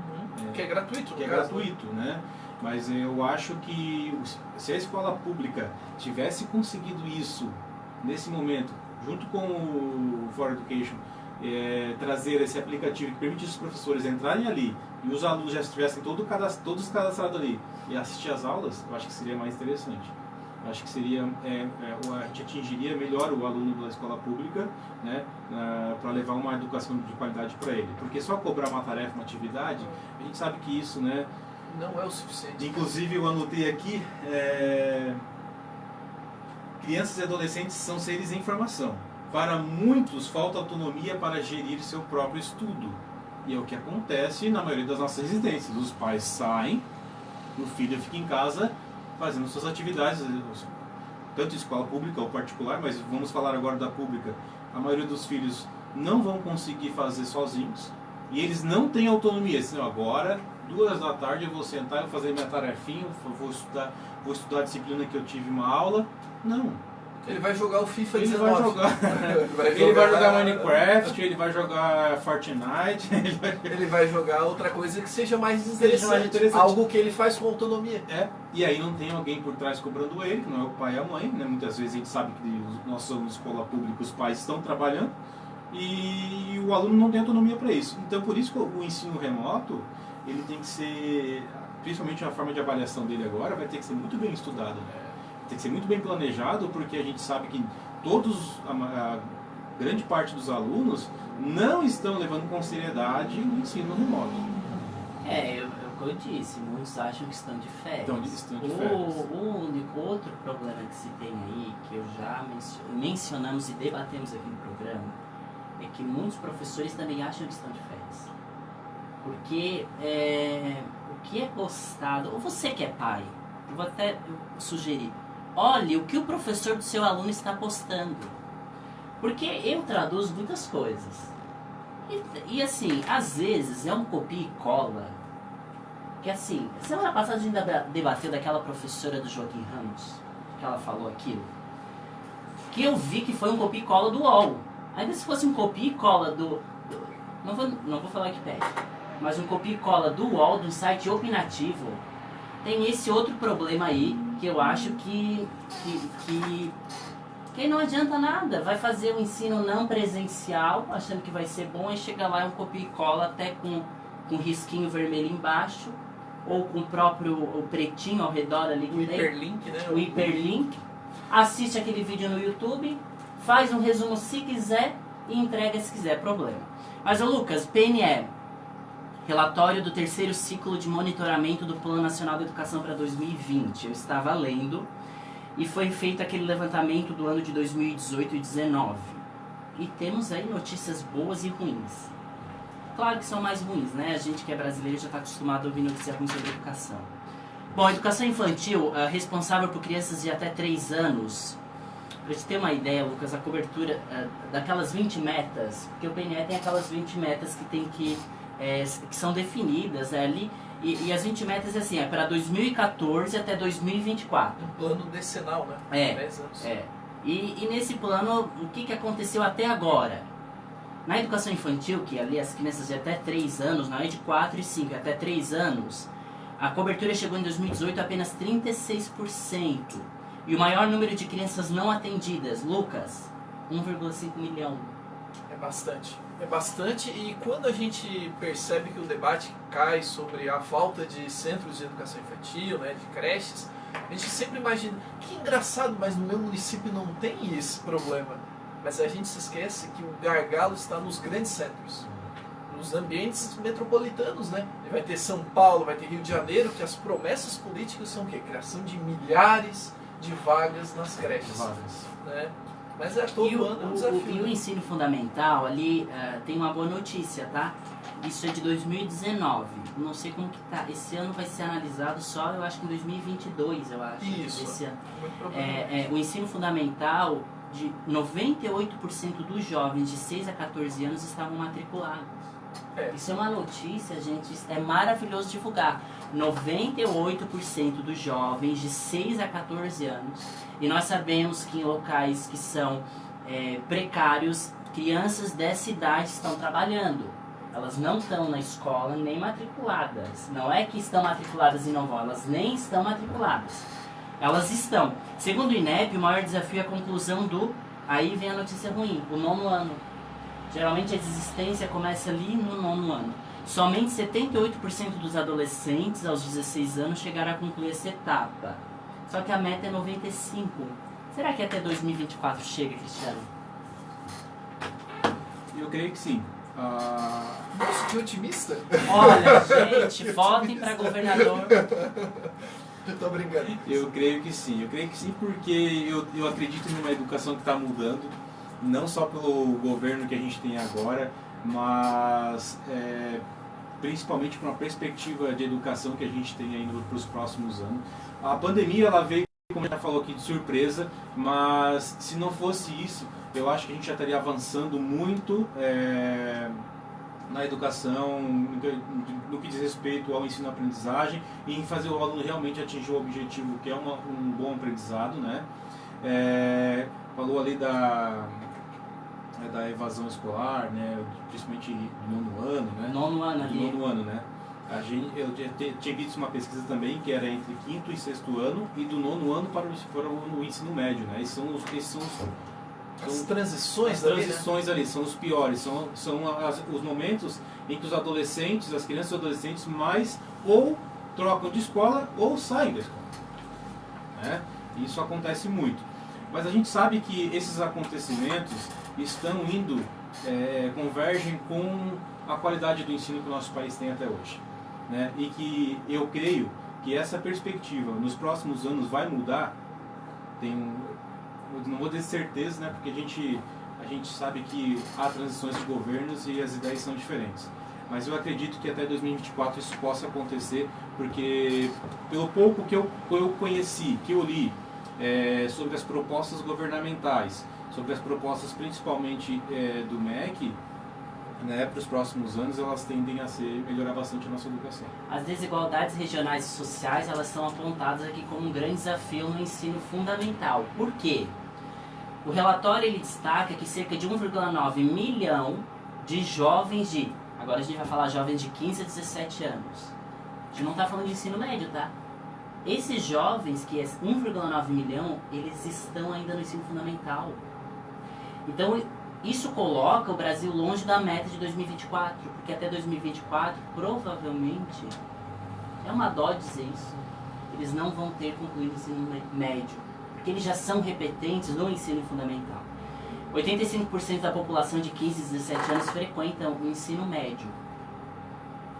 Que é gratuito.
Que é gratuito, né? Mas eu acho que se a escola pública tivesse conseguido isso nesse momento, junto com o For Education, trazer esse aplicativo que permitisse os professores entrarem ali e os alunos já estivessem todos cadastrados ali e assistir às aulas, eu acho que seria mais interessante. Eu acho que seria, a gente atingiria melhor o aluno da escola pública, né, para levar uma educação de qualidade para ele. Porque só cobrar uma tarefa, uma atividade, a gente sabe que isso, né,
não é o suficiente.
Inclusive eu anotei aqui, crianças e adolescentes são seres em formação. Para muitos falta autonomia para gerir seu próprio estudo. E é o que acontece na maioria das nossas residências. Os pais saem, o filho fica em casa fazendo suas atividades, tanto escola pública ou particular, mas vamos falar agora da pública. A maioria dos filhos não vão conseguir fazer sozinhos e eles não têm autonomia. Assim, agora, 2 da tarde eu vou sentar, eu vou fazer minha tarefinha, vou estudar a disciplina que eu tive uma aula. Não.
Ele vai jogar o FIFA
ele
19.
Ele vai jogar Minecraft, ele vai jogar Fortnite.
Ele vai jogar outra coisa que seja mais interessante. Algo que ele faz com autonomia.
E aí não tem alguém por trás cobrando ele, que não é o pai e a mãe. Né? Muitas vezes a gente sabe que nós somos escola pública, os pais estão trabalhando e o aluno não tem autonomia para isso. Então por isso que o ensino remoto, ele tem que ser, principalmente a forma de avaliação dele agora, vai ter que ser muito bem estudado. Tem que ser muito bem planejado, porque a gente sabe que a grande parte dos alunos não estão levando com seriedade o ensino remoto.
Como eu disse, muitos acham que estão de férias.
Estão de férias.
O único outro problema que se tem aí, que eu já mencionamos e debatemos aqui no programa, é que muitos professores também acham que estão de férias. Porque o que é postado, ou você que é pai, eu vou até sugerir, olhe o que o professor do seu aluno está postando. Porque eu traduzo muitas coisas. E assim, às vezes é um copia e cola. Que assim, semana passada a gente debateu daquela professora do Joaquim Ramos, que ela falou aquilo. Que eu vi que foi um copia e cola do UOL. Ainda se fosse um copia e cola não vou falar que pede, mas um copia e cola do UOL, de um site opinativo, tem esse outro problema aí, que eu acho que não adianta nada. Vai fazer o ensino não presencial, achando que vai ser bom, e chega lá é um copia e cola até com risquinho vermelho embaixo, ou com o pretinho ao redor ali.
O hiperlink, né?
O hiperlink. Assiste aquele vídeo no YouTube, faz um resumo se quiser e entrega se quiser, problema. Mas, Lucas, PNE, relatório do 3º ciclo de monitoramento do Plano Nacional de Educação para 2020. Eu estava lendo e foi feito aquele levantamento do ano de 2018 e 2019. E temos aí notícias boas e ruins. Claro que são mais ruins, né? A gente que é brasileiro já está acostumado a ouvir notícias ruins sobre educação. Bom, a educação infantil, responsável por crianças de até 3 anos. Para gente ter uma ideia, Lucas, a cobertura daquelas 20 metas, porque o PNE tem aquelas 20 metas que tem que são definidas ali, e as 20 metas assim, para 2014 até 2024.
Um plano decenal, né? 10 anos.
E nesse plano, o que aconteceu até agora? Na educação infantil, que ali as crianças de até 3 anos, na de 4 e 5 até 3 anos, a cobertura chegou em 2018 a apenas 36%. E o maior número de crianças não atendidas, Lucas, 1,5 milhão.
É bastante. É bastante, e quando a gente percebe que o debate cai sobre a falta de centros de educação infantil, né, de creches, a gente sempre imagina, que engraçado, mas no meu município não tem esse problema. Mas a gente se esquece que o gargalo está nos grandes centros, nos ambientes metropolitanos, né? Vai ter São Paulo, vai ter Rio de Janeiro, que as promessas políticas são o quê? Criação de milhares de vagas nas creches. Né? Mas todo ano é um desafio.
E o ensino fundamental, ali tem uma boa notícia, tá? Isso é de 2019. Não sei como que tá. Esse ano vai ser analisado só, eu acho que em 2022, eu acho.
Isso.
Esse ano.
Muito provavelmente.
O ensino fundamental de 98% dos jovens de 6 a 14 anos estavam matriculados. Isso é uma notícia, gente, é maravilhoso divulgar. 98% dos jovens de 6 a 14 anos, e nós sabemos que em locais que são precários, crianças dessa idade estão trabalhando. Elas não estão na escola nem matriculadas. Não é que estão matriculadas e não vão, elas nem estão matriculadas. Elas estão. Segundo o INEP, o maior desafio é a conclusão do... Aí vem a notícia ruim, o 9º ano. Geralmente a desistência começa ali no 9º ano. Somente 78% dos adolescentes aos 16 anos chegaram a concluir essa etapa. Só que a meta é 95%. Será que até 2024 chega, Cristiano?
Eu creio que sim.
Nossa, que otimista!
Olha, gente, votem para governador.
Tô brincando.
Eu creio que sim porque eu acredito numa educação que está mudando, não só pelo governo que a gente tem agora, mas principalmente com uma perspectiva de educação que a gente tem aí para os próximos anos. A pandemia ela veio, como já falou aqui, de surpresa, mas se não fosse isso, eu acho que a gente já estaria avançando muito na educação, no que diz respeito ao ensino-aprendizagem e em fazer o aluno realmente atingir o objetivo que é um bom aprendizado, né? Falou ali da evasão escolar, né? Principalmente no 9º ano, né?
9º ano ali.
9º ano, né? Eu tinha visto uma pesquisa também que era entre 5º e 6º ano e do 9º ano para o ensino médio, né? Esses são
as transições,
ali são os piores, são os momentos em que os adolescentes, as crianças e adolescentes mais ou trocam de escola ou saem da escola, né? Isso acontece muito. Mas a gente sabe que esses acontecimentos estão convergem com a qualidade do ensino que o nosso país tem até hoje, né? E que eu creio que essa perspectiva nos próximos anos vai mudar. Não vou ter certeza, né? Porque a gente sabe que há transições de governos e as ideias são diferentes. Mas eu acredito que até 2024 isso possa acontecer, porque pelo pouco que eu conheci, que eu li sobre as propostas governamentais, sobre as propostas principalmente do MEC, né, para os próximos anos, elas tendem a melhorar bastante a nossa educação.
As desigualdades regionais e sociais, elas são apontadas aqui como um grande desafio no ensino fundamental. Por quê? O relatório ele destaca que cerca de 1,9 milhão de jovens agora a gente vai falar jovens de 15 a 17 anos. A gente não está falando de ensino médio, tá? Esses jovens, que é 1,9 milhão, eles estão ainda no ensino fundamental. Então, isso coloca o Brasil longe da meta de 2024, porque até 2024, provavelmente, é uma dó dizer isso, eles não vão ter concluído o ensino médio, porque eles já são repetentes no ensino fundamental. 85% da população de 15 a 17 anos frequentam o ensino médio.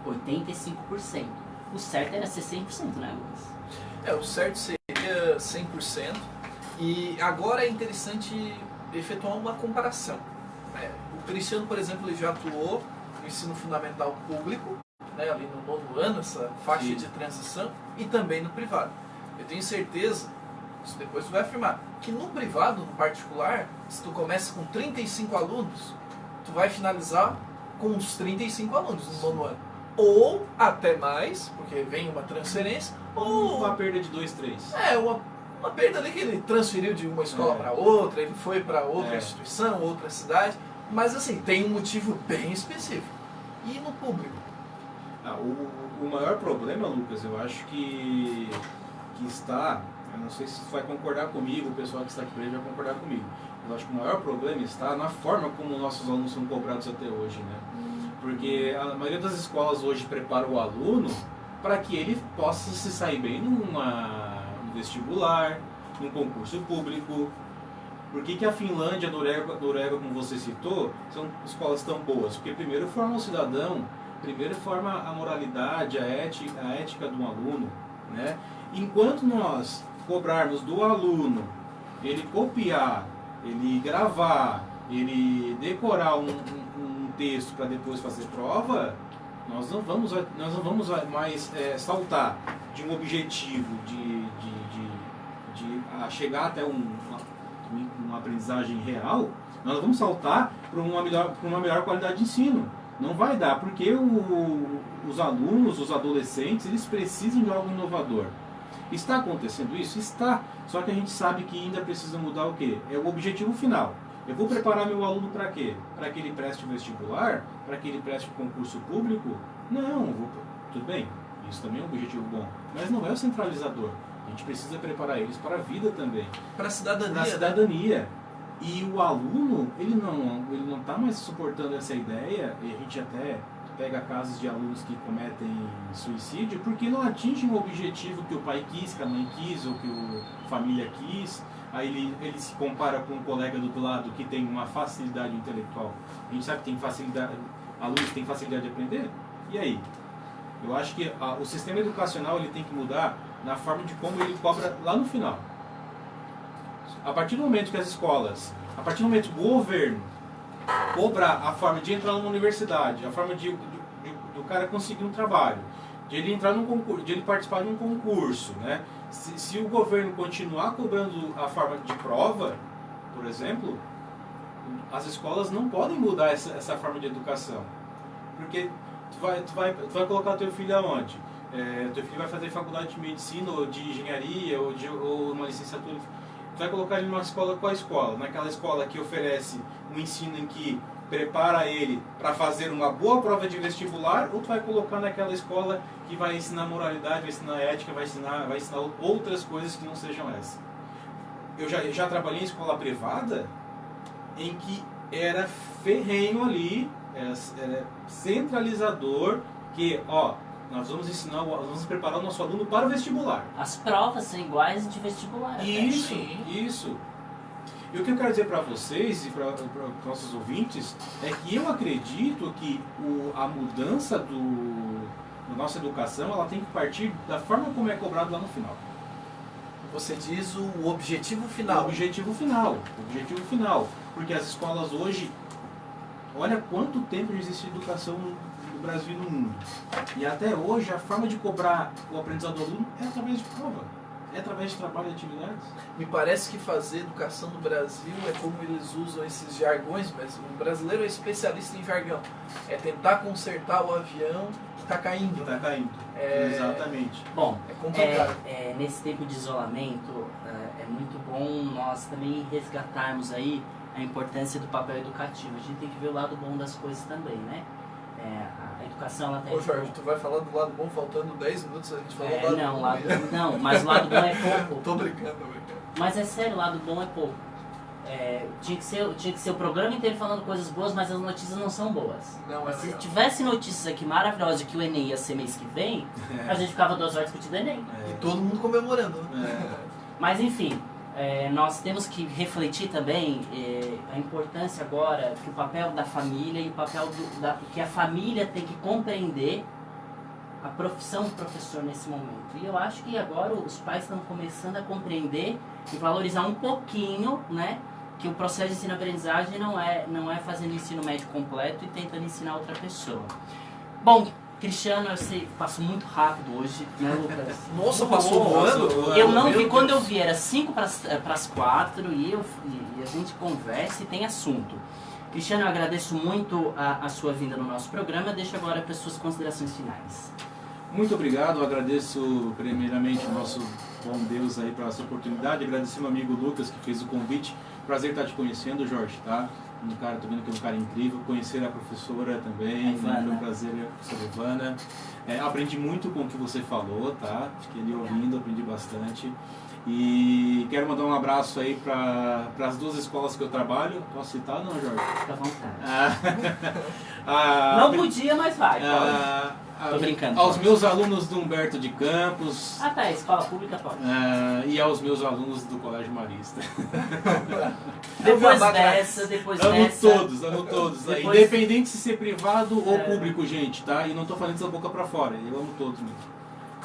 85%. O certo era ser 100%, né, Lucas?
O certo seria 100%. E agora é interessante efetuar uma comparação. O Cristiano, por exemplo, ele já atuou no ensino fundamental público, né, ali no 9º ano, essa faixa
Sim.
de transição, e também no privado. Eu tenho certeza, isso depois tu vai afirmar, que no privado, no particular, se tu começa com 35 alunos, tu vai finalizar com uns 35 alunos no 9º ano. Ou até mais, porque vem uma transferência, ou
uma perda de 2, 3.
Uma perda ali que ele transferiu de uma escola para outra, ele foi para outra instituição, outra cidade, mas assim, tem um motivo bem específico. E no público?
O maior problema, Lucas, eu acho que está, eu não sei se você vai concordar comigo, o pessoal que está aqui presente vai concordar comigo, mas eu acho que o maior problema está na forma como nossos alunos são cobrados até hoje, né? Porque a maioria das escolas hoje prepara o aluno para que ele possa se sair bem num vestibular, num concurso público. Por que a Finlândia, a Noruega, como você citou, são escolas tão boas? Porque primeiro forma o cidadão, primeiro forma a moralidade, a ética do aluno, né? Enquanto nós cobrarmos do aluno ele copiar, ele gravar, ele decorar um texto para depois fazer prova, nós não vamos mais saltar de um objetivo de chegar até um uma aprendizagem real, nós não vamos saltar para uma melhor qualidade de ensino. Não vai dar, porque os alunos, os adolescentes, eles precisam de algo inovador. Está acontecendo isso? Está. Só que a gente sabe que ainda precisa mudar o quê? É o objetivo final. Eu vou preparar meu aluno para quê? Para que ele preste o vestibular? Para que ele preste o concurso público? Não, tudo bem, isso também é um objetivo bom. Mas não é o centralizador. A gente precisa preparar eles para a vida também.
Para a cidadania.
Para a cidadania. E o aluno, ele não está mais suportando essa ideia, e a gente até pega casos de alunos que cometem suicídio porque não atingem o objetivo que o pai quis, que a mãe quis, ou que a família quis. Aí ele se compara com um colega do outro lado que tem uma facilidade intelectual. A gente sabe que tem facilidade, alunos que têm facilidade de aprender. E aí? Eu acho que o sistema educacional ele tem que mudar na forma de como ele cobra lá no final. A partir do momento que as escolas, a partir do momento que o governo cobrar a forma de entrar numa universidade, a forma de o cara conseguir um trabalho, de ele entrar num concurso, de ele participar de um concurso, né? Se o governo continuar cobrando a forma de prova, por exemplo, as escolas não podem mudar essa forma de educação, porque tu vai colocar teu filho aonde? Teu filho vai fazer faculdade de medicina ou de engenharia ou uma licenciatura. Tu vai colocar ele numa escola, qual escola? Naquela escola que oferece um ensino em que prepara ele para fazer uma boa prova de vestibular, ou tu vai colocar naquela escola que vai ensinar moralidade, vai ensinar ética, vai ensinar outras coisas que não sejam essas? Eu já trabalhei em escola privada em que era ferrenho ali, era centralizador, que nós vamos preparar o nosso aluno para o vestibular.
As provas são iguais de vestibular.
Isso. E o que eu quero dizer para vocês e para os nossos ouvintes é que eu acredito que a mudança da nossa educação ela tem que partir da forma como é cobrado lá no final.
Você diz o objetivo final.
O objetivo final. Porque as escolas hoje, olha quanto tempo existe educação no Brasil e no mundo. E até hoje a forma de cobrar o aprendizado do aluno é através de prova. É através de trabalho e atividades.
Me parece que fazer educação no Brasil é como eles usam esses jargões, mas o brasileiro é especialista em jargão. É tentar consertar o avião que está caindo.
Exatamente.
Bom,
é complicado.
nesse tempo de isolamento, é muito bom nós também resgatarmos aí a importância do papel educativo. A gente tem que ver o lado bom das coisas também, né? A educação ela tem...
Ô Jorge, tu vai falar do lado bom faltando 10 minutos, a gente falou do lado bom.
Não, mas o lado bom é pouco.
Tô brincando.
Mas é sério, o lado bom é pouco. Tinha que ser o programa inteiro falando coisas boas, mas as notícias não são boas. Se tivesse notícias aqui maravilhosas de que o Enem ia ser mês que vem, a gente ficava 2 horas discutindo o Enem.
E todo mundo comemorando.
Mas enfim, nós temos que refletir também a importância agora que o papel da família e o papel que a família tem que compreender a profissão do professor nesse momento. E eu acho que agora os pais estão começando a compreender e valorizar um pouquinho, né, que o processo de ensino-aprendizagem não é fazendo o ensino médio completo e tentando ensinar outra pessoa. Bom, Cristiano, eu sei, passou muito rápido hoje, né, Lucas?
Nossa, passou voando?
Eu não vi, quando eu vi era 5 para as 4 e a gente conversa e tem assunto. Cristiano, eu agradeço muito a sua vinda no nosso programa. Deixo agora para as suas considerações finais.
Muito obrigado, eu agradeço primeiramente o nosso bom Deus aí para essa oportunidade, agradecer meu amigo Lucas que fez o convite, prazer estar te conhecendo, Jorge, tá? Tô vendo que é um cara incrível, conhecer a professora também, foi um prazer, a professora Ivana. Aprendi muito com o que você falou, tá? Fiquei ali ouvindo, aprendi bastante. E quero mandar um abraço aí para as 2 escolas que eu trabalho. Posso citar não, Jorge?
Fica à vontade. Não podia, mas vai. Tô brincando.
Aos meus alunos do Humberto de Campos.
Escola pública pode.
E aos meus alunos do Colégio Marista.
Depois dessa.
Amo todos. Independente se ser privado ou público, gente, tá? E não tô falando isso da boca pra fora. Eu amo todos mesmo.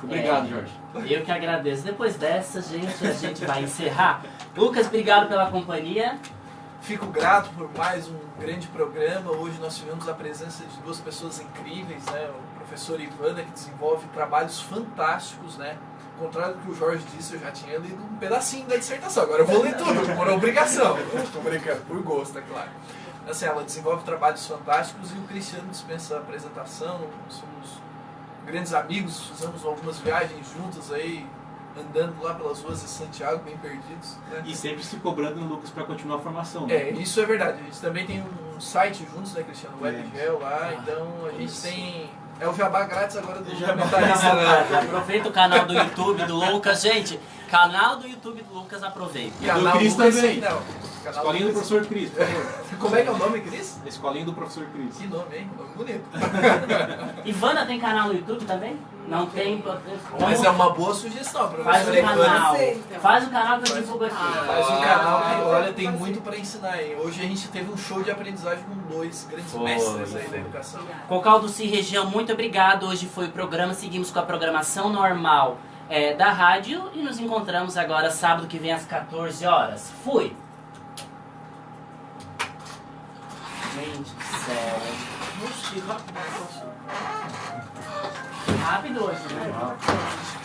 Obrigado, Jorge.
Eu que agradeço. Depois dessa, gente, a gente vai encerrar. Lucas, obrigado pela companhia.
Fico grato por mais um grande programa. Hoje nós tivemos a presença de 2 pessoas incríveis, né? O professor Ivana, que desenvolve trabalhos fantásticos, né? contrário do que o Jorge disse, eu já tinha lido um pedacinho da dissertação. Agora eu vou ler tudo, por obrigação. Estou brincando, por gosto, é claro. Assim, ela desenvolve trabalhos fantásticos e o Cristiano dispensa a apresentação. Somos grandes amigos, fizemos algumas viagens juntos aí, andando lá pelas ruas de Santiago, bem perdidos. Né?
E sempre se cobrando no Lucas para continuar a formação. Né?
É, isso é verdade. A gente também tem um site juntos, né, Cristiano? Webgel lá, então a gente tem... É o jabá grátis agora do comentarista. Né?
Aproveita o canal do YouTube do Lucas, gente. Canal do YouTube do Lucas, aproveita.
E do Cris também.
Não.
Escolinha do Professor Cris, por favor.
Como é que é o nome, Cris?
Escolinha do Professor Cris.
Que nome, hein? Nome bonito.
Ivana tem canal no YouTube também? Não tem.
Mas é uma boa sugestão,
Faz o
professor.
canal.
Então.
Faz o canal que eu divulgo aqui.
Faz um canal que, olha, tem muito para ensinar, hein? Hoje a gente teve um show de aprendizagem com 2 grandes mestres aí da educação.
Cocal do Ci Região, muito obrigado. Hoje foi o programa. Seguimos com a programação normal da rádio e nos encontramos agora sábado que vem às 14 horas. Fui! Gente do céu. Rápido hoje, né?